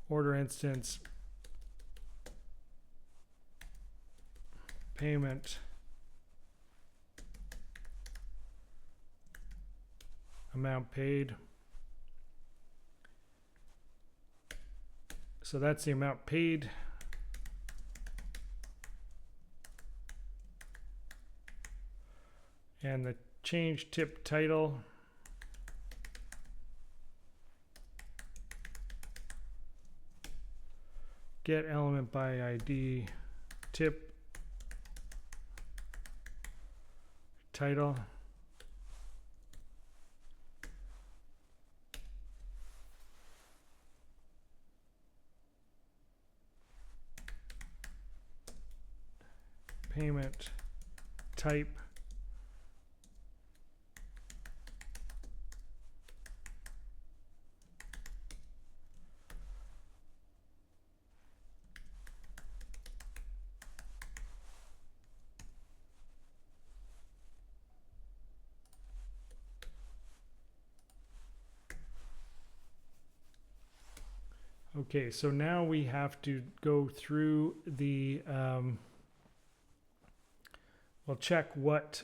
Order instance payment amount paid. So that's the amount paid. And the change tip title, get element by ID tip title, payment type, okay, so now we have to go through the, we'll check what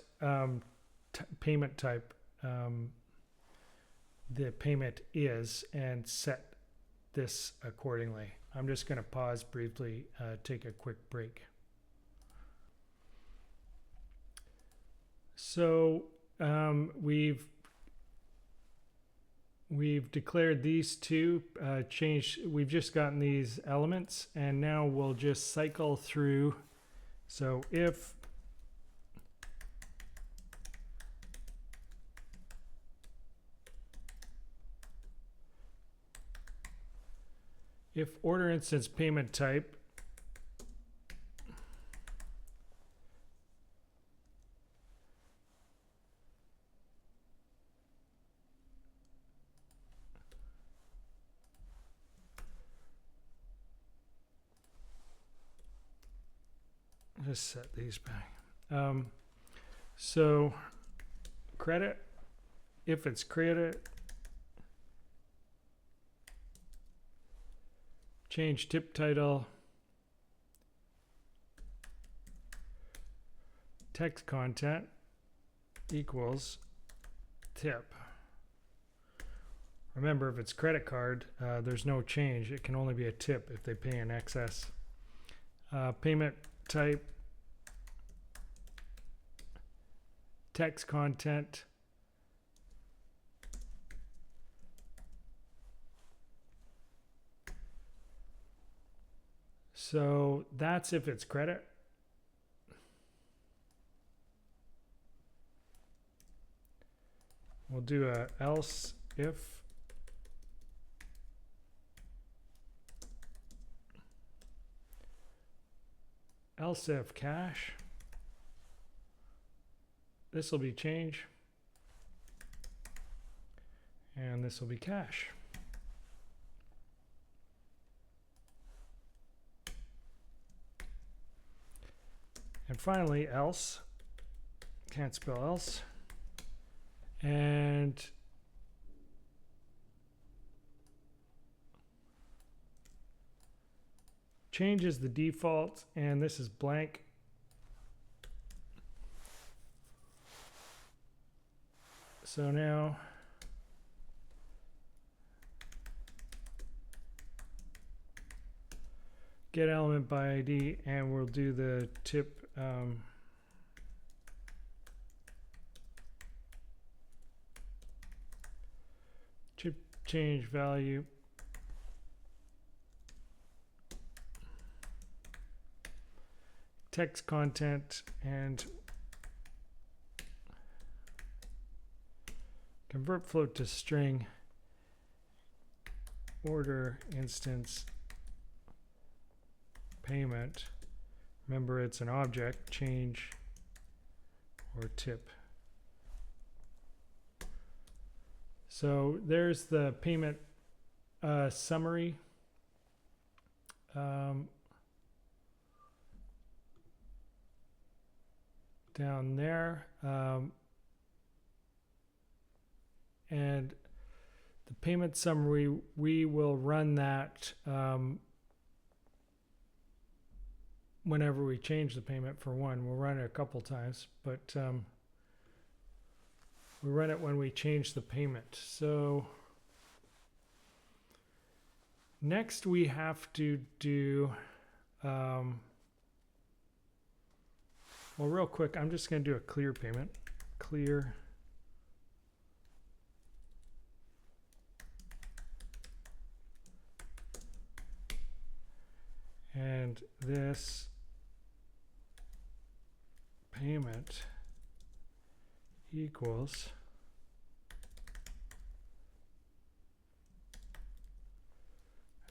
payment type the payment is and set this accordingly. I'm just going to pause briefly, take a quick break. So we've declared these two, we've just gotten these elements, and now we'll just cycle through. So if order instance payment type just set these back. So credit, if it's credit, change tip title, text content equals tip. Remember, if it's credit card, there's no change. It can only be a tip if they pay in excess. Payment type, text content, so that's if it's credit. We'll do a else if cash. This will be change, and this will be cash. And finally, else, can't spell else, and changes the default, and this is blank. So now get element by ID, and we'll do the tip tip change value, text content, and convert float to string, order instance payment Remember, it's an object, change or tip. So there's the payment summary. Down there. And the payment summary, we will run that whenever we change the payment. For one, we'll run it a couple times, but we run it when we change the payment. So next we have to do, well, real quick, I'm just going to do a clear payment. Clear. And this payment equals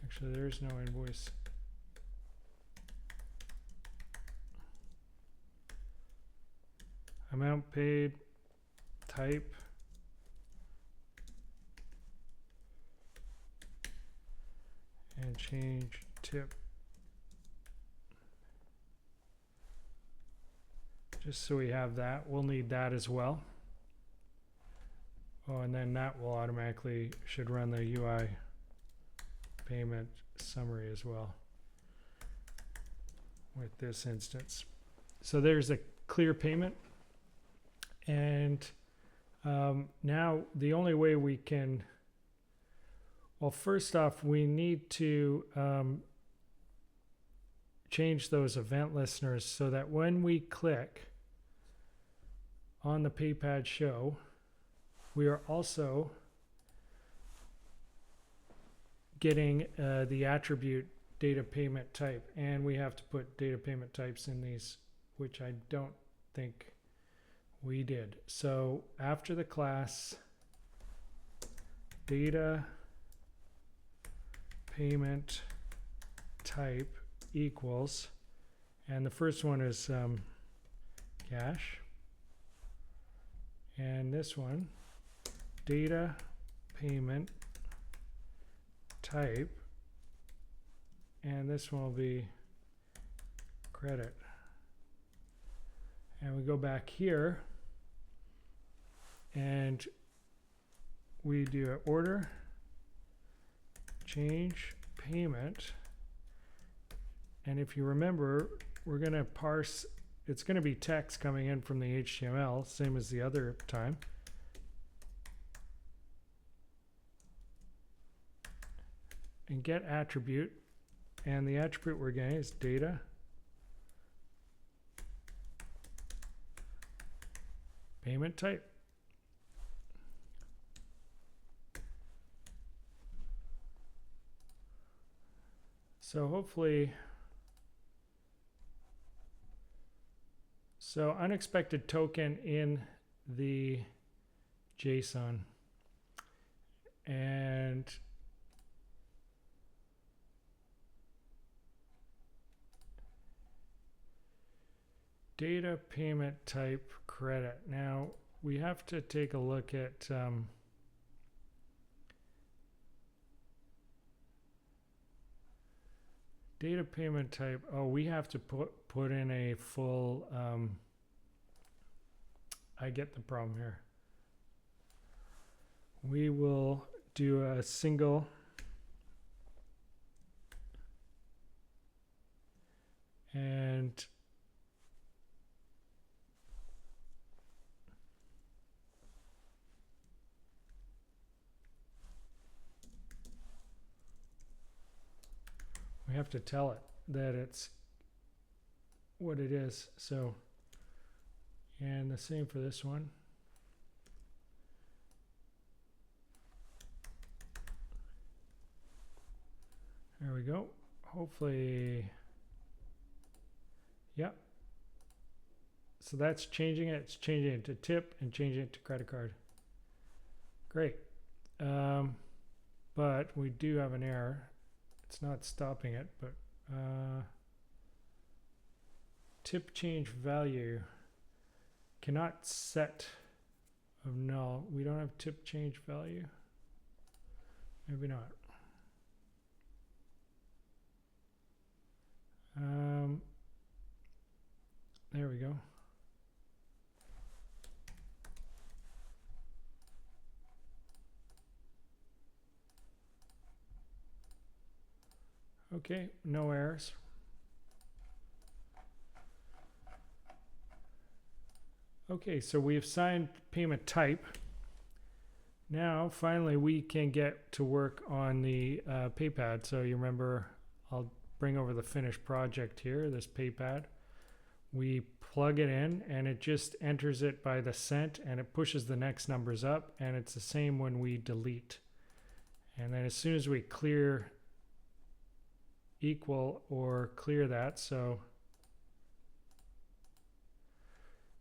actually there's no invoice. Amount paid, type, and change tip. Just so we have that, we'll need that as well. Oh, and then that will automatically should run the UI payment summary as well with this instance. So there's a clear payment. And now the only way we can, well, first off, we need to change those event listeners so that when we click on the PayPad show, we are also getting the attribute data payment type, and we have to put data payment types in these, which I don't think we did. So after the class data payment type equals, and the first one is cash, and this one data payment type, and this one will be credit. And we go back here and we do an order, change payment, and if you remember, we're going to parse, it's going to be text coming in from the HTML, same as the other time. And get attribute, and the attribute we're getting is data payment type. So hopefully, so unexpected token in the JSON, and data payment type credit. Now we have to take a look at data payment type. Oh, we have to put in a full, I get the problem here. We will do a single and we have to tell it that it's what it is. So, and the same for this one. There we go. Hopefully, yep. So that's changing it. It's changing it to tip and changing it to credit card. Great. But we do have an error. It's not stopping it, but tip change value cannot set of null. We don't have tip change value. Maybe not. There we go. Okay, no errors. Okay, so we have signed payment type. Now, finally, we can get to work on the PayPad. So you remember, I'll bring over the finished project here, this PayPad. We plug it in, and it just enters it by the cent, and it pushes the next numbers up, and it's the same when we delete. And then as soon as we clear equal or clear that, so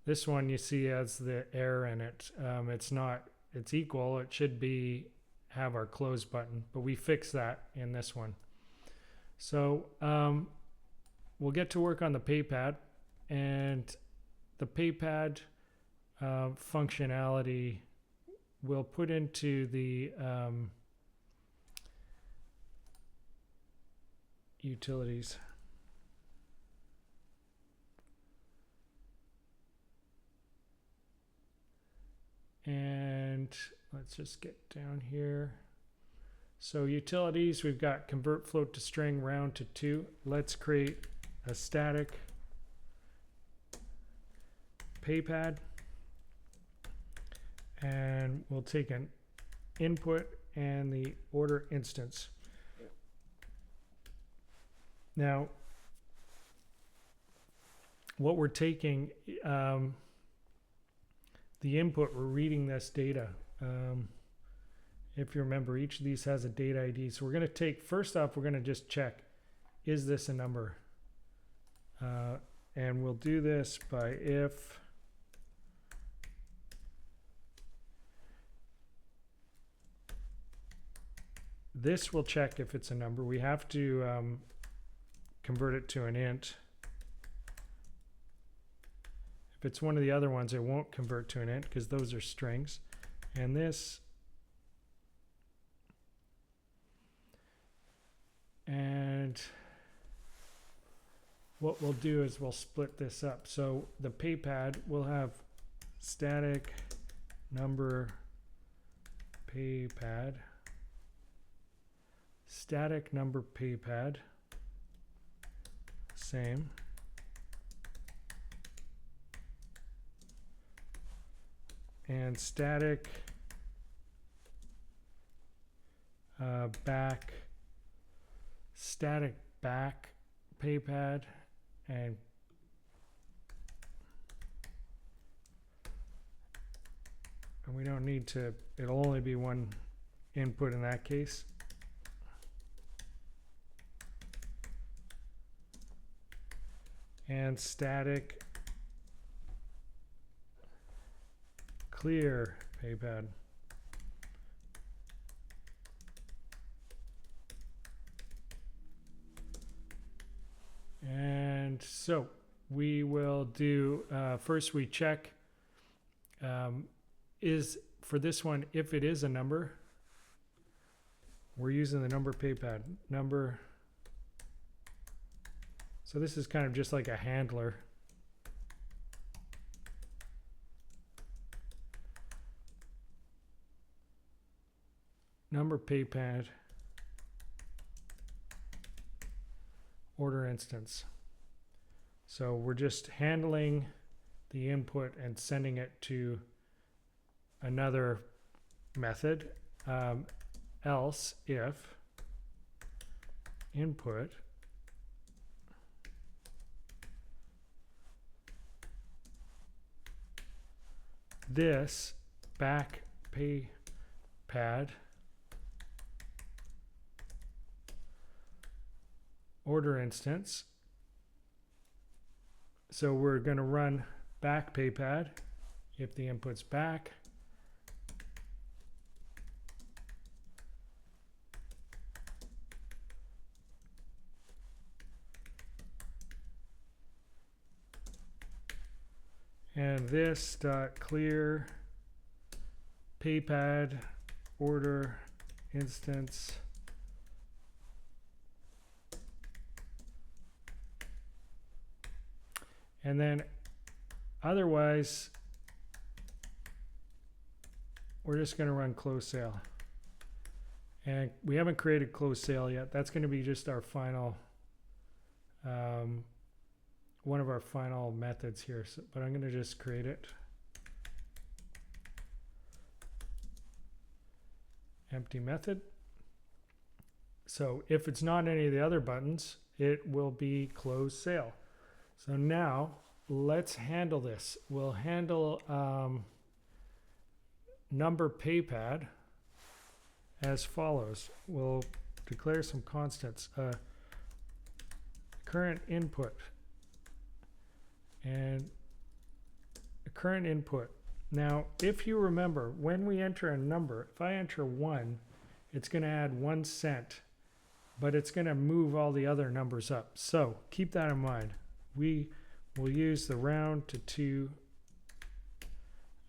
this one you see has the error in it. It's not, it's equal, it should be have our close button, but we fix that in this one. So we'll get to work on the PayPad, and the PayPad functionality we'll put into the utilities. And let's just get down here. So utilities, we've got convert float to string, round to 2. Let's create a static PayPad, and we'll take an input and the order instance. Now, what we're taking, the input, we're reading this data. If you remember, each of these has a data ID. So we're going to take, first off, we're going to just check, is this a number? And we'll do this by if this will check if it's a number. We have to convert it to an int. If it's one of the other ones, it won't convert to an int because those are strings. And this, and what we'll do is we'll split this up. So the PayPad will have static number PayPad, static number PayPad, same. And static back, static back PayPad, and we don't need to, it'll only be one input in that case. And static clear PayPad. And so we will do, first we check, is for this one, if it is a number, we're using the number PayPad, number. So this is kind of just like a handler. Number PayPad, order instance. So we're just handling the input and sending it to another method, else if input this back PayPad order instance. So we're going to run back PayPad if the input's back. and this dot clear paypad order instance and then otherwise we're just going to run close sale, and we haven't created close sale yet. That's going to be just our final one of our final methods here, so, but I'm going to just create it. Empty method. So if it's not any of the other buttons, it will be close sale. So now let's handle this. We'll handle number paypad as follows. We'll declare some constants. Current input and current input. Now, if you remember, when we enter a number, if I enter 1, it's going to add 1 cent, but it's going to move all the other numbers up. So keep that in mind. We will use the round to 2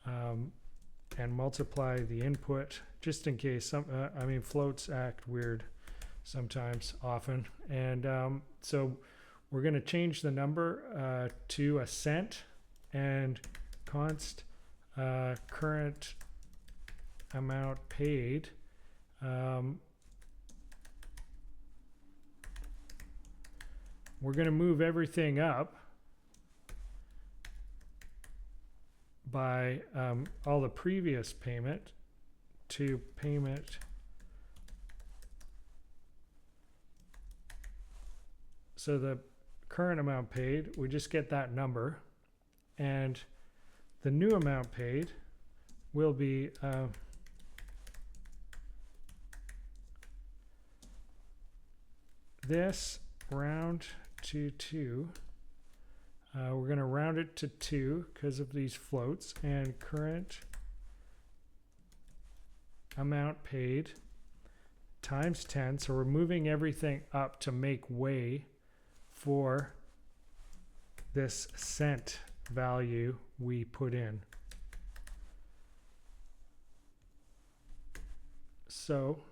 and multiply the input just in case some, I mean, floats act weird sometimes, often. And so we're going to change the number to a cent and const current amount paid. We're going to move everything up by all the previous payment to payment so the current amount paid, we just get that number, and the new amount paid will be this round to 2. We're going to round it to 2 because of these floats, and current amount paid times 10. So we're moving everything up to make way for this cent value we put in. So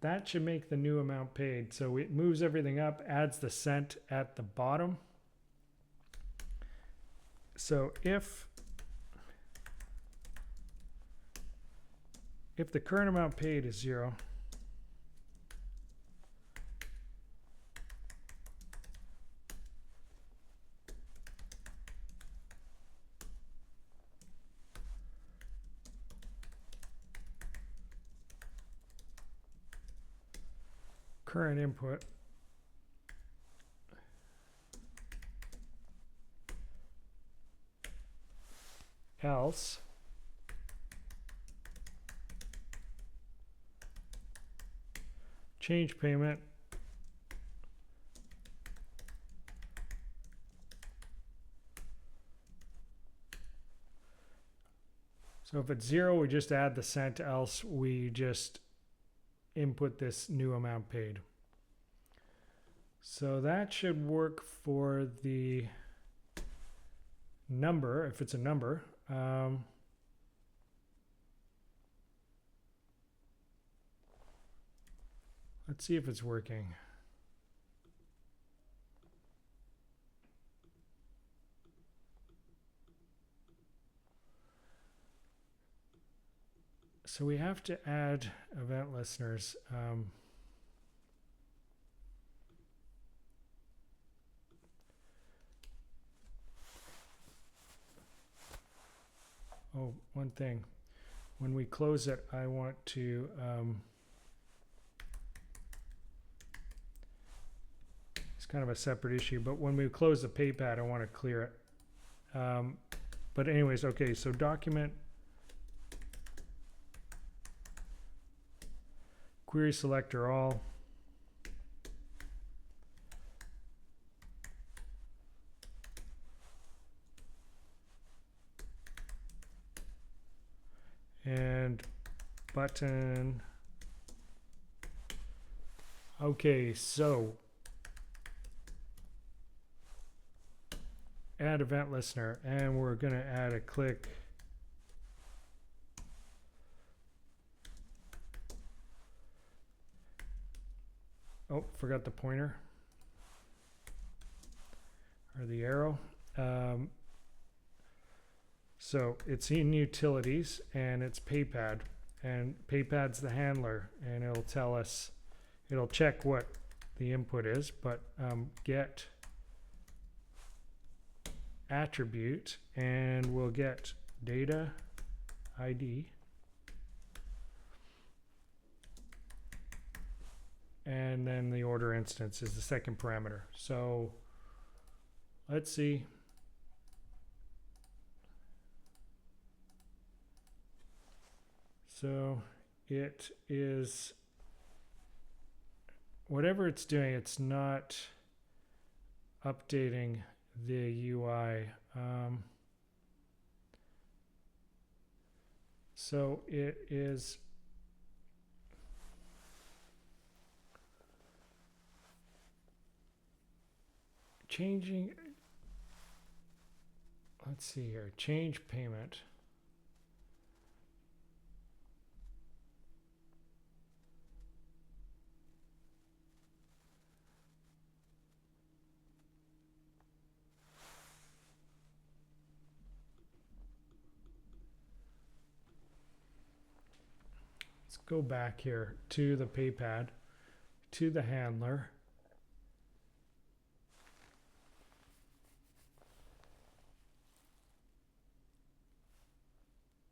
that should make the new amount paid. So it moves everything up, adds the cent at the bottom. So if the current amount paid is 0, current input else change payment so if it's 0 we just add the cent, else we just input this new amount paid. So that should work for the number, if it's a number. Let's see if it's working. So we have to add event listeners. Oh, one thing. When we close it, I want to it's kind of a separate issue, but when we close the paypad, I want to clear it. But anyways, okay, so document query selector all. And button. Okay, so add event listener, and we're going to add a click. Oh, forgot the pointer or the arrow. So it's in utilities and it's PayPad, and PayPad's the handler, and it'll tell us, it'll check what the input is, but get attribute, and we'll get data ID, and then the order instance is the second parameter. So let's see. So it is, whatever it's doing, it's not updating the UI. So it is changing. Let's see here, change payment. Let's go back here to the PayPad, to the handler.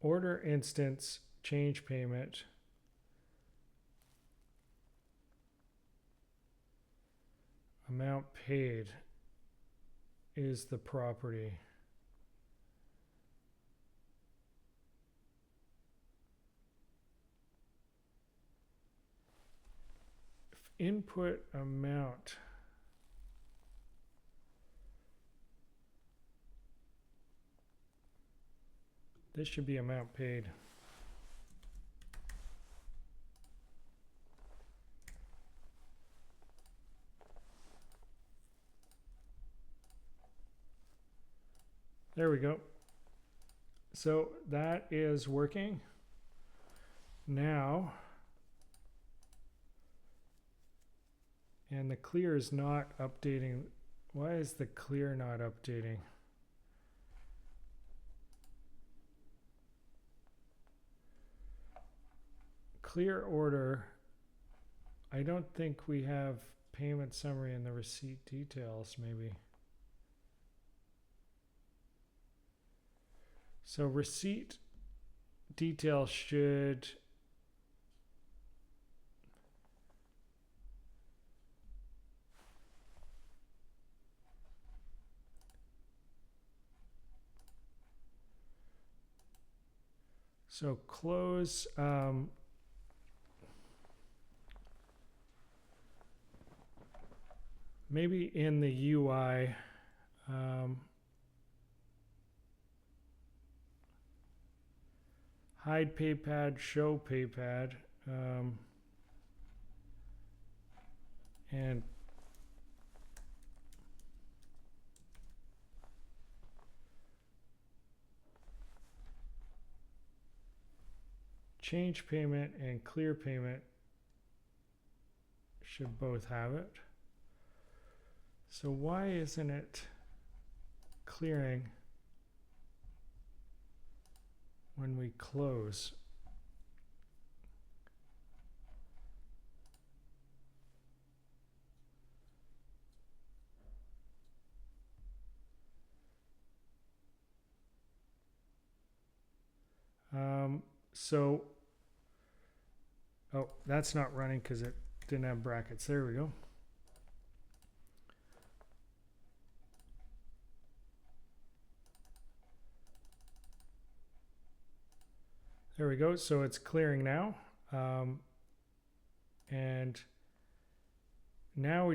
Order instance, change payment. Amount paid is the property. Input amount. This should be amount paid. There we go. So that is working. Now, and the clear is not updating. Why is the clear not updating? Clear order. I don't think we have payment summary in the receipt details, maybe. So receipt detail should so close maybe in the UI hide PayPad, show PayPad, and change payment and clear payment should both have it. So why isn't it clearing when we close? Oh, that's not running because it didn't have brackets. There we go. There we go. So it's clearing now. And now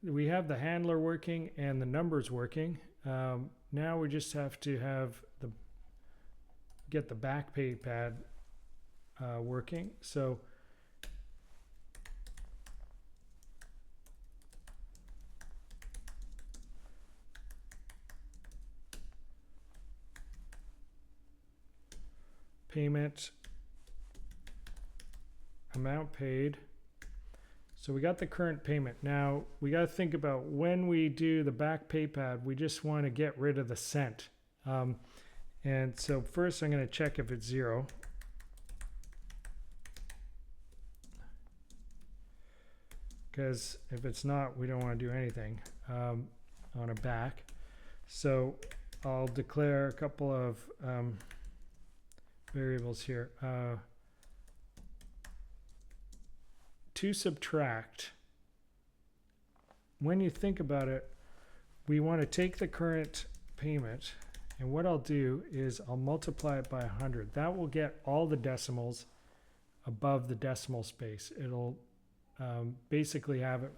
we have the handler working and the numbers working. Now we just have to have get the back PayPad working. So payment, amount paid. So we got the current payment. Now we got to think about when we do the back pay pad, we just want to get rid of the cent. And so first I'm going to check if it's 0. Because if it's not, we don't want to do anything on a back. So I'll declare a couple of variables here. To subtract, when you think about it, we want to take the current payment, and what I'll do is I'll multiply it by 100. That will get all the decimals above the decimal space. It'll basically have it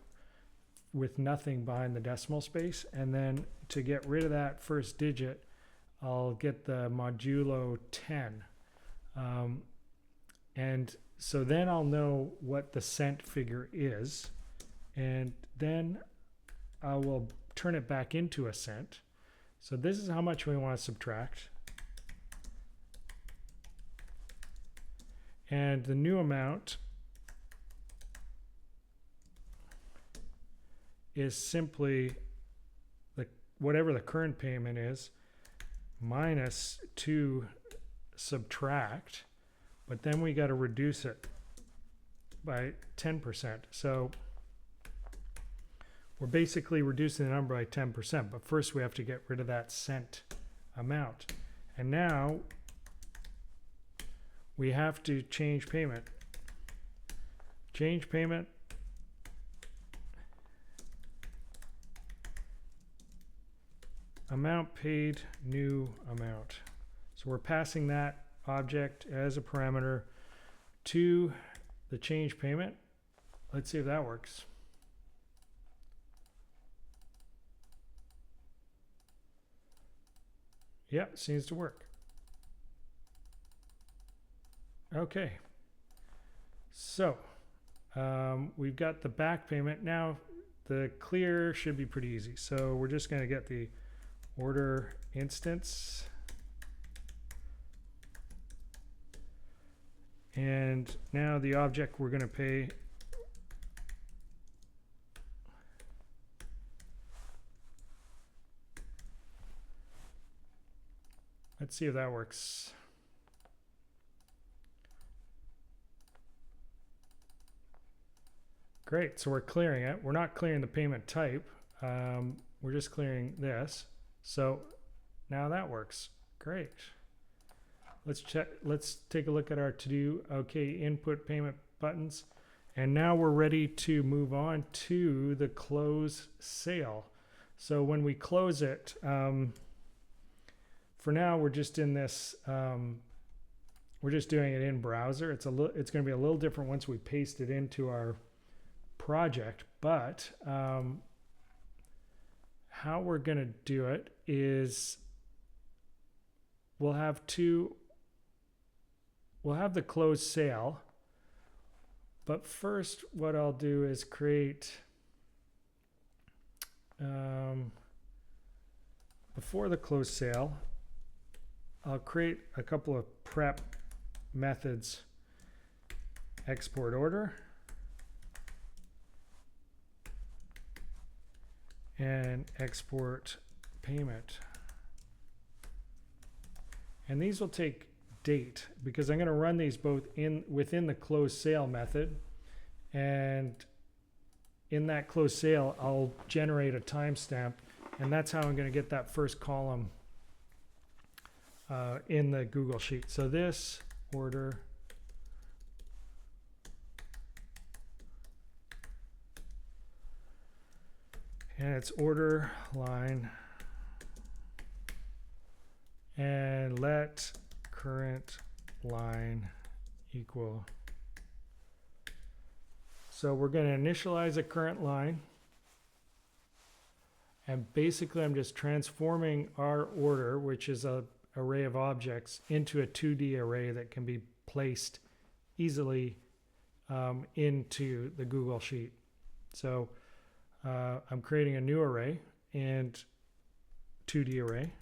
with nothing behind the decimal space, and then to get rid of that first digit, I'll get the modulo 10. And so then I'll know what the cent figure is, and then I will turn it back into a cent. So this is how much we want to subtract. And the new amount is simply whatever the current payment is minus 2 subtract, but then we got to reduce it by 10%. So we're basically reducing the number by 10%, but first we have to get rid of that cent amount. And now we have to change payment. Change payment. Amount paid, new amount. So we're passing that object as a parameter to the change payment. Let's see if that works. Yep, seems to work. Okay. So we've got the back payment. Now the clear should be pretty easy. So we're just going to get the order instance, and now the object we're going to pay let's see if that works. Great, so we're clearing it. We're not clearing the payment type, we're just clearing this. So now that works. Great. Let's check. Let's take a look at our to-do. Okay, input payment buttons. And now we're ready to move on to the close sale. So when we close it, for now we're just in this, we're just doing it in browser. It's going to be a little different once we paste it into our project, but how we're going to do it is we'll have the closed sale, but first what I'll do is create before the closed sale, I'll create a couple of prep methods. Export order and export payment. And these will take date because I'm going to run these both within the closed sale method, and in that closed sale I'll generate a timestamp, and that's how I'm going to get that first column in the Google Sheet. So this order and it's order line, and let current line equal. So we're going to initialize a current line, and basically I'm just transforming our order, which is a array of objects, into a 2D array that can be placed easily into the Google Sheet. So I'm creating a new array and 2D array.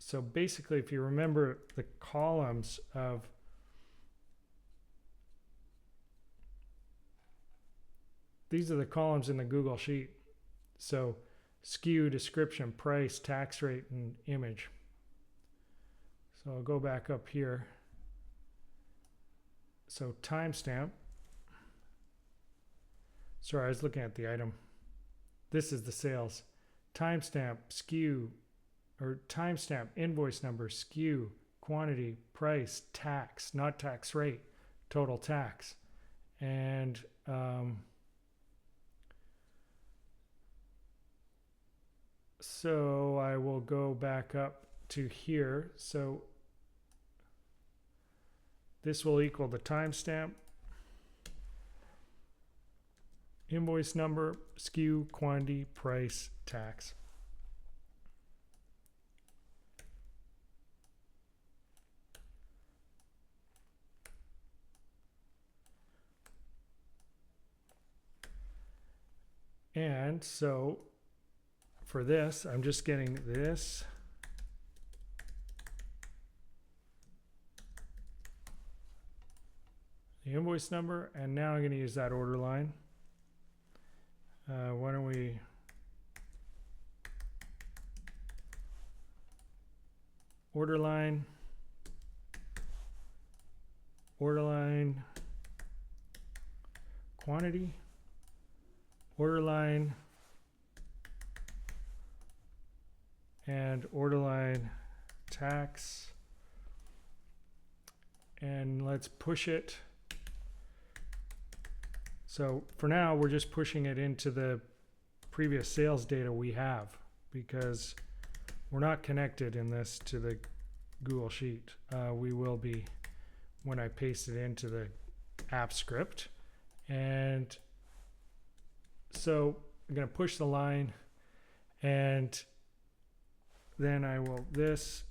So basically, if you remember the columns of these are the columns in the Google Sheet. So SKU, description, price, tax rate, and image. So I'll go back up here. So timestamp. Sorry, I was looking at the item. This is the sales. Timestamp, SKU, or timestamp, invoice number, SKU, quantity, price, tax, not tax rate, total tax. And so I will go back up to here. So this will equal the timestamp, invoice number, SKU, quantity, price, tax. And so for this, I'm just getting this. The invoice number, and now I'm going to use that order line. Why don't we order line, quantity, order line, and order line tax, and let's push it. So for now, we're just pushing it into the previous sales data we have because we're not connected in this to the Google Sheet. We will be when I paste it into the app script. And so I'm going to push the line, and then I will this.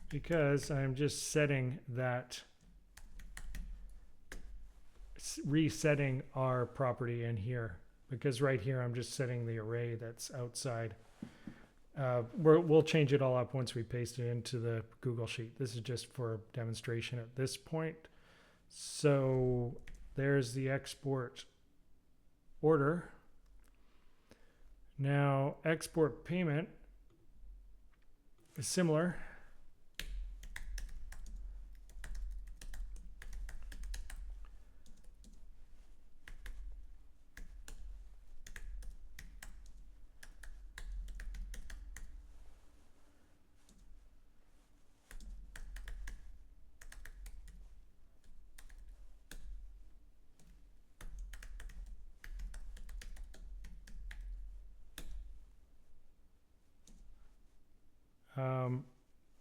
Because I'm just setting that, resetting our property in here. Because right here, I'm just setting the array that's outside. We'll change it all up once we paste it into the Google Sheet. This is just for demonstration at this point. So there's the export order. Now, export payment is similar.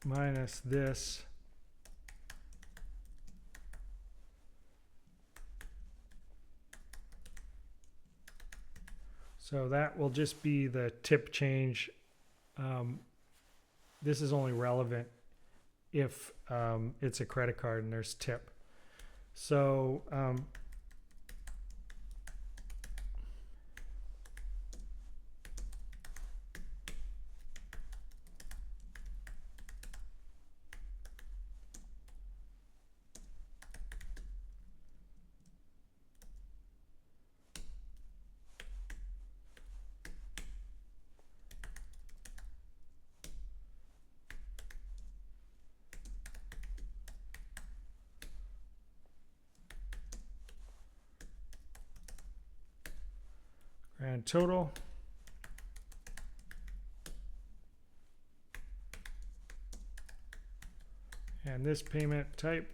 Minus this. So that will just be the tip change. This is only relevant if it's a credit card and there's tip. So grand total. And this payment type.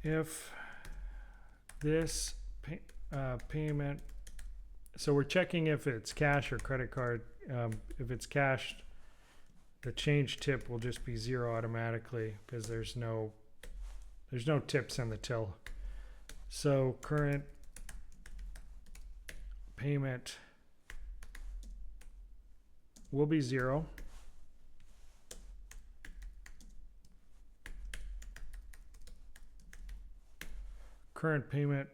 If this payment, so we're checking if it's cash or credit card. If it's cash, the change tip will just be 0 automatically because there's no tips in the till. So current payment will be 0. current payment.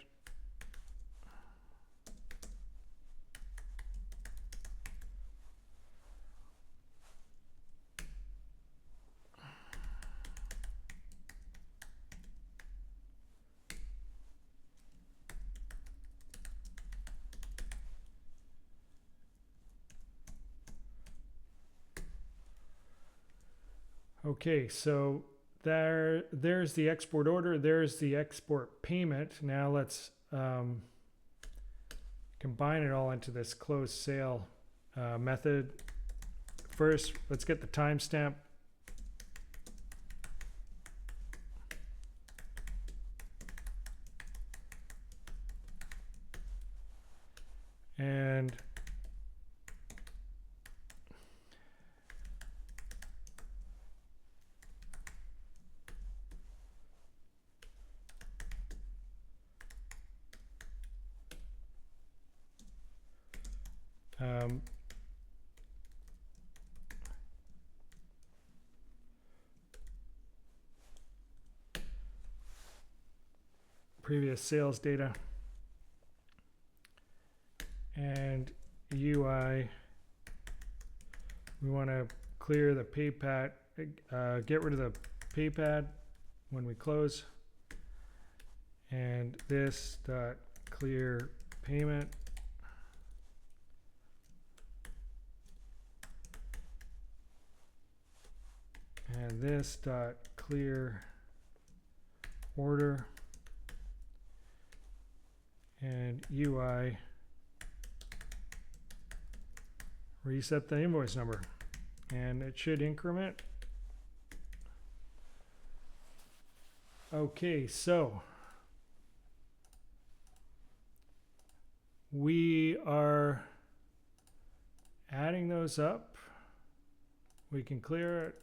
Okay, so there's the export order, there's the export payment. Now let's combine it all into this closed sale method. First, let's get the timestamp. And previous sales data, and UI, we want to clear the paypad, get rid of the paypad when we close, and this dot clear payment, and this dot clear order, and UI reset the invoice number, and it should increment. Okay, so we are adding those up. We can clear it.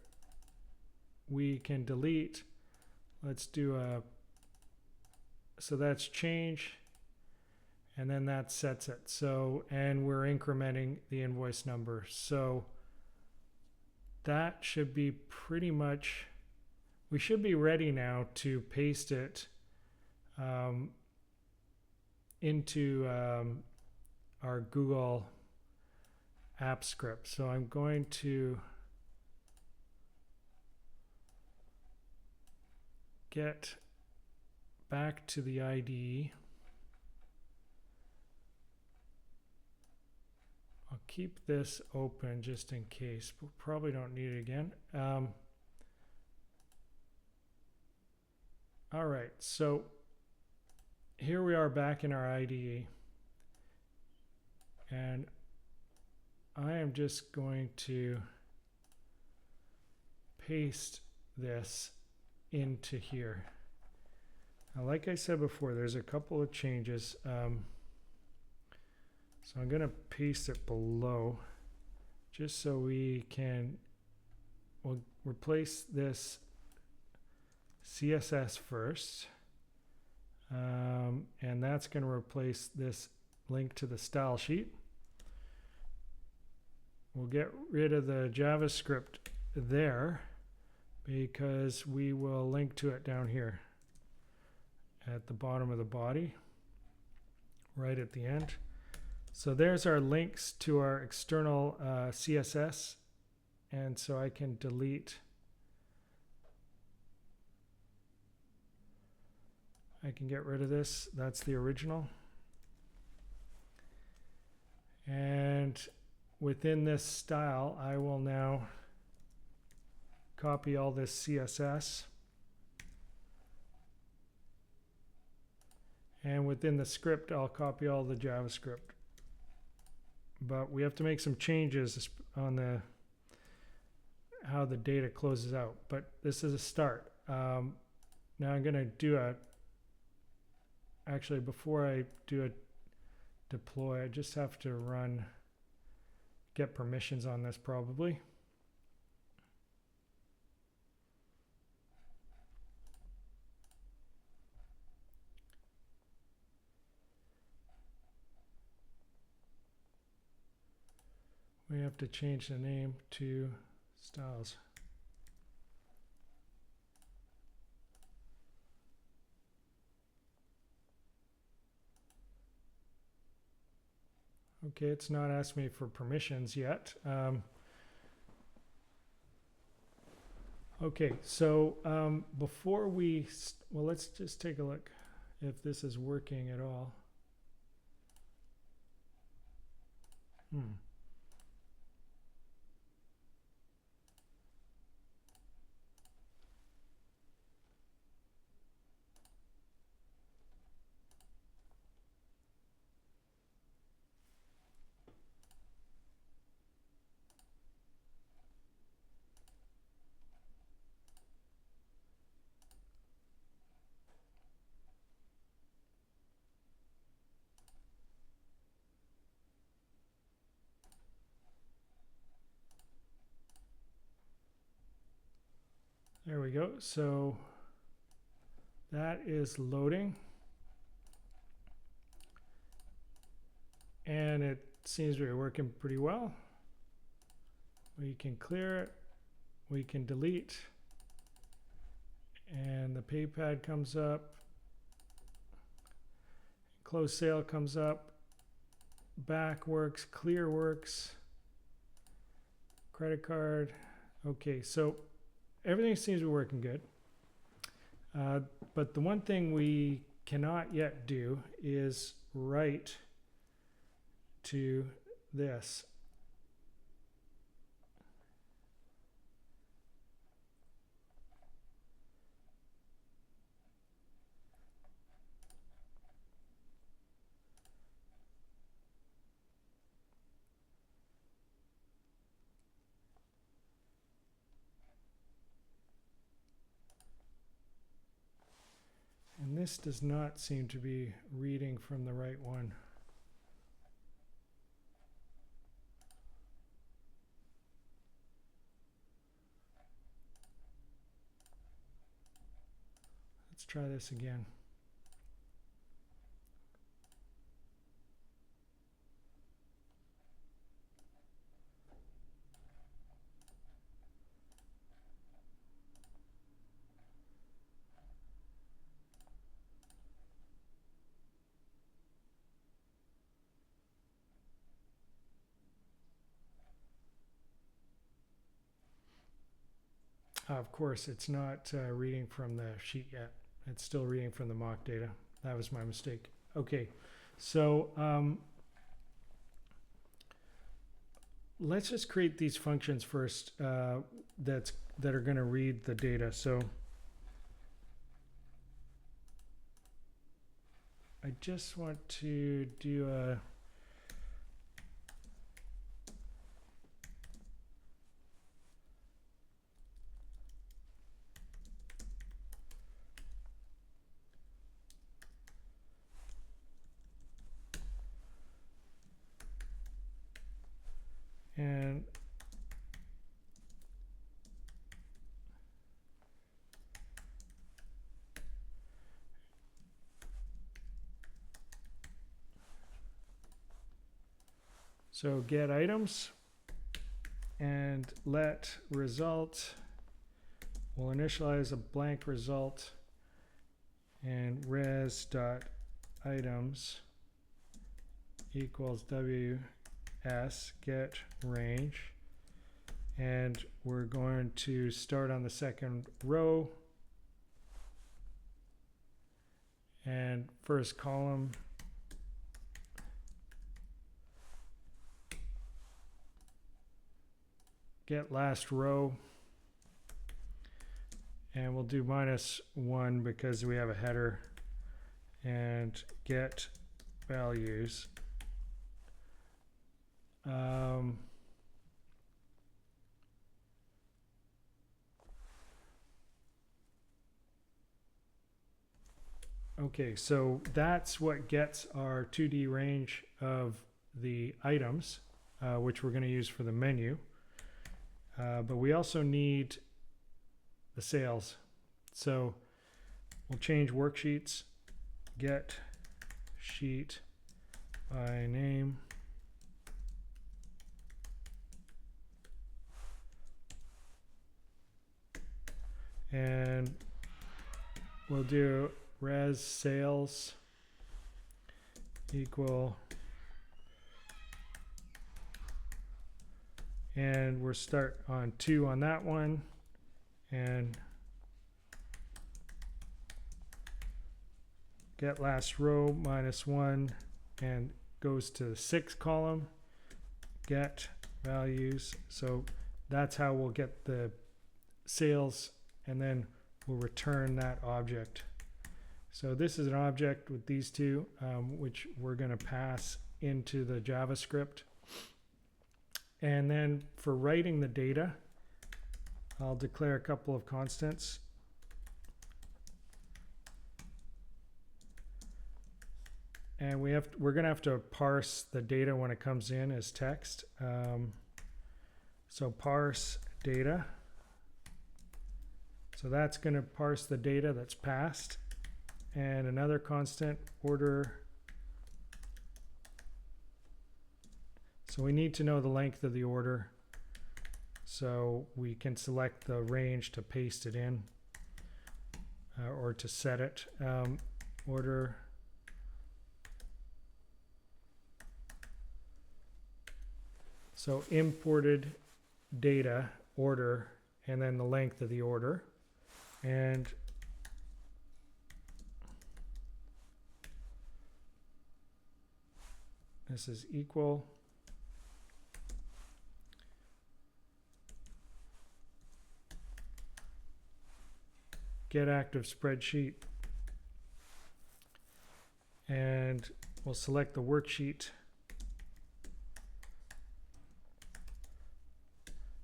We can delete. Let's do so that's change, and then that sets it. So, and we're incrementing the invoice number. So that should be pretty much, we should be ready now to paste it into our Google app script. So I'm going to get back to the IDE. I'll keep this open just in case, but probably don't need it again. All right, so here we are back in our IDE, and I am just going to paste this into here. Now, like I said before, there's a couple of changes. So I'm going to paste it below just so we'll replace this CSS first. And that's going to replace this link to the style sheet. We'll get rid of the JavaScript there because we will link to it down here at the bottom of the body, right at the end. So there's our links to our external CSS, and so I can delete. I can get rid of this. That's the original. And within this style, I will now copy all this CSS. And within the script, I'll copy all the JavaScript. But we have to make some changes on how the data closes out. But this is a start. Now I'm going to do actually before I do a deploy, I just have to get permissions on this probably. We have to change the name to styles. Okay, it's not asking me for permissions yet. Okay, so before we, well, let's just take a look if this is working at all. There we go. So that is loading. And it seems to be working pretty well. We can clear it. We can delete. And the pay pad comes up. Close sale comes up. Back works. Clear works. Credit card. Okay, so everything seems to be working good. But the one thing we cannot yet do is write to this. And this does not seem to be reading from the right one. Let's try this again. Of course, it's not reading from the sheet yet. It's still reading from the mock data. That was my mistake. Okay, so let's just create these functions first that are going to read the data. So I just want to do a and so get items and let result, we'll initialize a blank result and res dot items equals ws get range, and we're going to start on the second row and first column get last row, and we'll do -1 because we have a header, and get values. Okay, so that's what gets our 2D range of the items, which we're going to use for the menu. But we also need the sales. So we'll change worksheets, get sheet by name. And we'll do res sales equal And we'll start on 2 on that one, and get last row -1, and goes to the 6th column, get values. So that's how we'll get the sales, and then we'll return that object. So this is an object with these two, which we're going to pass into the JavaScript. And then for writing the data, I'll declare a couple of constants. And we're going to have to parse the data when it comes in as text. So parse data. So that's going to parse the data that's passed. And another constant, order. So we need to know the length of the order, so we can select the range to paste it in, or to set it. Order. So imported data, order, and then the length of the order. And this is equal. Get active spreadsheet. And we'll select the worksheet.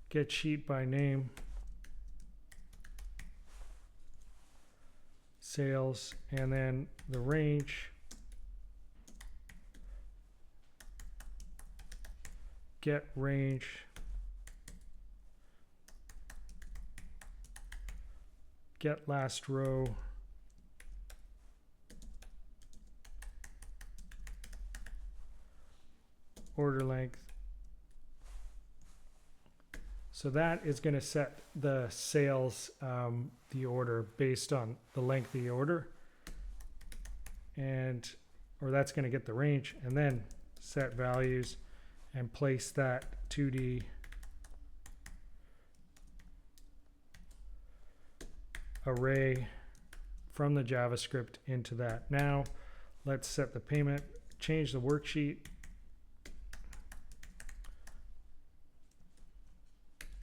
Get sheet by name. Sales, and then the range. Get range. Get last row. Order length. So that is going to set the sales, the order based on the length of the order, and or that's going to get the range, and then set values and place that 2D array from the JavaScript into that. Now let's set the payment, change the worksheet,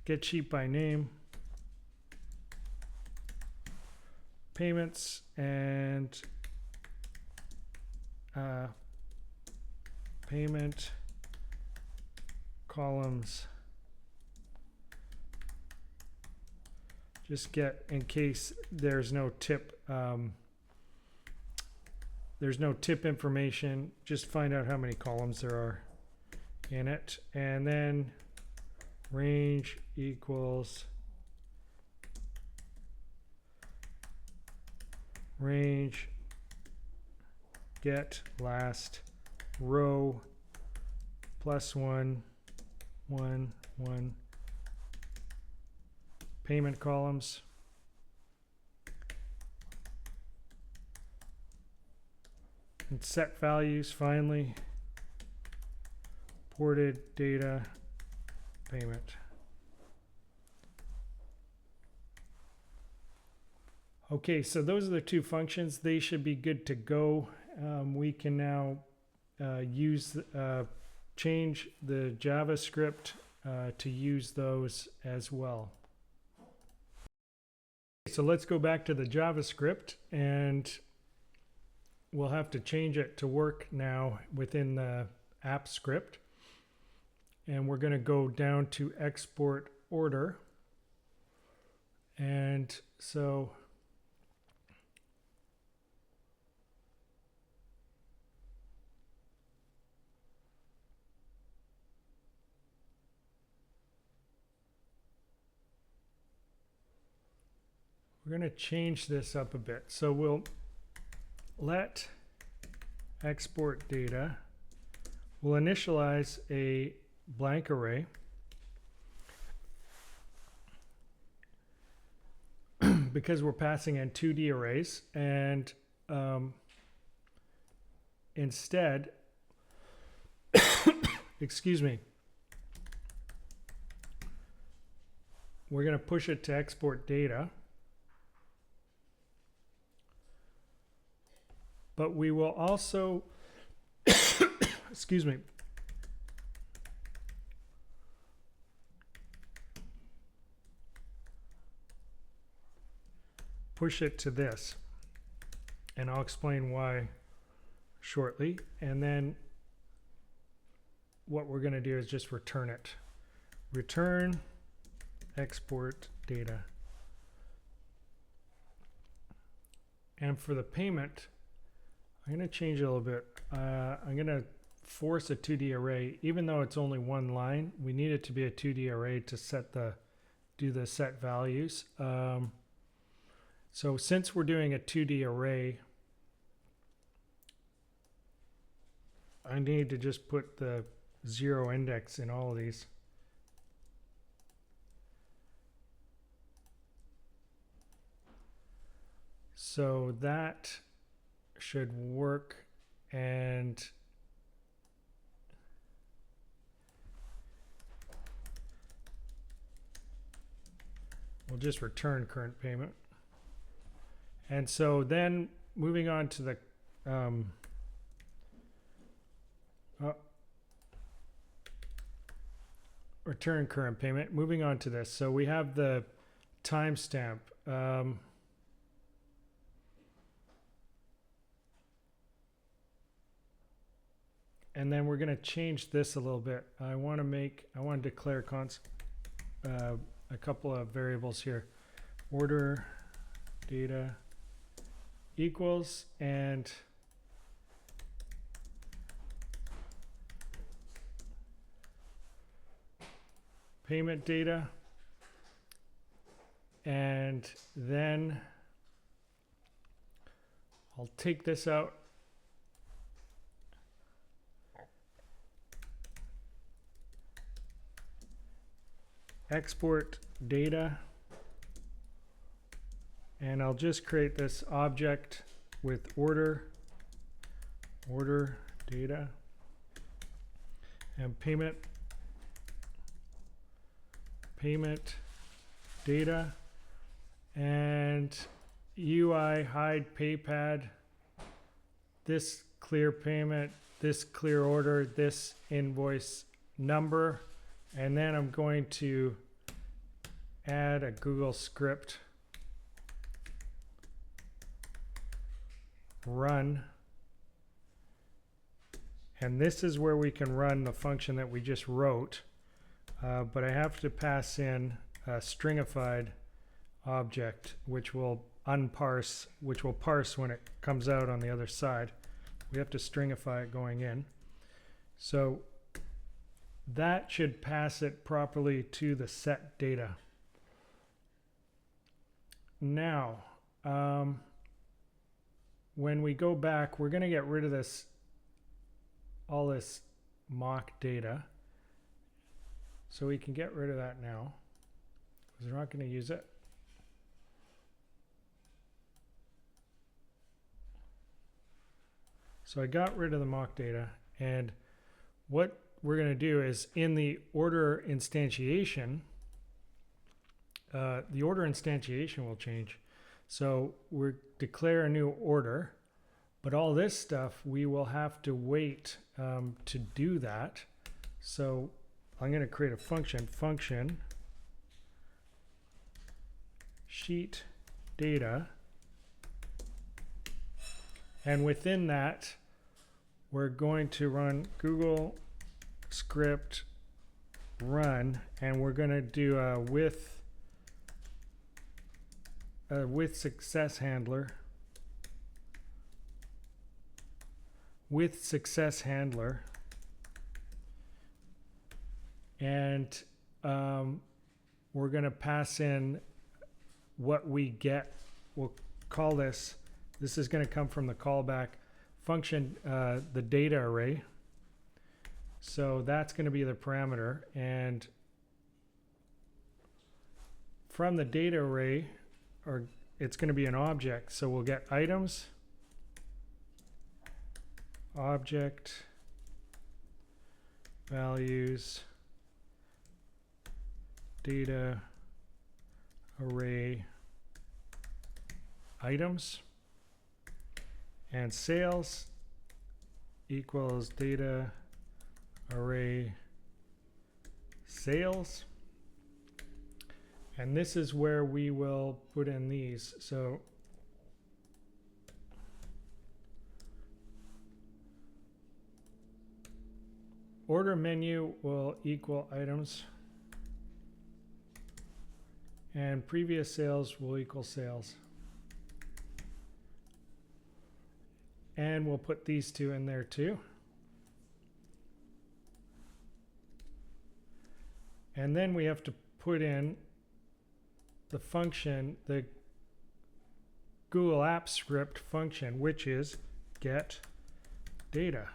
get sheet by name, payments, and payment columns. Just get, in case there's no tip, information, just find out how many columns there are in it, and then range equals range get last row +1 1 1 payment columns, and set values finally, ported data payment. Okay, so those are the two functions. They should be good to go. We can now change the JavaScript to use those as well. So let's go back to the JavaScript, and we'll have to change it to work now within the app script. And we're going to go down to export order. And so we're going to change this up a bit. So we'll let export data, we'll initialize a blank array because we're passing in 2D arrays, and instead excuse me, we're going to push it to export data. But we will also, excuse me, push it to this. And I'll explain why shortly. And then what we're going to do is just return it. Return export data. And for the payment, I'm going to change it a little bit. I'm going to force a 2D array. Even though it's only one line, we need it to be a 2D array to set do the set values. So since we're doing a 2D array, I need to just put the 0 index in all of these. So that should work, and we'll just return current payment. And so then moving on to the return current payment. Moving on to this. So we have the timestamp. And then we're going to change this a little bit. I want to declare a couple of variables here. Order data equals and payment data, and then I'll take this out. Export data, and I'll just create this object with order data and payment data, and UI hide paypad, this clear payment, this clear order, this invoice number, and then I'm going to add a Google script run, and this is where we can run the function that we just wrote, but I have to pass in a stringified object which will unparse, which will parse when it comes out on the other side. We have to stringify it going in, so that should pass it properly to the set data. Now when we go back, we're going to get rid of all this mock data, so we can get rid of that now because we're not going to use it. So I got rid of the mock data, and what we're going to do is in the order instantiation, the order instantiation will change. So we'll declare a new order, but all this stuff we will have to wait to do that. So I'm going to create a function sheet data, and within that we're going to run Google script run, and we're going to do a with success handler, and we're going to pass in what we get. We'll call this is going to come from the callback function, the data array. So that's going to be the parameter, and from the data array, or it's going to be an object, so we'll get items, object, values, data, array items, and sales equals data array sales. And this is where we will put in these. So order menu will equal items, and previous sales will equal sales. And we'll put these two in there too. And then we have to put in the function, the Google Apps script function, which is get data.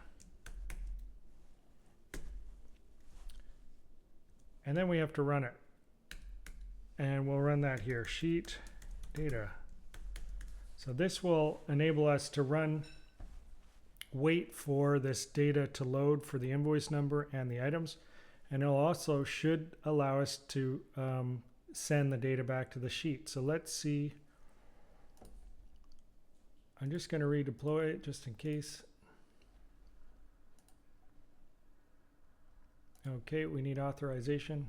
And then we have to run it. And we'll run that here, sheet data. So this will enable us to wait for this data to load for the invoice number and the items. And it'll also should allow us to send the data back to the sheet. So let's see. I'm just going to redeploy it just in case. Okay, we need authorization.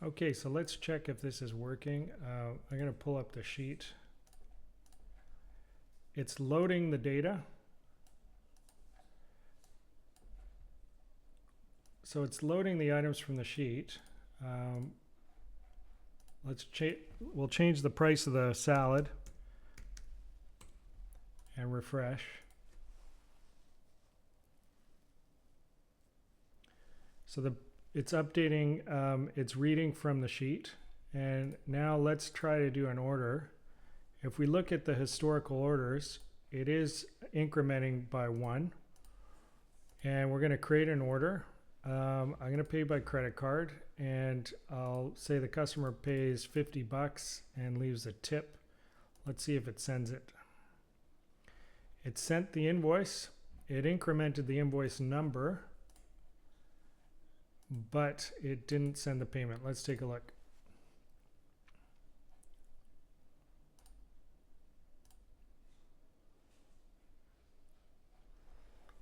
Okay, so let's check if this is working. I'm going to pull up the sheet. It's loading the data. So it's loading the items from the sheet. We'll change the price of the salad and refresh. So it's updating, it's reading from the sheet. And now let's try to do an order. If we look at the historical orders, it is incrementing by 1. And we're going to create an order. I'm going to pay by credit card, and I'll say the customer pays $50 and leaves a tip. Let's see if it sends it. It sent the invoice. It incremented the invoice number, but it didn't send the payment. Let's take a look.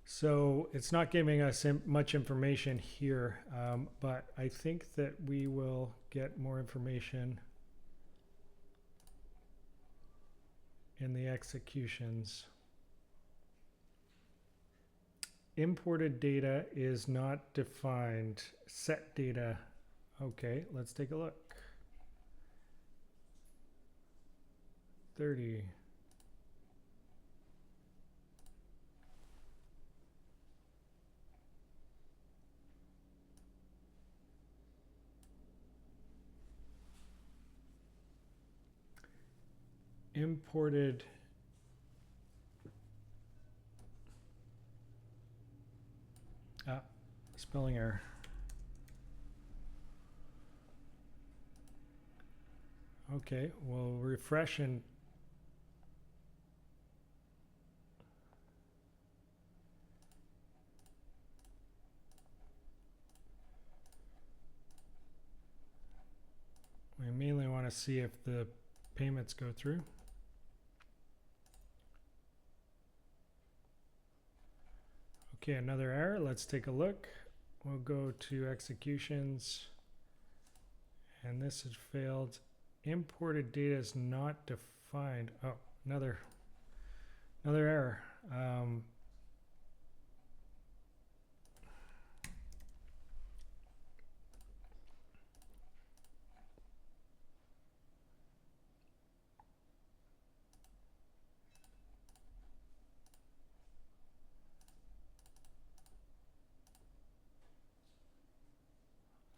So it's not giving us much information here, but I think that we will get more information in the executions. Imported data is not defined. Set data. Okay, let's take a look. 30. Imported spelling error. Okay, we'll refresh and we mainly want to see if the payments go through. Okay, another error. Let's take a look. We'll go to executions, and this has failed. Imported data is not defined. Oh, another error.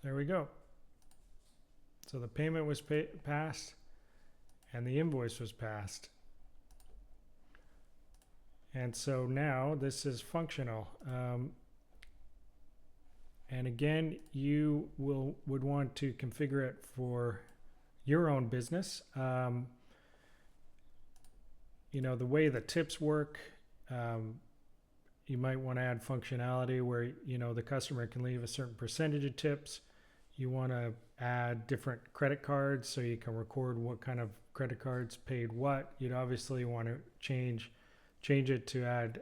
There we go. So the payment was passed, and the invoice was passed. And so now this is functional. And again, you would want to configure it for your own business. You know, the way the tips work, you might want to add functionality where, you know, the customer can leave a certain percentage of tips. You want to add different credit cards so you can record what kind of credit cards paid what. You'd obviously want to change it to add,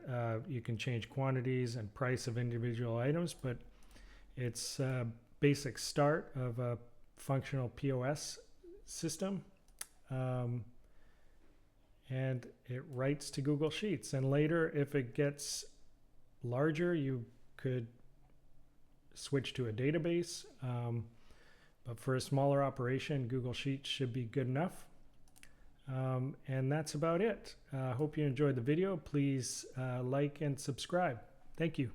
you can change quantities and price of individual items, but it's a basic start of a functional POS system. And it writes to Google Sheets. And later, if it gets larger, you could switch to a database. But for a smaller operation, Google Sheets should be good enough. And that's about it. Hope you enjoyed the video. Please like and subscribe. Thank you.